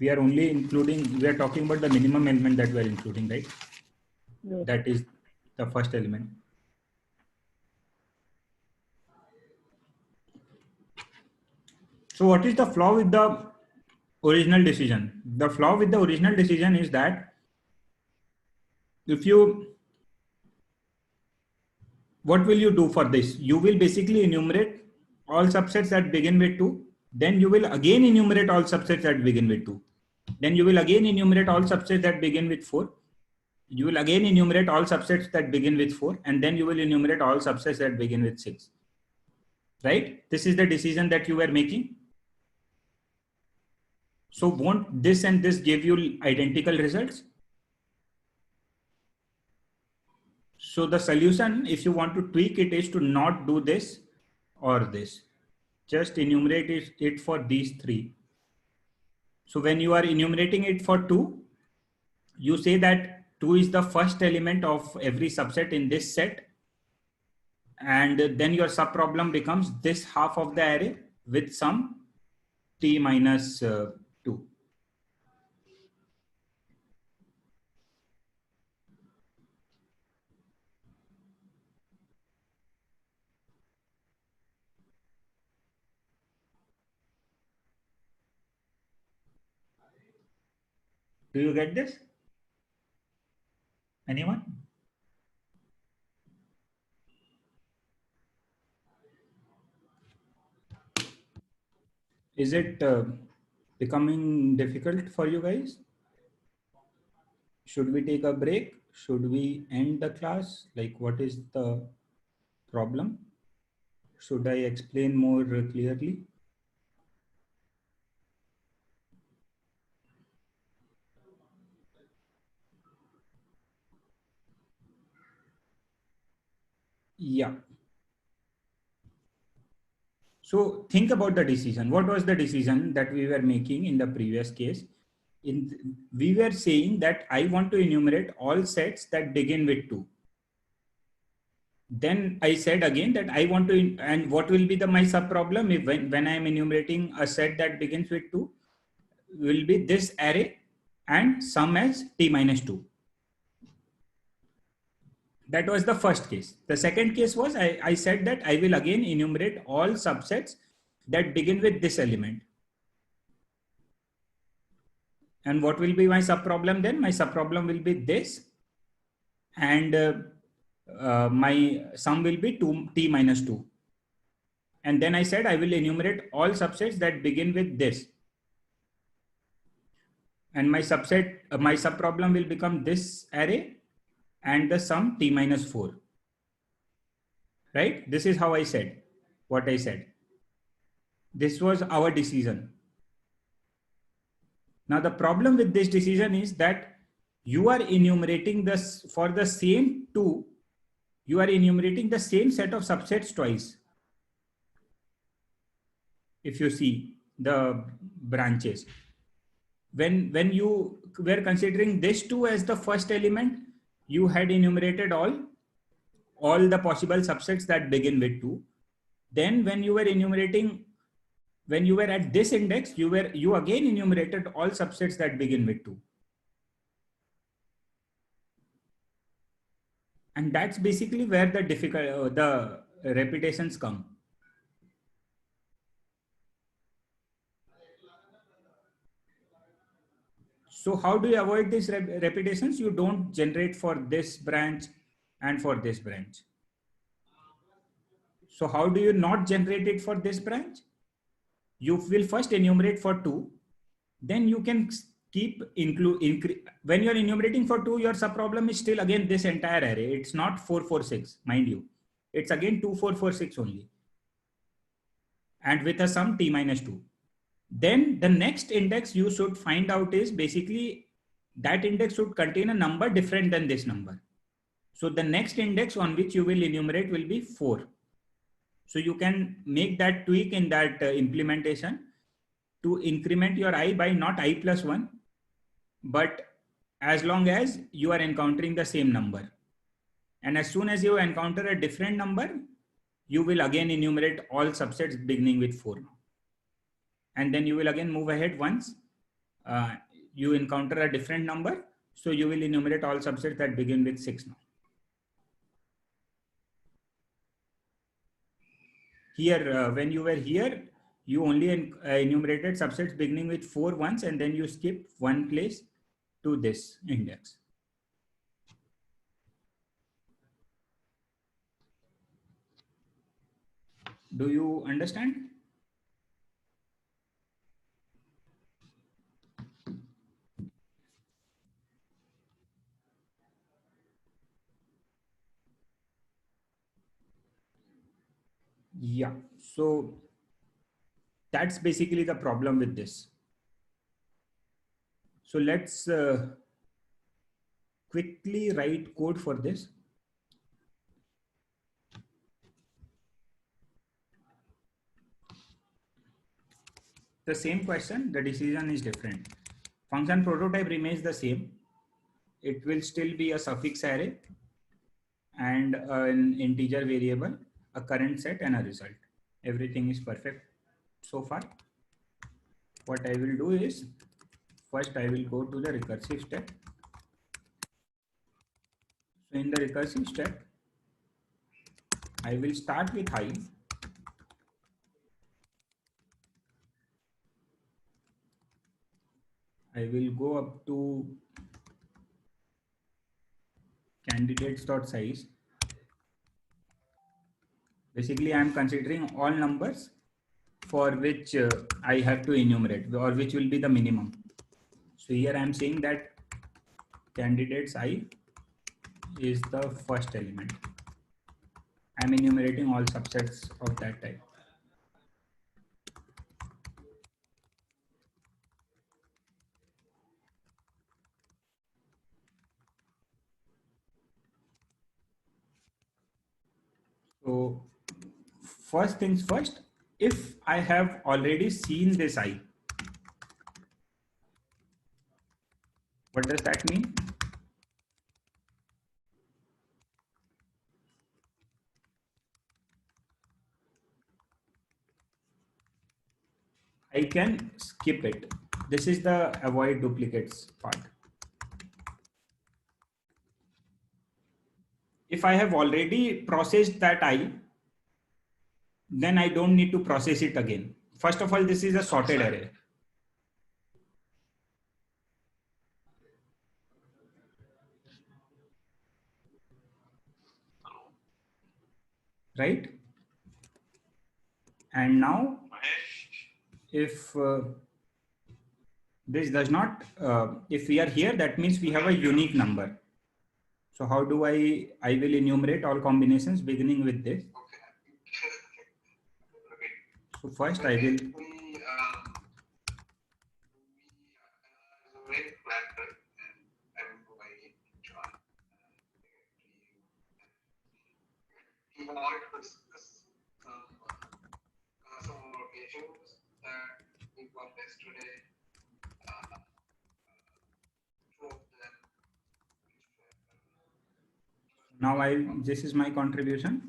We are only including, we are talking about the minimum element that we are including, right? Yeah. That is the first element. So what is the flaw with the original decision? The flaw with the original decision is that what will you do for this? You will basically enumerate all subsets that begin with 2. Then you will again enumerate all subsets that begin with 2. Then you will again enumerate all subsets that begin with 4. You will again enumerate all subsets that begin with 4. And then you will enumerate all subsets that begin with 6. Right? This is the decision that you were making. So won't this and this give you identical results? So the solution, if you want to tweak it, is to not do this or this. Just enumerate it for these 3. So when you are enumerating it for 2, you say that 2 is the first element of every subset in this set. And then your subproblem becomes this half of the array with some t minus 2. Do you get this? Anyone? Is it becoming difficult for you guys? Should we take a break? Should we end the class? Like, what is the problem? Should I explain more clearly? Yeah. So think about the decision. What was the decision that we were making in the previous case? We were saying that I want to enumerate all sets that begin with 2. Then I said again that I want to, and what will be my sub problem if when I am enumerating a set that begins with 2 will be this array and sum as t minus 2. That was the first case. The second case was I said that I will again enumerate all subsets that begin with this element. And what will be my sub problem then? My sub problem will be this, and my sum will be t minus 2. And then I said I will enumerate all subsets that begin with this. And my subset, my sub problem will become this array and the sum t minus 4. Right? This is how I said what I said. This was our decision. Now the problem with this decision is that you are enumerating this for the same 2. You are enumerating the same set of subsets twice. If you see the branches, when you were considering this 2 as the first element, you had enumerated all the possible subsets that begin with 2. Then when you were enumerating, when you were at this index, you again enumerated all subsets that begin with 2. And that's basically where the repetitions come. So how do you avoid these repetitions? You don't generate for this branch and for this branch. So how do you not generate it for this branch? You will first enumerate for 2. Then you can keep when you're enumerating for 2, your subproblem is still again this entire array. It's not 4, 4, 6, mind you. It's again 2, 4, 4, 6 only. And with a sum t minus 2. Then the next index you should find out is basically that index should contain a number different than this number. So the next index on which you will enumerate will be 4. So you can make that tweak in that implementation to increment your I by not I plus 1, but as long as you are encountering the same number. And as soon as you encounter a different number, you will again enumerate all subsets beginning with 4 now. And then you will again move ahead once you encounter a different number. So you will enumerate all subsets that begin with 6 now. Here, when you were here, you only enumerated subsets beginning with 4 once, and then you skip one place to this index. Do you understand? Yeah, so that's basically the problem with this. So let's quickly write code for this. The same question, the decision is different. Function prototype remains the same. It will still be a suffix array and an integer variable, a current set and a result. Everything is perfect so far. What I will do is, first I will go to the recursive step. So in the recursive step, I will start with I. I will go up to candidates.size. Basically, I am considering all numbers for which I have to enumerate or which will be the minimum. So here I am saying that candidates I is the first element. I am enumerating all subsets of that type. So first things first, if I have already seen this I, what does that mean? I can skip it. This is the avoid duplicates part. If I have already processed that I, then I don't need to process it again. First of all, this is a sorted array. Right? And now, if this does not, if we are here, that means we have a unique number. So how do I will enumerate all combinations beginning with this. So first I will now this is my contribution.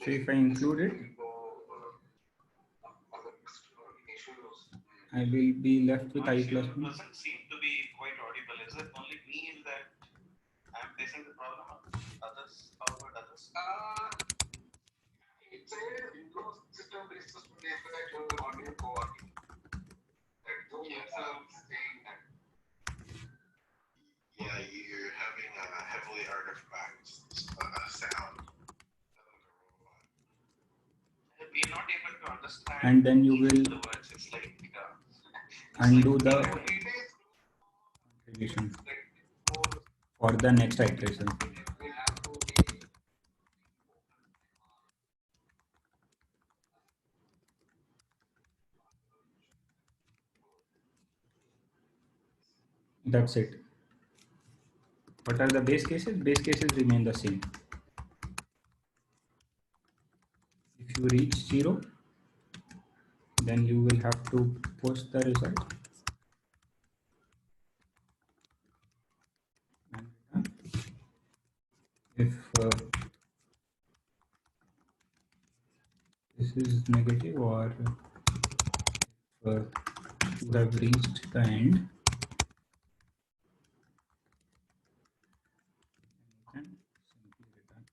So if I include it, I will be left with I plus 1. Doesn't seem to be quite audible. Is it only me that I'm facing the problem of others? How about others? It's a system based system audio co-audio. Yeah, you're having a heavily artifact sound. We're not able to understand. And then you will the words. It's like undo the contribution for the next iteration. That's it. What are the base cases? Base cases remain the same. If you reach 0, then you will have to post the result. If this is negative or if you have reached the end, then simply return.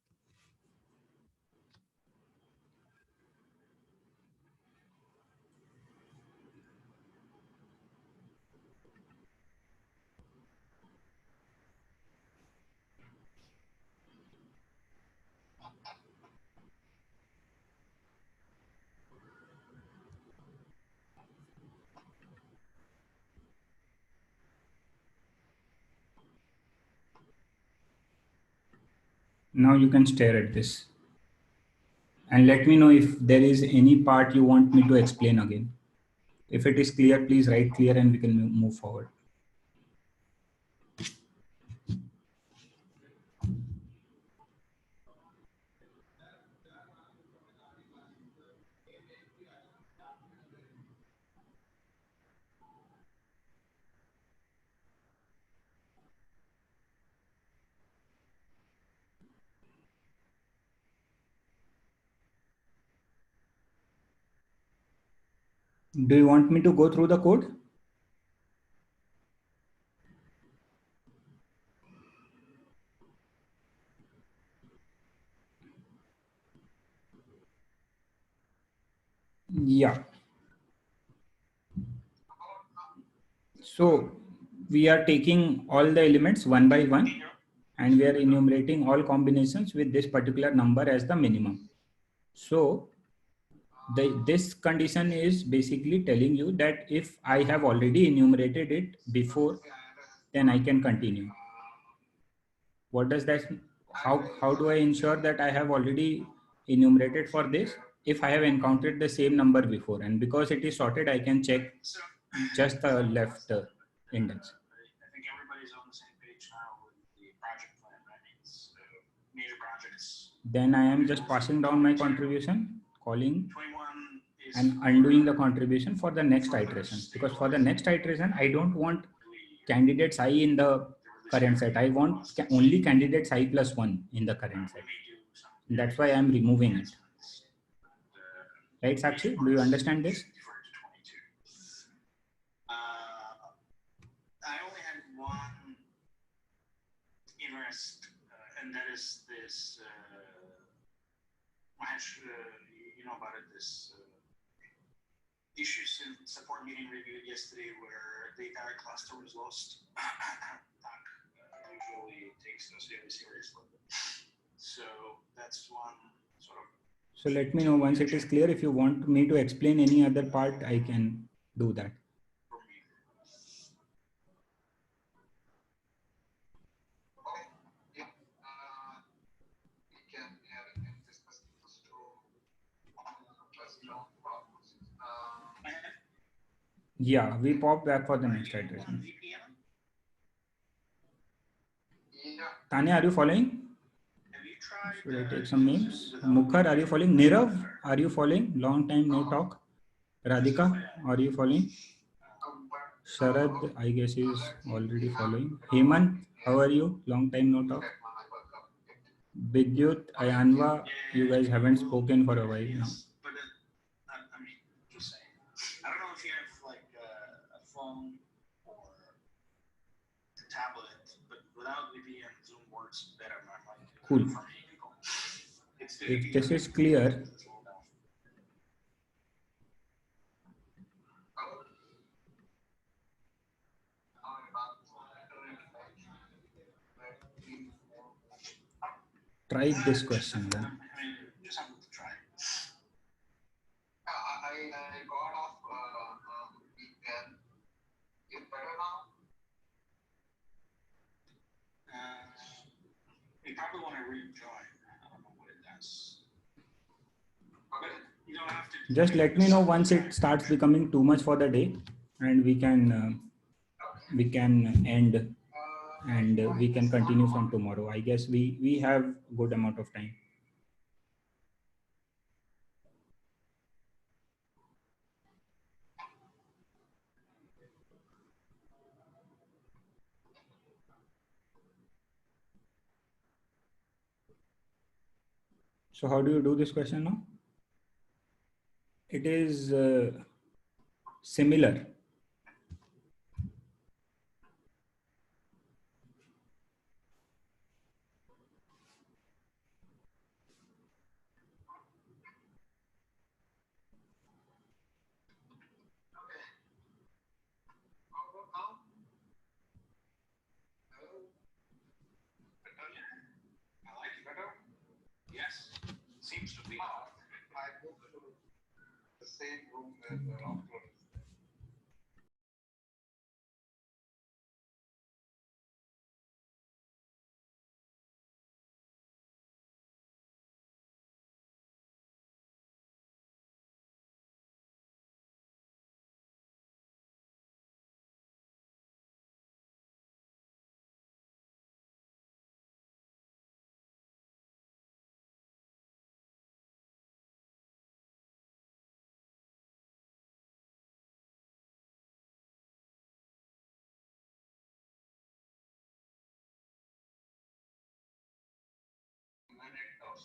Now you can stare at this and let me know if there is any part you want me to explain again. If it is clear, please write clear and we can move forward. Do you want me to go through the code? Yeah. So we are taking all the elements one by one, and we are enumerating all combinations with this particular number as the minimum. So this condition is basically telling you that if I have already enumerated it before, then I can continue. What does that, how do I ensure that I have already enumerated for this? If I have encountered the same number before, and because it is sorted, I can check just the left index. I think everybody's on the same page now with the project plan, right? It's major projects. Then I am just passing down my contribution, calling and undoing the contribution for the next iteration. Because for the next iteration, I don't want candidates I in the current set. I want only candidates I plus 1 in the current set. That's why I'm removing it. Right, Sakshi? Do you understand this? I only had one interest, and that is this, Mahesh, you know about it, this issues in support meeting reviewed yesterday where the entire cluster was lost. Usually takes us really seriously. So that's one sort of. So let me know once it is clear. If you want me to explain any other part, I can do that. Yeah, we pop back for the next iteration. Tanya, are you following? Should I take some names? Mukhar, are you following? Nirav, are you following? Long time no talk. Radhika, are you following? Sharad, I guess is already following. Hemant, how are you? Long time no talk. Vidyut, Ayanva, you guys haven't spoken for a while now. But I mean, just saying. I don't know if you have like a phone or a tablet, but without VPN, Zoom works better. Cool. If this is clear, try this question then. Just have to try. I got off weekend. Is better now? You probably want to rejoin. I don't know what it does. But you don't have to. Just let me know once it starts becoming too much for the day, and we can end and we can continue from tomorrow. I guess we have good amount of time. So how do you do this question now? It is similar. Yes, seems to be. I go to the same room as the doctor.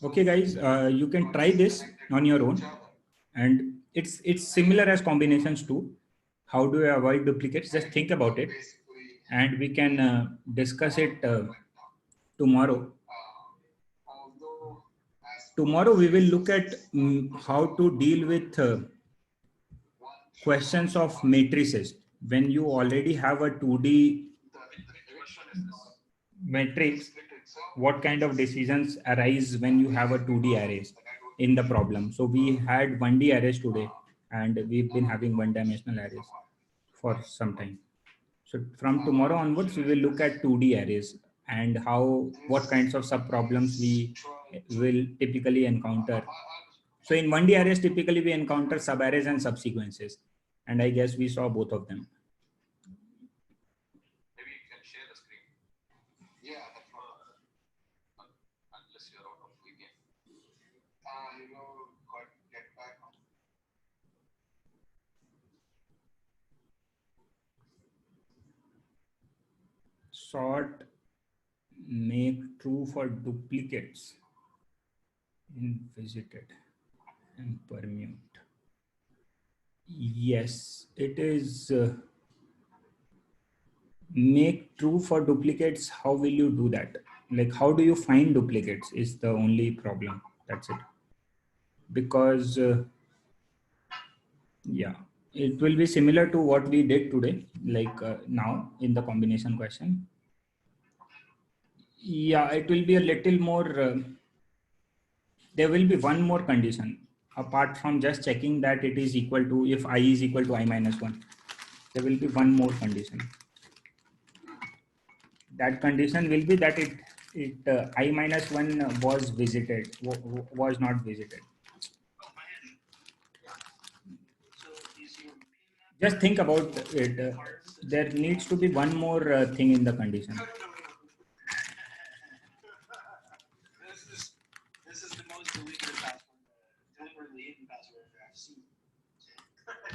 Okay, guys, you can try this on your own, and it's similar as combinations too. How do I avoid duplicates? Just think about it, and we can discuss it tomorrow. Tomorrow we will look at how to deal with questions of matrices. When you already have a 2D matrix, what kind of decisions arise when you have a 2D arrays in the problem? So we had 1D arrays today, and we've been having one-dimensional arrays for some time. So from tomorrow onwards, we will look at 2D arrays and what kinds of sub-problems we will typically encounter. So in 1D arrays, typically we encounter sub-arrays and subsequences. And I guess we saw both of them. Maybe you can share the screen. Yeah, that's right. Unless you're out of weekend. You know, get back on. Sort, make true for duplicates in visited and permute. Yes, it is make true for duplicates. How will you do that? Like, how do you find duplicates is the only problem. That's it. Because yeah, it will be similar to what we did today, like now in the combination question. Yeah, it will be a little more, there will be one more condition apart from just checking that it is equal to, if I is equal to I minus 1, there will be one more condition. That condition will be that I minus 1 was visited, was not visited. Just think about it. There needs to be one more thing in the condition. This is the most deliberate password, deliberately hidden password I've seen.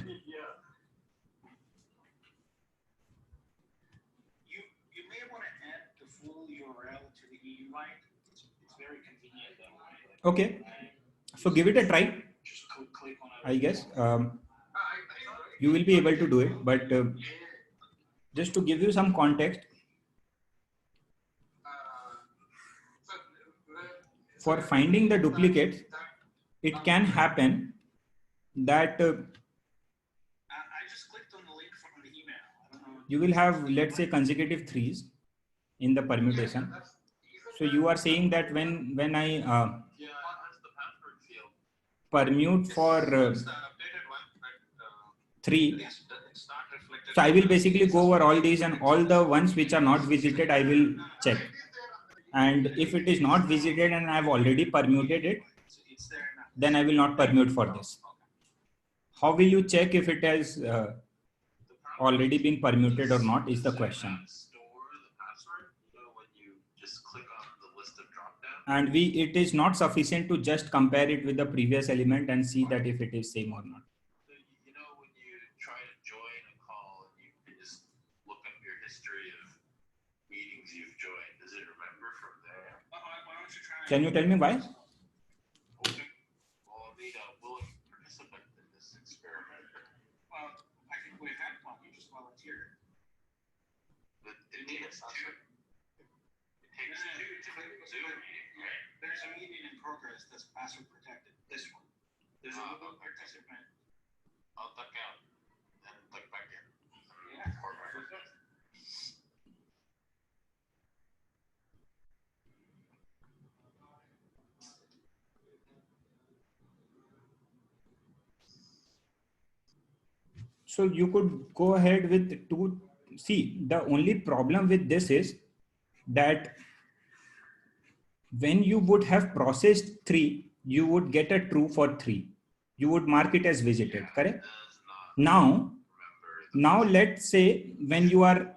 Yeah. You may want to add the full URL to the invite. It's very convenient that way. Okay. So give it a try. Just click on it. I guess you will be able to do it, but just to give you some context, for finding the duplicates, it can happen that I just clicked on the link from the email. I don't know. you will have, let's say, consecutive 3s in the permutation. So you are saying that when I permute for 3, so I will basically go over all these, and all the ones which are not visited, I will check. And if it is not visited and I've already permuted it, then I will not permute for this. How will you check if it has already been permuted or not is the question. And it is not sufficient to just compare it with the previous element and see that if it is same or not. You know, when you try to join a call, you can just look up your history of meetings you've joined. Does it remember from there? Why don't you try? Can you tell me why? Okay. Well, I need a willing participant in this experiment. Well, I think we've had one. You just volunteered. But it needs two. It takes two to click Zoom meeting, right? There's a meeting in progress that's password protected. This one. There's a little participant. I'll duck out and duck back in. Yeah. So you could go ahead with 2. See, the only problem with this is that when you would have processed 3, you would get a true for 3. You would mark it as visited, correct? Now let's say when you are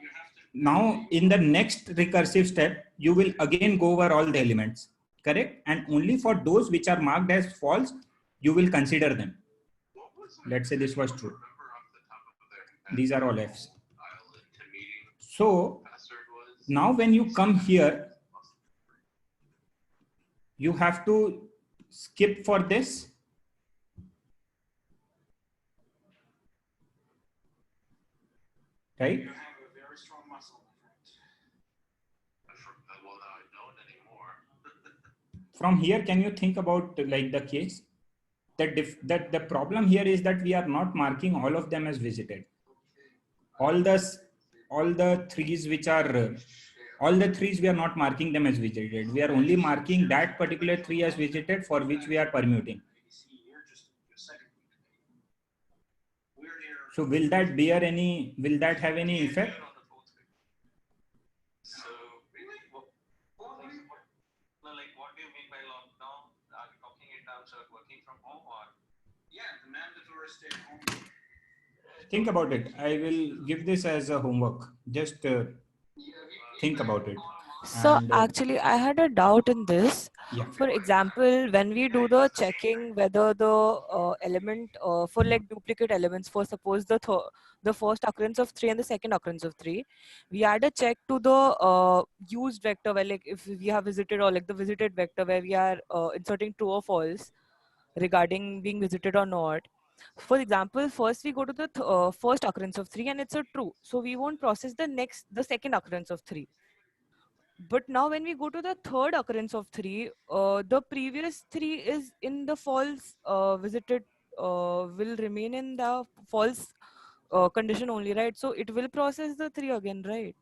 now in the next recursive step, you will again go over all the elements, correct? And only for those which are marked as false, you will consider them. Let's say this was true. These are all Fs. So now when you come here, you have to skip for this right? You have a very strong muscle, my friend. Well, now I don't anymore. From here, can you think about like the case that the problem here is that we are not marking all of them as visited. All the threes which are all the threes, we are not marking them as visited. We are only marking that particular three as visited for which we are permuting. So will that have any effect? So, really, what do you mean by lockdown? Are you talking in terms of working from home or? Yeah, the mandatory stay at home. Think about it. I will give this as a homework. Just think about it. So And actually, I had a doubt in this. yeah. For example, when we do the checking whether the element for like duplicate elements, for suppose the first occurrence of 3 and the second occurrence of 3, we add a check to the used vector where like if we have visited, or like the visited vector where we are inserting true or false regarding being visited or not. For example, first we go to the first occurrence of 3 and it's a true, so we won't process the second occurrence of 3. But now when we go to the third occurrence of 3, the previous 3 is in the false visited, will remain in the false condition only, right? So it will process the 3 again, right?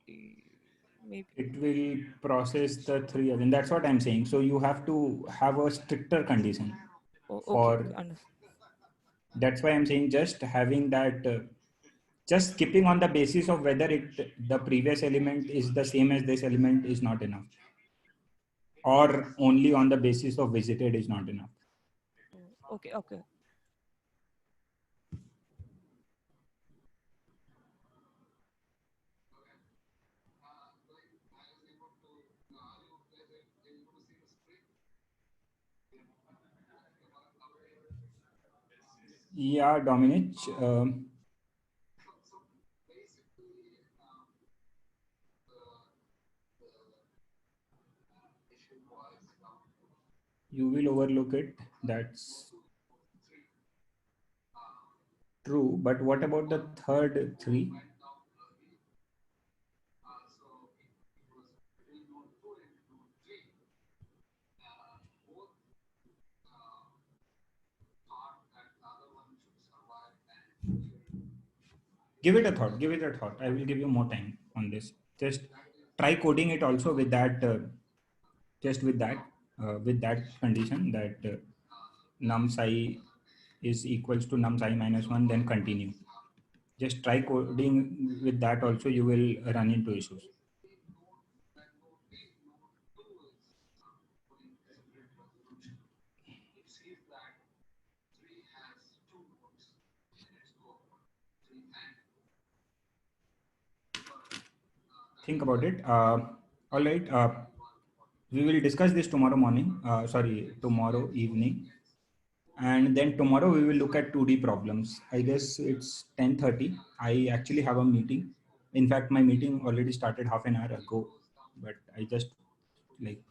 Maybe. It will process the 3 again. That's what I'm saying. So you have to have a stricter condition. Okay, For understand. that's why I'm saying just having that, just skipping on the basis of whether the previous element is the same as this element is not enough, or only on the basis of visited is not enough. Okay. Yeah, Dominic. You will overlook it. That's true. But what about the third 3? Give it a thought. Give it a thought. I will give you more time on this. Just try coding it also with that. Just with that condition that num psi is equals to num psi minus 1. Then continue. Just try coding with that also. You will run into issues. Think about it. All right. We will discuss this tomorrow morning. Tomorrow evening. And then tomorrow we will look at 2D problems. I guess it's 10:30. I actually have a meeting. In fact, my meeting already started half an hour ago, but I just like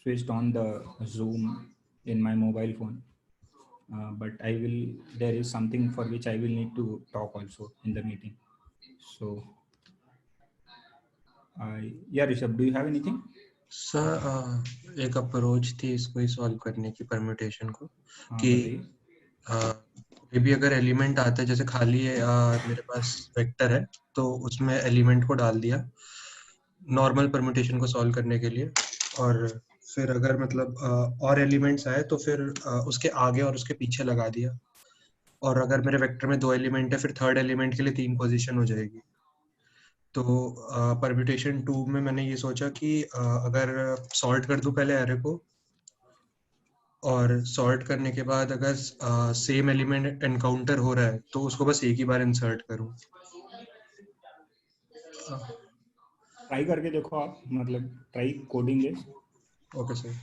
switched on the Zoom in my mobile phone. But there is something for which I will need to talk also in the meeting. So, yeah, Rishabh, do you have anything? Sir एक approach थी इसको solve करने की permutation को कि मे भी अगर element आता है जैसे खाली है मेरे पास वेक्टर है तो उसमें एलिमेंट को डाल दिया नॉर्मल परम्यूटेशन को सॉल्व करने के लिए और फिर अगर मतलब और एलिमेंट्स आए तो फिर उसके आगे और उसके पीछे लगा दिया और अगर मेरे वेक्टर में 2 एलिमेंट है फिर थर्ड एलिमेंट के लिए 3 पोजीशन हो जाएगी तो परम्यूटेशन 2 में मैंने ये सोचा कि अगर सॉर्ट कर दूं पहले एरे को और सॉर्ट करने के बाद अगर सेम एलिमेंट एनकाउंटर हो रहा है तो उसको बस एक ही बार इंसर्ट करूं ट्राई करके देखो आप, मतलब try coding this. Okay sir.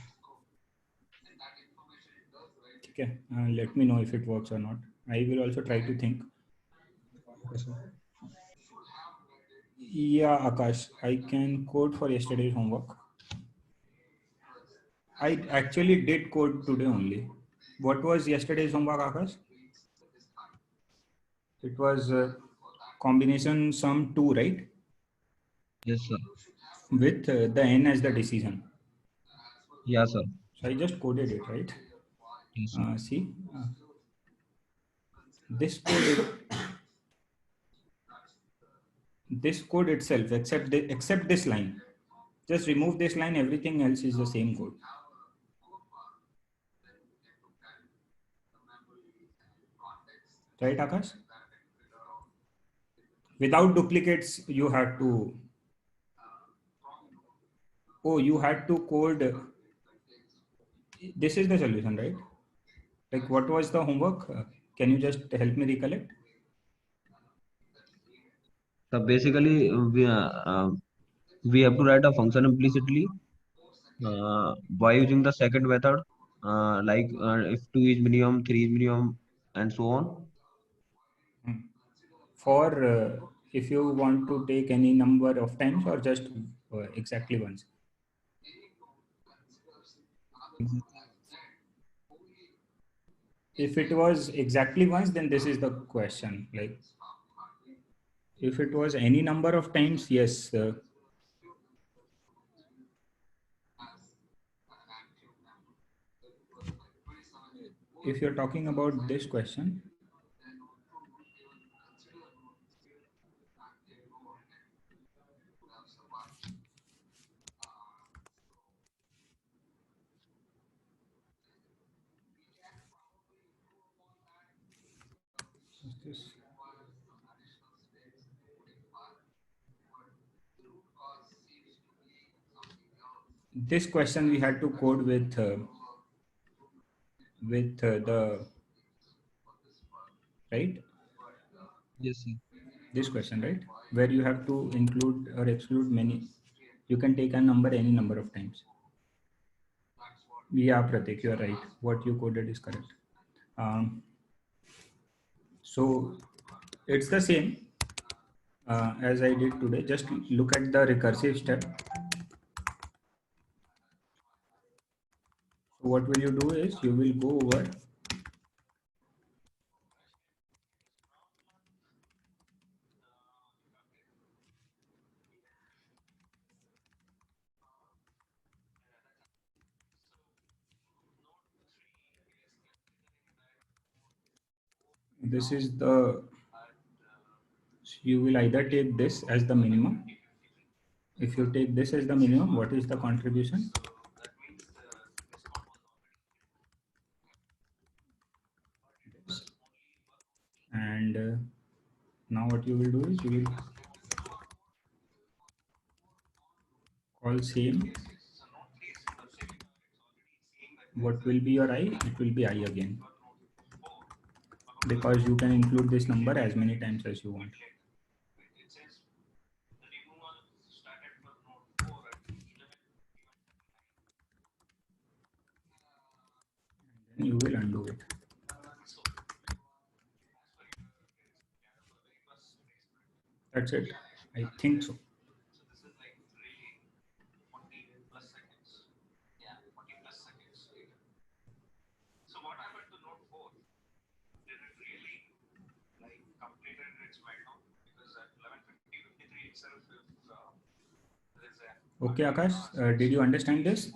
ठीक है, let me know if it works or not. I will also try to think. Okay, sir. Yeah, Akash, I can code for yesterday's homework. I actually did code today only. What was yesterday's homework, Akash? It was combination sum 2, right? Yes, sir. With the n as the decision. Yeah, sir. So I just coded it, right? Yes, sir. See, this code, this code itself, except this line. Just remove this line. Everything else is the same code. Right, Akash? Without duplicates, you had to. Oh, you had to code. This is the solution, right? Like, what was the homework? Can you just help me recollect? So basically, we have to write a function implicitly by using the second method, like if 2 is minimum, 3 is minimum, and so on. For if you want to take any number of times or just exactly once. If it was exactly once, then this is the question. Like, if it was any number of times, yes. If you're talking about this question, this question we had to code with the right. Yes, sir. This question, right, where you have to include or exclude many. You can take a number any number of times. Yeah, Pratik, you are right. What you coded is correct. So it's the same as I did today. Just look at the recursive step. So what will you do is you will go over this is the, you will either take this as the minimum. If you take this as the minimum, what is the contribution? And now what you will do is you will call same. What will be your I? It will be I again, because you can include this number as many times as you want. Then you will undo it. That's it. I think so. Okay, Akash, did you understand this?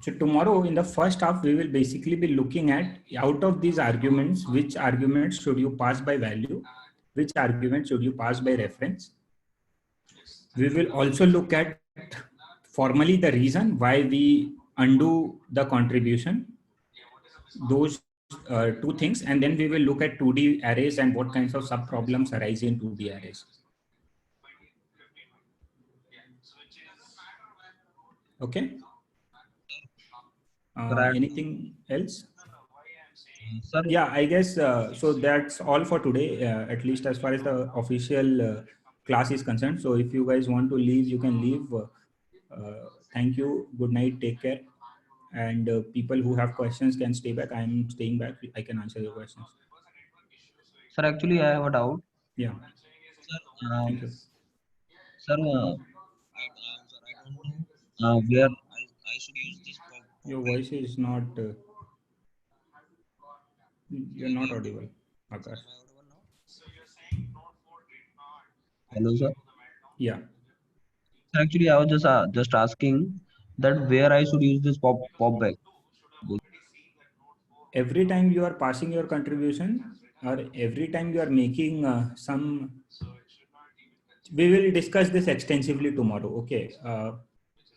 So tomorrow in the first half, we will basically be looking at, out of these arguments, which arguments should you pass by value, which argument should you pass by reference. We will also look at formally the reason why we undo the contribution, those two things, and then we will look at 2D arrays and what kinds of sub problems arise in 2D arrays. Okay. Anything else? Yeah, I guess so. That's all for today, at least as far as the official class is concerned. So if you guys want to leave, you can leave. Thank you. Good night. Take care. And people who have questions can stay back. I'm staying back. I can answer your questions. Sir, actually, I have a doubt. Yeah. Sir, thank you. Sir, I don't know where I should use this Your voice is not. You're not audible, Akash. Hello, sir. Yeah. Actually, I was just asking that where I should use this pop back. Every time you are passing your contribution, or every time you are making some, we will discuss this extensively tomorrow. Okay.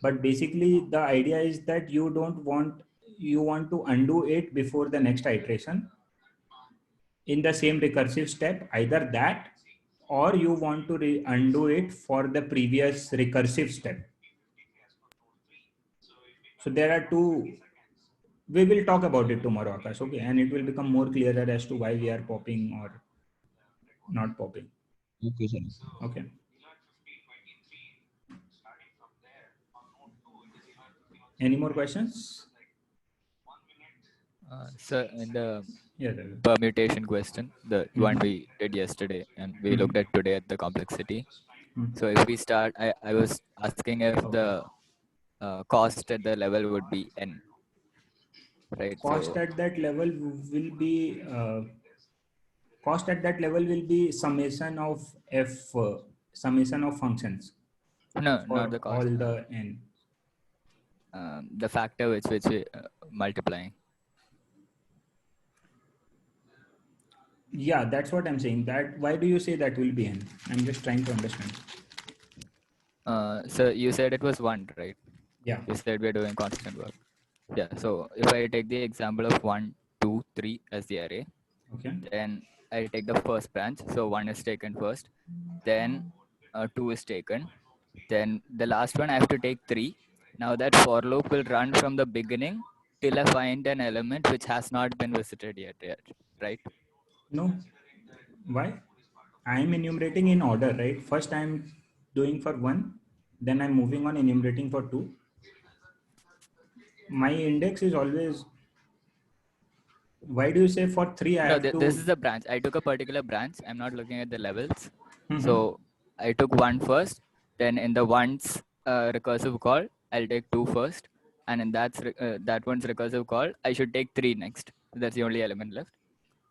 But basically, the idea is that you want to undo it before the next iteration in the same recursive step, either that or you want to undo it for the previous recursive step. So there are two. We will talk about it tomorrow, Akash. Okay, and it will become more clearer as to why we are popping or not popping. Okay, sir. Okay. Any more questions? So in the Yeah, permutation question, the one we did yesterday and we looked at today at the complexity. So if we start, I was asking if the cost at the level would be n, right? Cost So at that level will be summation of f summation of functions no, not for the all cost. the n. The factor which we multiplying. Yeah, that's what I'm saying. That why do you say that will be n? I'm just trying to understand. So you said it was 1, right? Yeah. You said we're doing constant work. Yeah. So if I take the example of 1, 2, 3 as the array, okay, then I take the first branch. So 1 is taken first, then 2 is taken, then the last one I have to take 3. Now that for loop will run from the beginning till I find an element which has not been visited yet, right? No. Why? I'm enumerating in order, right? First I'm doing for 1, then I'm moving on enumerating for 2. My index is always. Why do you say for 3 I No, have to? this is the branch. I took a particular branch. I'm not looking at the levels. So I took 1 first, then in the one's recursive call, I'll take 2 first, and in that one's recursive call, I should take 3 next. That's the only element left.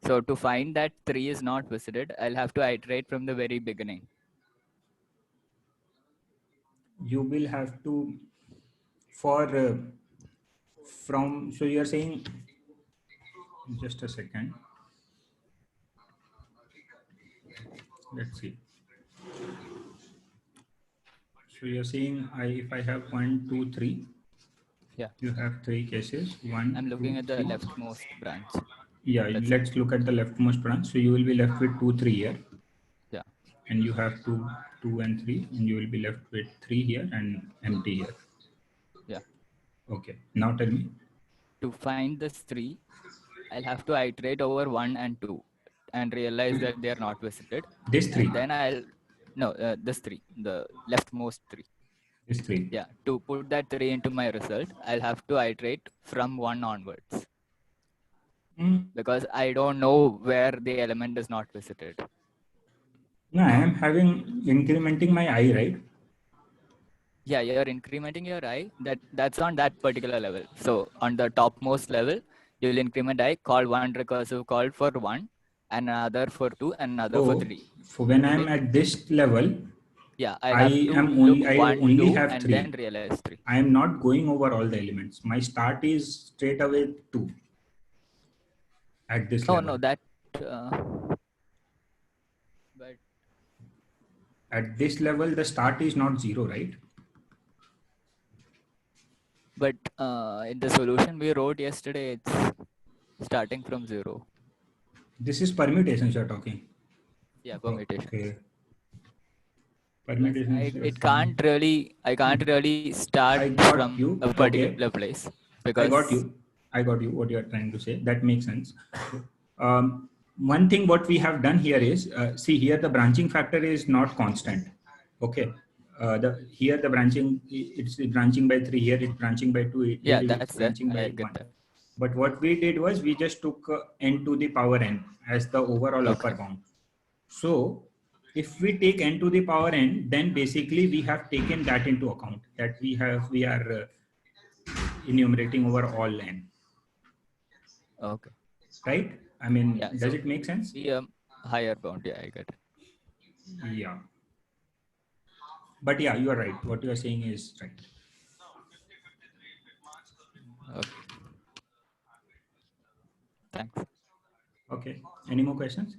So to find that 3 is not visited, I'll have to iterate from the very beginning. You will have to so you're saying, just a second, let's see. So you're saying if I have 1, 2, 3, yeah, you have 3 cases. 1, I'm looking 2, at the 3. leftmost branch. Yeah, let's look at the leftmost branch. So you will be left with 2, 3 here. Yeah. And you have 2, 2 and 3, and you will be left with 3 here and empty here. Yeah. Okay. Now tell me. To find this 3, I'll have to iterate over 1 and 2 and realize that they are not visited. This 3. And then this 3, the leftmost 3. This 3. Yeah. To put that 3 into my result, I'll have to iterate from 1 onwards. Because I don't know where the element is not visited. No, I am incrementing my I, right? Yeah, you're incrementing your I. That's on that particular level. So on the topmost level, you'll increment I, call one recursive call for 1, another for 2, and another for 3. So when I'm at this level, yeah, I'll have to look 1, 2, have and 3. then realize 3. I am not going over all the elements. My start is straight away 2 at this level. No, that. But at this level, the start is not 0, right? But in the solution we wrote yesterday, it's starting from 0. This is permutations you're talking. Yeah, permutation. Okay. Permutations. I can't really start from a particular place because I got you. What you are trying to say. That makes sense. One thing what we have done here is see here the branching factor is not constant. Okay. Here the branching it's branching by 3. Here it's branching by 2. Here it's branching by 1. But what we did was we just took n to the power n as the overall upper bound. So if we take n to the power n, then basically we have taken that into account, that we are enumerating over all n. Okay. Right? I mean, Yeah, does so it make sense? The higher bound, yeah, I get it. Yeah. But yeah, you are right. What you are saying is right. Okay. Thanks. Okay. Any more questions?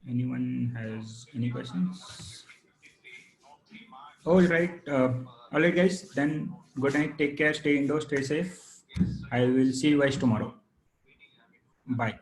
Anyone has any questions? All right. All right, guys. Then good night. Take care. Stay indoors. Stay safe. I will see you guys tomorrow. Bye.